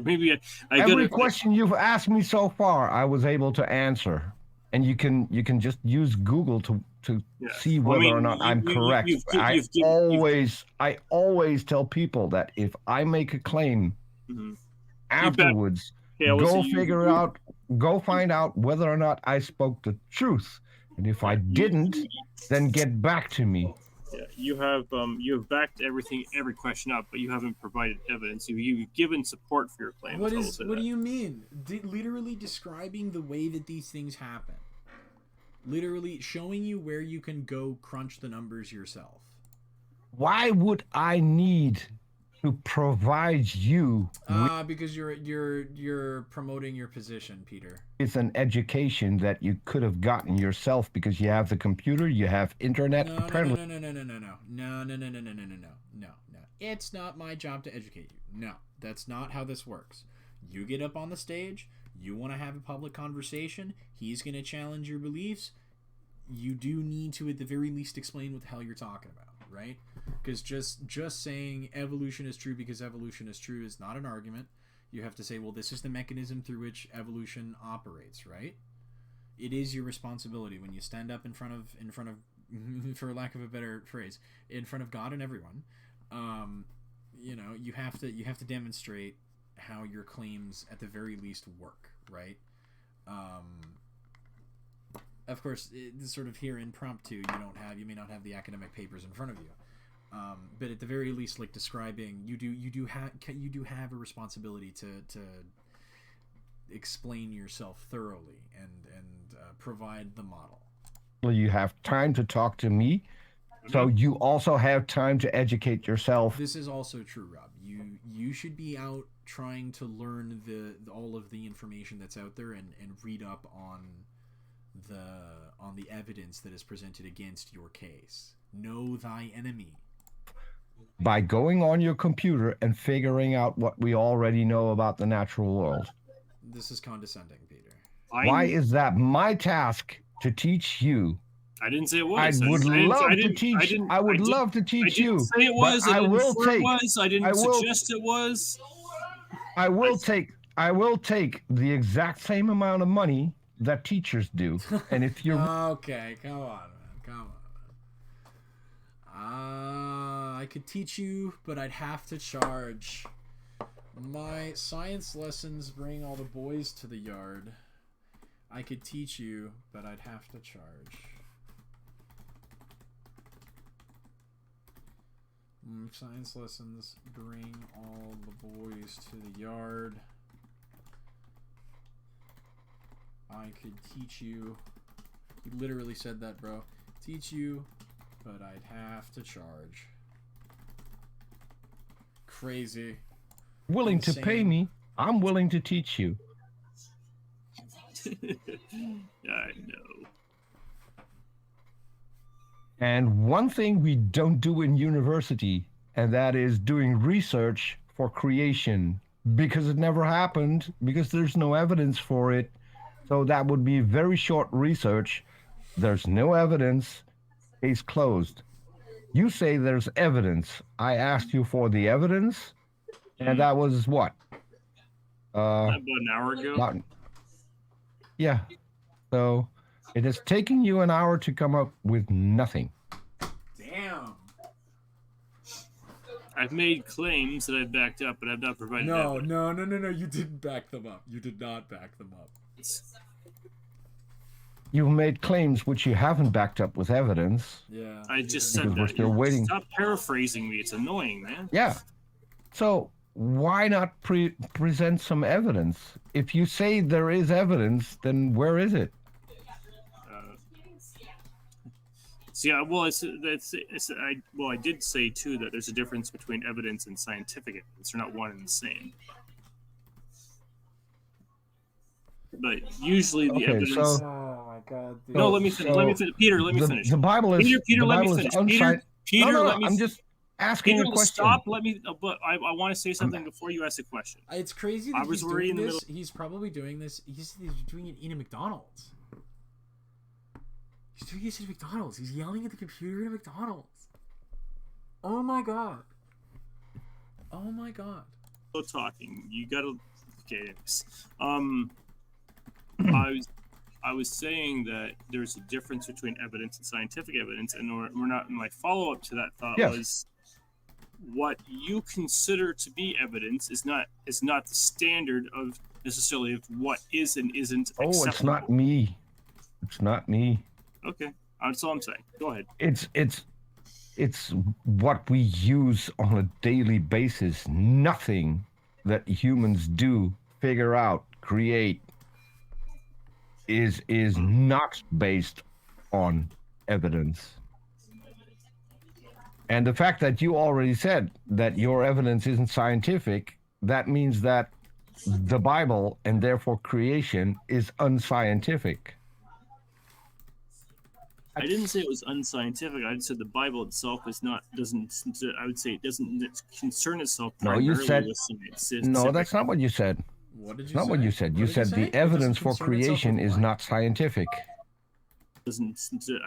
maybe every question you've asked me so far, I was able to answer, and you can just use Google to see whether or not I'm correct. I always tell people that if I make a claim, afterwards, go find out whether or not I spoke the truth, and if I didn't, then get back to me. Yeah, you have backed every question up, but you haven't provided evidence. You've given support for your claim. What do you mean? Literally describing the way that these things happen. Literally showing you where you can go crunch the numbers yourself. Why would I need to provide you? Because you're promoting your position, Peter. It's an education that you could have gotten yourself because you have the computer, you have internet. No. It's not my job to educate you. No, that's not how this works. You get up on the stage, you want to have a public conversation, he's going to challenge your beliefs. You do need to, at the very least, explain what the hell you're talking about, right? Because just saying evolution is true because evolution is true is not an argument. You have to say, well, this is the mechanism through which evolution operates, right? It is your responsibility when you stand up in front of, for lack of a better phrase, in front of God and everyone. You have to demonstrate how your claims at the very least work, right? Of course, sort of here impromptu, you may not have the academic papers in front of you. But at the very least, like describing, you do have a responsibility to explain yourself thoroughly and provide the model. You have time to talk to me, so you also have time to educate yourself. This is also true, Rob. You should be out trying to learn all of the information that's out there and read up on the evidence that is presented against your case. Know thy enemy. By going on your computer and figuring out what we already know about the natural world. This is condescending, Peter. Why is that my task to teach you? I didn't say it was. I would love to teach you. I would love to teach you. I didn't say it was. I didn't suggest it was. I will take the exact same amount of money that teachers do. And if you're okay, come on, man. I could teach you, but I'd have to charge. My science lessons bring all the boys to the yard. I could teach you, but I'd have to charge. Science lessons bring all the boys to the yard. I could teach you. You literally said that, bro. Teach you, but I'd have to charge. Crazy. Willing to pay me, I'm willing to teach you. I know. And one thing we don't do in university, and that is doing research for creation, because it never happened, because there's no evidence for it. So that would be very short research. There's no evidence. Case closed. You say there's evidence. I asked you for the evidence, and that was what? About an hour ago. Yeah. So it is taking you an hour to come up with nothing. Damn. I've made claims that I've backed up, but I've not provided evidence. No. You didn't back them up. You did not back them up. You've made claims which you haven't backed up with evidence. Yeah. I just said that. We're still waiting. Stop paraphrasing me. It's annoying, man. Yeah. So why not present some evidence? If you say there is evidence, then where is it? I did say too that there's a difference between evidence and scientific evidence. They're not one and the same. But usually the evidence. So, oh my God. No, let me finish. Peter, let me finish. The Bible is. Peter, let me finish. Peter, no, let me. asking a question. Stop. Let me. But I want to say something before you ask a question. It's crazy that he's doing this. He's probably doing this. He's doing it in a McDonald's. He's doing this at McDonald's. He's yelling at the computer at McDonald's. Oh my god. Oh my god. Still talking. You gotta. Okay. I was saying that there's a difference between evidence and scientific evidence, and we're not. My follow-up to that thought was, what you consider to be evidence is not the standard of necessarily of what is and isn't acceptable. Oh, it's not me. It's not me. Okay, that's all I'm saying. Go ahead. It's what we use on a daily basis. Nothing that humans do, figure out, create, is not based on evidence. And the fact that you already said that your evidence isn't scientific, that means that the Bible and therefore creation is unscientific. I didn't say it was unscientific. I said the Bible itself doesn't. I would say it doesn't concern itself primarily with science. No, that's not what you said. What did you say? Not what you said. You said the evidence for creation is not scientific. I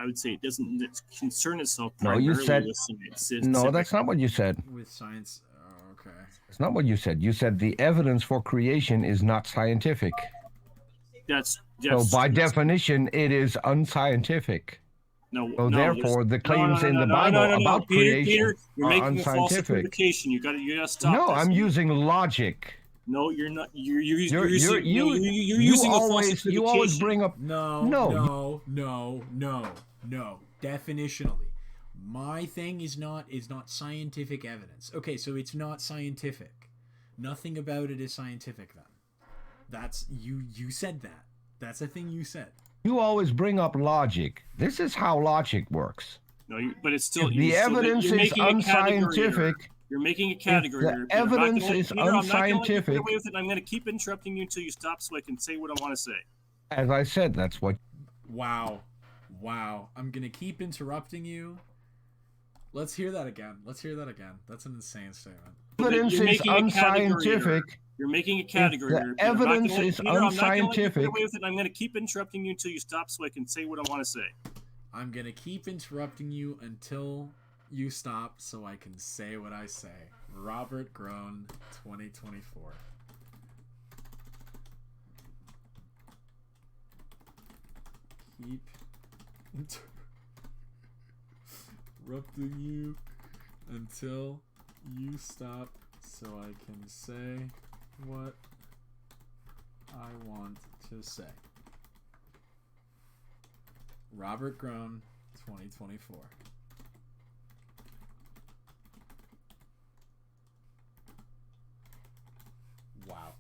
would say it doesn't concern itself primarily with science. No, that's not what you said. With science, oh, okay. That's not what you said. You said the evidence for creation is not scientific. So by definition, it is unscientific. So therefore, the claims in the Bible about creation are unscientific. You gotta stop. No, I'm using logic. No, you're not. You're you always bring up no. Definitionally, my thing is not scientific evidence. Okay, so it's not scientific. Nothing about it is scientific. Then that's you said that. That's a thing you said. You always bring up logic. This is how logic works. No, but it's still the evidence is unscientific. You're making a category. The evidence is unscientific. I'm going to keep interrupting you until you stop so I can say what I want to say. As I said, that's what... Wow. I'm going to keep interrupting you. Let's hear that again. That's an insane statement. Evidence is unscientific. You're making a category. The evidence is unscientific. I'm going to keep interrupting you until you stop so I can say what I want to say. I'm going to keep interrupting you until... you stop so I can say what I say. Robert Groen, 2024. Keep interrupting you until you stop so I can say what I want to say. Robert Groen, 2024. Wow.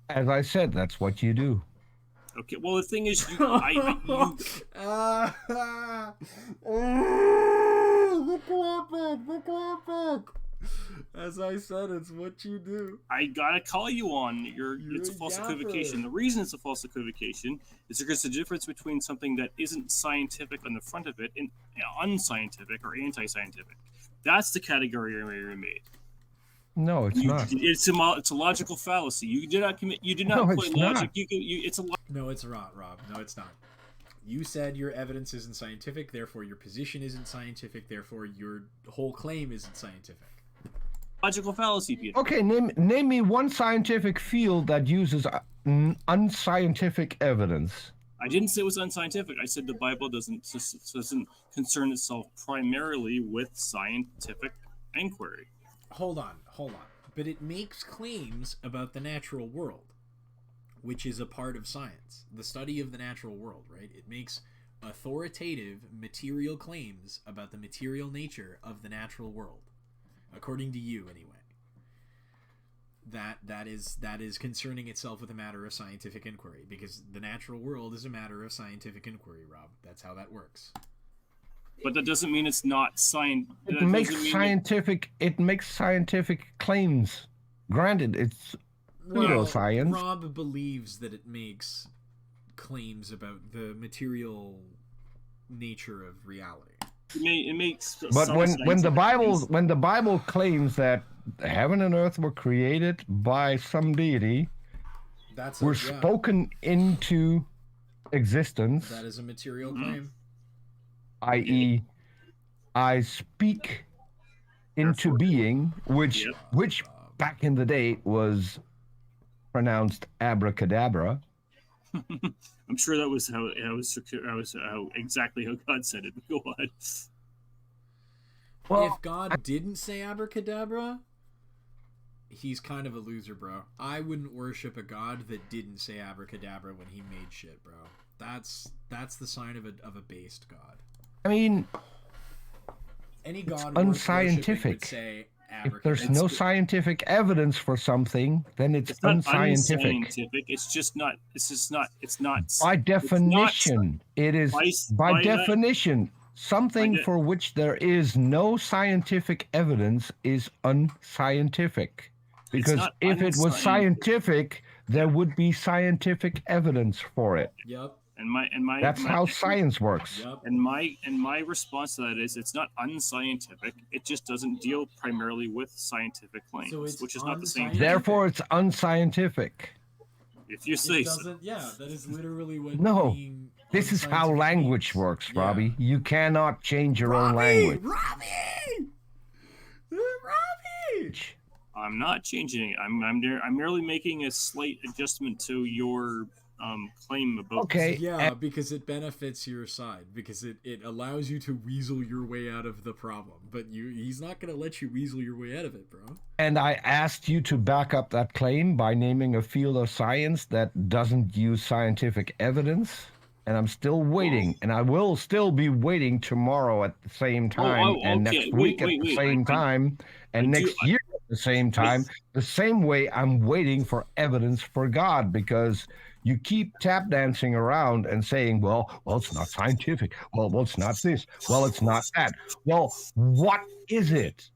As I said, that's what you do. Okay, well, the thing is, you... As I said, it's what you do. I gotta call you on it's a false equivocation. The reason it's a false equivocation is because the difference between something that isn't scientific on the front of it and unscientific or anti-scientific. That's the category I made. No, it's not. It's a logical fallacy. You did not commit. You did not apply logic. No, it's not, Rob. No, it's not. You said your evidence isn't scientific, therefore your position isn't scientific, therefore your whole claim isn't scientific. Logical fallacy, Peter. Okay, name me one scientific field that uses unscientific evidence. I didn't say it was unscientific. I said the Bible doesn't concern itself primarily with scientific inquiry. Hold on. But it makes claims about the natural world, which is a part of science. The study of the natural world, right? It makes authoritative material claims about the material nature of the natural world. According to you, anyway. That is concerning itself with a matter of scientific inquiry, because the natural world is a matter of scientific inquiry, Rob. That's how that works. But that doesn't mean it's not science. It makes scientific claims. Granted, it's pseudoscience. Rob believes that it makes claims about the material nature of reality. It makes. But when the Bible claims that heaven and earth were created by some deity, were spoken into existence. That is a material claim. I.e., I speak into being, which back in the day was pronounced abracadabra. I'm sure that was how exactly how God said it. Go on. Well, if God didn't say abracadabra, he's kind of a loser, bro. I wouldn't worship a god that didn't say abracadabra when he made shit, bro. That's the sign of a based god. I mean, any god unscientific. Would say if there's no scientific evidence for something, then it's unscientific. Unscientific. It's just not. It's not. By definition, it is. By definition, something for which there is no scientific evidence is unscientific. Because if it was scientific, there would be scientific evidence for it. Yep. That's how science works. Yep. And my response to that is, it's not unscientific. It just doesn't deal primarily with scientific claims, which is not the same thing. Therefore, it's unscientific. If you say so. Yeah, that is literally what. No, this is how language works, Robbie. You cannot change your own language. Robbie. I'm not changing it. I'm merely making a slight adjustment to your claim about. Okay. Yeah, because it benefits your side, because it allows you to weasel your way out of the problem. But he's not going to let you weasel your way out of it, bro. And I asked you to back up that claim by naming a field of science that doesn't use scientific evidence. And I'm still waiting, and I will still be waiting tomorrow at the same time, and next week at the same time, and next year at the same time, the same way I'm waiting for evidence for God, because you keep tap dancing around and saying, well, it's not scientific. Well, it's not this. Well, it's not that. Well, what is it?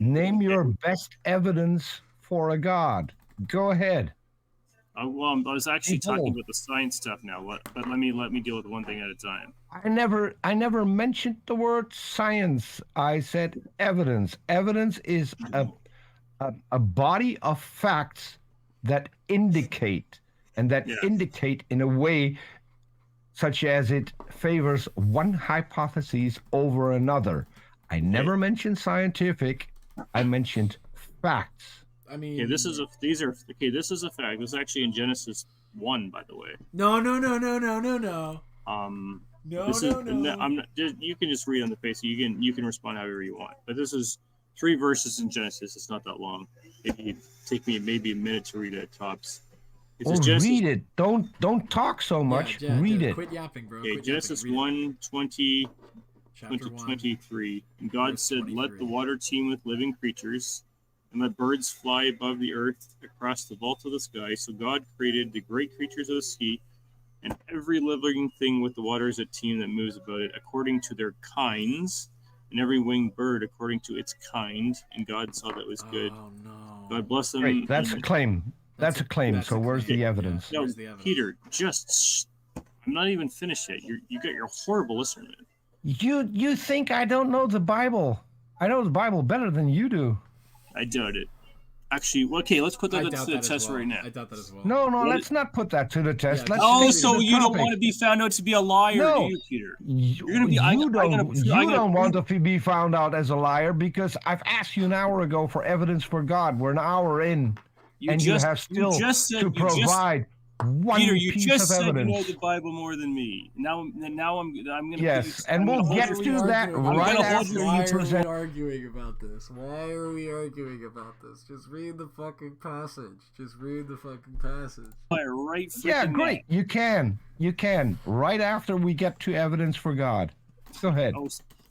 Name your best evidence for a God. Go ahead. I was actually talking about the science stuff now, but let me deal with one thing at a time. I never mentioned the word science. I said evidence. Evidence is a body of facts that indicate in a way such as it favors one hypothesis over another. I never mentioned scientific. I mentioned facts. I mean, this is a fact. This is actually in Genesis 1, by the way. No. No. I'm not. You can just read on the face. You can respond however you want. But this is 3 verses in Genesis. It's not that long. It'd take me maybe a minute to read it tops. Read it. Don't talk so much. Read it. Quit yapping, bro. Okay, Genesis 1:20 to 23. And God said, "Let the water teem with living creatures, and let birds fly above the earth across the vault of the sky." So God created the great creatures of the sea, and every living thing with the waters that teem that moves about it, according to their kinds, and every winged bird according to its kind. And God saw that was good. Oh no! God bless them. Great. That's a claim. That's a claim. So where's the evidence? No, Peter, I'm not even finished yet. You got your horrible listener. You think I don't know the Bible? I know the Bible better than you do. I doubt it. Actually, okay, let's put that to the test right now. I doubt that as well. No, let's not put that to the test. Yeah, let's so you don't want to be found out to be a liar, do you, Peter? You don't want to be found out as a liar, because I've asked you an hour ago for evidence for God. We're an hour in, you have still to provide one Peter, piece of evidence. you just said you know the Bible more than me. Now I'm going to. Yes, and we'll get to that right after you present. Why are we arguing about this? Why are we arguing about this? Just read the fucking passage. Right. Yeah, great. You can. Right after we get to evidence for God. Go ahead.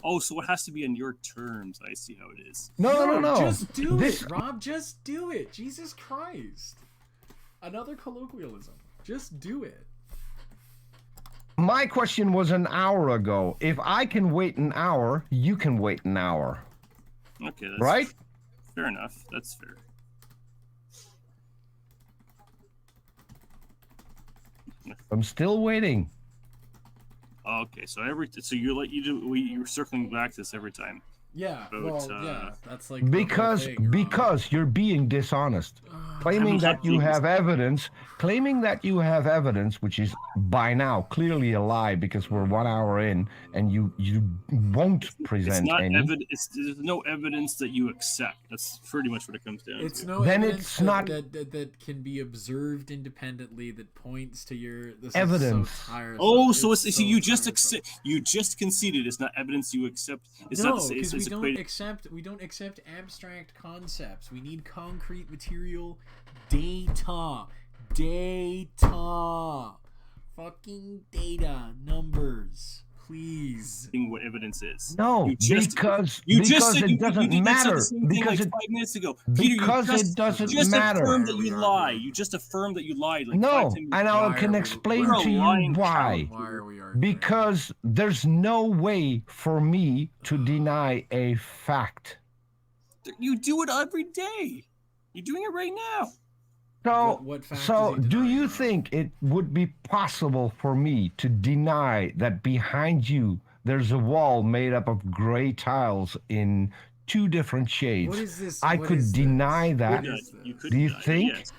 Oh, so it has to be on your terms. I see how it is. No. Just do it, Rob. Just do it. Jesus Christ. Another colloquialism. Just do it. My question was an hour ago. If I can wait an hour, you can wait an hour. Okay. Right? Fair enough. That's fair. I'm still waiting. Okay, so you're circling back to this every time. Yeah, But, yeah, that's like Because the whole thing, because you're being dishonest. Claiming that you have evidence, which is by now clearly a lie because we're 1 hour in and you won't present any. There's no evidence that you accept. That's pretty much what it comes down to. It's no Then evidence it's not that can be observed independently that points to your evidence. You just conceded it's not evidence you accept. It's no, not because we don't accept abstract concepts. We need concrete material. Data. Fucking data. Numbers. Please. What evidence is. No, because it doesn't matter. Because like 5 minutes ago. Because it doesn't matter. Affirmed that you lie. You just affirmed that you lied. Like no, and I can explain to you why. Why are we arguing? Because there's no way for me to deny a fact. You do it every day. You're doing it right now. So do you think it would be possible for me to deny that behind you there's a wall made up of gray tiles in 2 different shades? What is this? I could deny that. Do you think? Yes.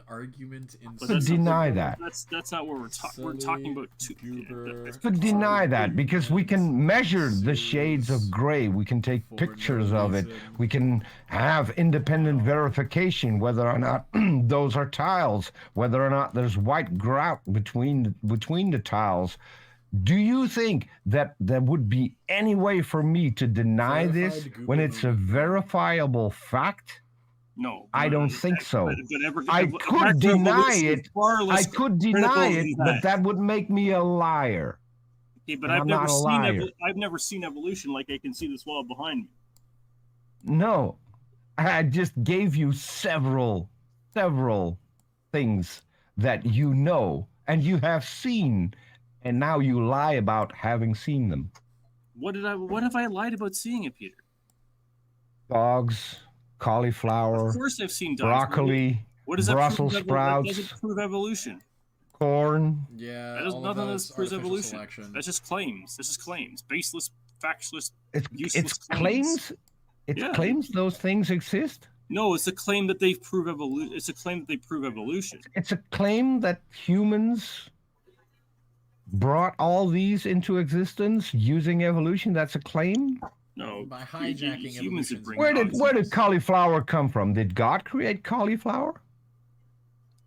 Argument in could deny that. That's not what we're talking. We're talking about could deny that because we can measure the shades of gray. We can take pictures of it. We can have independent verification whether or not those are tiles, whether or not there's white grout between the tiles. Do you think that there would be any way for me to deny this when it's a verifiable fact? No, I don't think so. I could deny it. But that would make me a liar. Okay, but I've never seen evolution like I can see this wall behind me. No, I just gave you several things that you know and you have seen, and now you lie about having seen them. What have I lied about seeing it, Peter? Dogs. Cauliflower, of course I've seen dogs. Broccoli, Brussels sprouts. That doesn't prove evolution. Corn. Yeah, nothing that proves evolution. Selection. That's just claims. That's just claims. Baseless, factless, useless claims. It's claims those things exist. No, it's a claim that they prove evolution. It's a claim that they prove evolution. It's a claim that humans brought all these into existence using evolution. That's a claim. No, by hijacking humans. Where did cauliflower come from? Did God create cauliflower?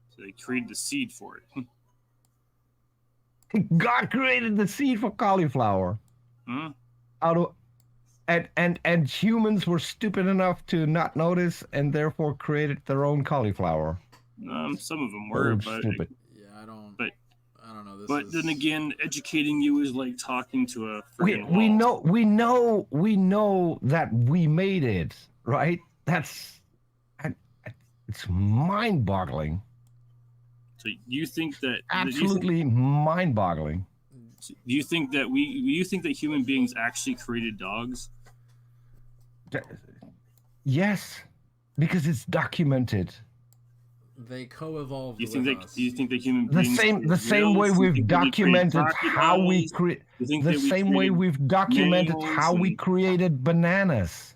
So they created the seed for it. God created the seed for cauliflower. Hmm? And humans were stupid enough to not notice and therefore created their own cauliflower. Some of them were, but stupid. Yeah, I don't know. Then again, educating you is like talking to a freaking wall. We know that we made it, right? It's mind-boggling. So you think that absolutely mind-boggling? Do you think that human beings actually created dogs? Yes, because it's documented. They co-evolved. Do you think that human beings the same way we've documented how we create we've documented how we created bananas.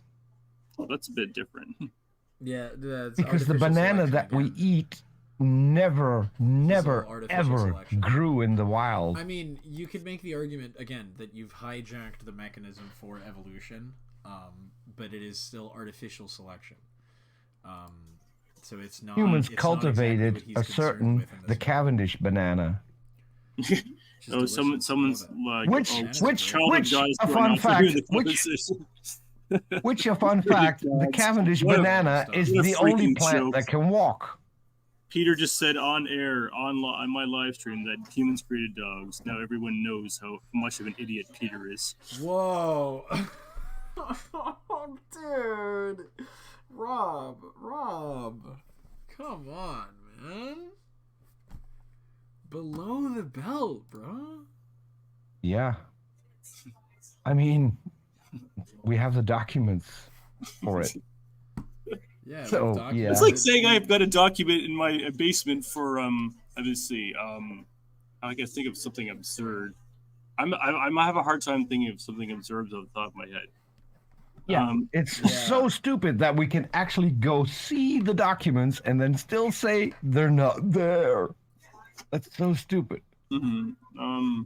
Well, that's a bit different. Yeah, because the banana that we eat never ever grew in the wild. I mean, you could make the argument again that you've hijacked the mechanism for evolution, but it is still artificial selection. So it's not humans it's cultivated not exactly the Cavendish banana. Someone's like which a fun fact the Cavendish banana is the only plant that can walk. Peter just said on air on my live stream that humans created dogs. Now everyone knows how much of an idiot Peter is. Whoa. Dude. Rob. Come on, man. Below the belt, bro. Yeah. I mean, we have the documents for it. Yeah. So, yeah. It's like saying I've got a document in my basement for obviously I can think of something absurd. I might have a hard time thinking of something absurd off the top of my head. Yeah, it's so stupid that we can actually go see the documents and then still say they're not there. That's so stupid. Mm-hmm.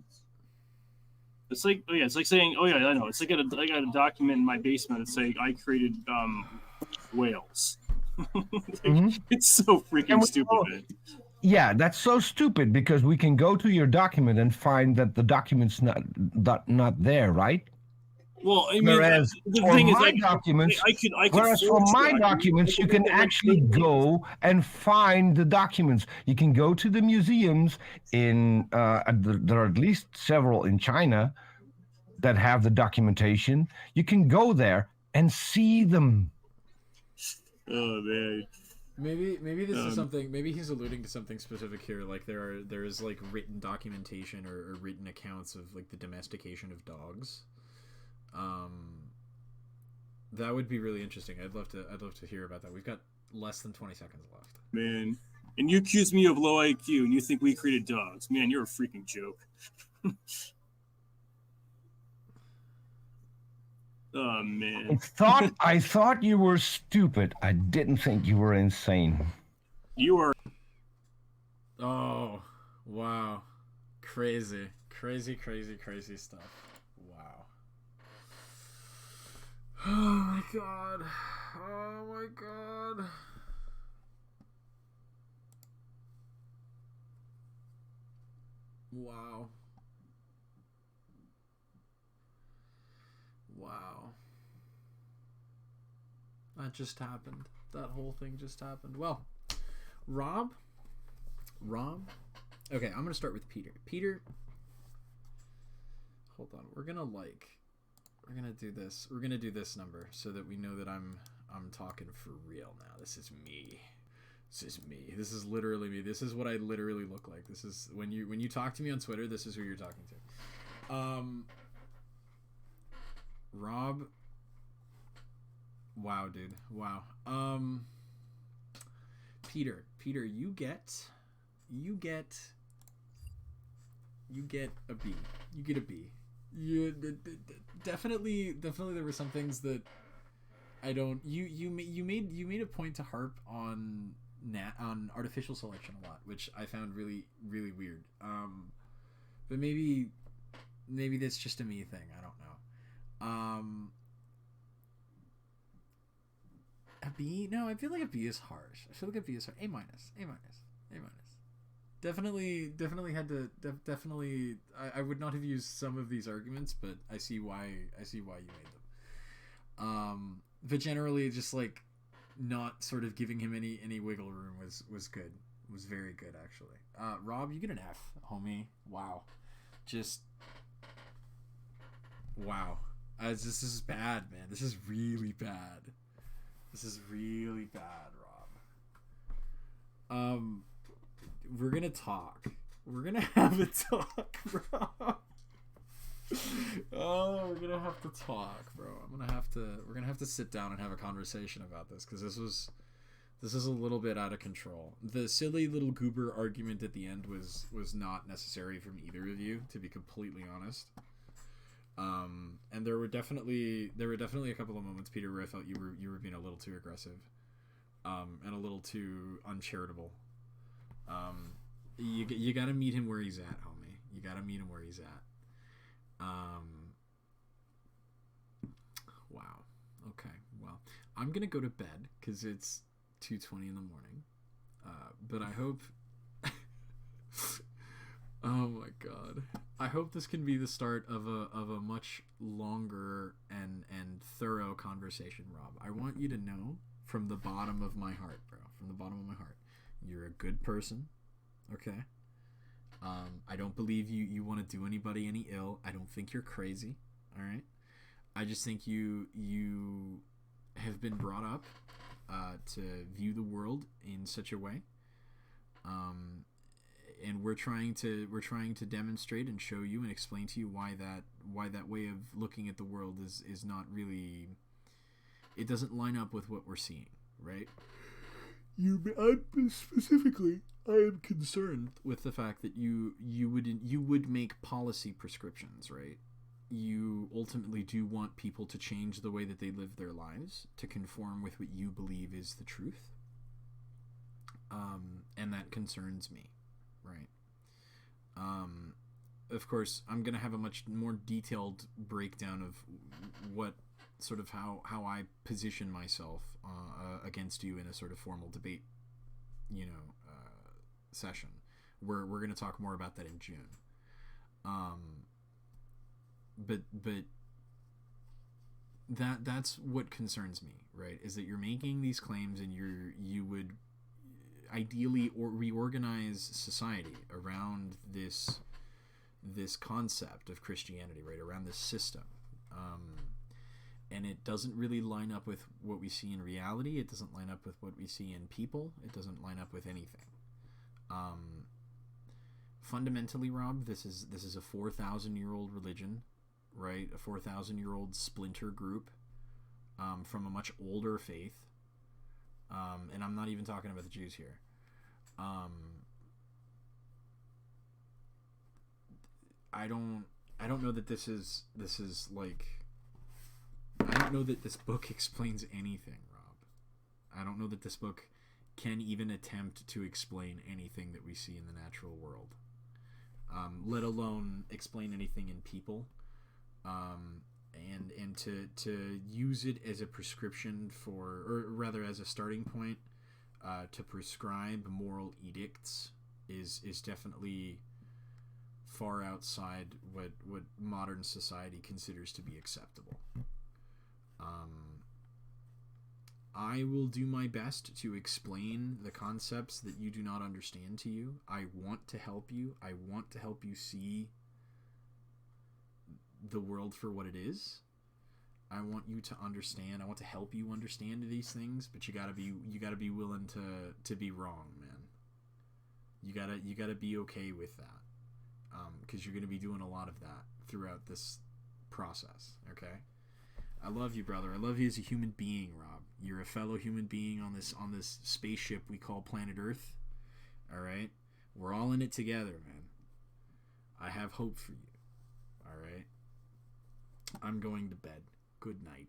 It's like, it's like saying, I know. It's like I got a document in my basement that's saying I created whales. It's so freaking stupid, man. Yeah, that's so stupid because we can go to your document and find that the document's not there, right? Well, I mean, whereas the for thing my is, documents, I could whereas for my documents, you can actually go and find the documents. You can go to the museums in, there are at least several in China that have the documentation. You can go there and see them. Oh man. Maybe this is something. Maybe he's alluding to something specific here. Like there is like written documentation or written accounts of like the domestication of dogs. That would be really interesting. I'd love to hear about that. We've got less than 20 seconds left. Man, and you accuse me of low IQ, and you think we created dogs? Man, you're a freaking joke. Oh man. I thought you were stupid. I didn't think you were insane. You are. Oh, wow. Crazy stuff. Wow. Oh my god. Oh my god. Wow. Wow. That just happened. That whole thing just happened. Well, Rob? Okay, I'm gonna start with Peter. Peter, hold on. We're gonna do this. We're gonna do this number so that we know that I'm talking for real now. This is me. This is literally me. This is what I literally look like. This is when you talk to me on Twitter, this is who you're talking to. Rob. Wow, dude. Wow. Peter, you get a B. You get a B. You definitely there were some things that I don't. You made a point to harp on artificial selection a lot, which I found really really weird. But maybe that's just a me thing. I don't know. A B? No, I feel like a B is harsh. I feel like a B is harsh. A minus. Definitely had to. Definitely, I would not have used some of these arguments, but I see why you made them. But generally, just like not sort of giving him any wiggle room was good. Was very good actually. Rob, you get an F, homie. Wow, just wow. This is bad, man. This is really bad. Rob. We're gonna talk. We're gonna have a talk, bro. Oh, we're gonna have to talk, bro. We're gonna have to sit down and have a conversation about this, because this is a little bit out of control. The silly little goober argument at the end was not necessary from either of you, to be completely honest. And there were definitely a couple of moments, Peter, where I felt you were being a little too aggressive, and a little too uncharitable. You gotta meet him where he's at, homie. You gotta meet him where he's at. Wow. Okay. Well, I'm gonna go to bed because it's 2:20 in the morning. But I hope. Oh my god. I hope this can be the start of a much longer and thorough conversation, Rob. I want you to know from the bottom of my heart, bro. From the bottom of my heart. You're a good person. Okay? I don't believe you want to do anybody any ill. I don't think you're crazy. Alright? I just think you have been brought up to view the world in such a way. And we're trying to demonstrate and show you and explain to you why that way of looking at the world is not really, it doesn't line up with what we're seeing, right? specifically, I am concerned with the fact that you would make policy prescriptions, right? You ultimately do want people to change the way that they live their lives to conform with what you believe is the truth. And that concerns me, right? Of course, I'm going to have a much more detailed breakdown of what sort of how I position myself against you in a sort of formal debate, session. We're going to talk more about that in June. But that's what concerns me, right? Is that you're making these claims and you would ideally or reorganize society around this concept of Christianity, right? Around this system. And it doesn't really line up with what we see in reality. It doesn't line up with what we see in people. It doesn't line up with anything. Fundamentally, Rob, this is a 4,000-year-old religion, right? A 4,000-year-old splinter group from a much older faith. And I'm not even talking about the Jews here. I don't know that this is like, I don't know that this book explains anything, Rob. I don't know that this book can even attempt to explain anything that we see in the natural world, let alone explain anything in people, and to use it as a prescription for, or rather as a starting point, to prescribe moral edicts is definitely far outside what modern society considers to be acceptable. I will do my best to explain the concepts that you do not understand to you. I want to help you. I want to help you see the world for what it is. I want you to understand. I want to help you understand these things, but you gotta be willing to be wrong, man. You gotta be okay with that, because you're gonna be doing a lot of that throughout this process. Okay. I love you, brother. I love you as a human being, Rob. You're a fellow human being on this spaceship we call planet Earth. All right? We're all in it together, man. I have hope for you. All right? I'm going to bed. Good night.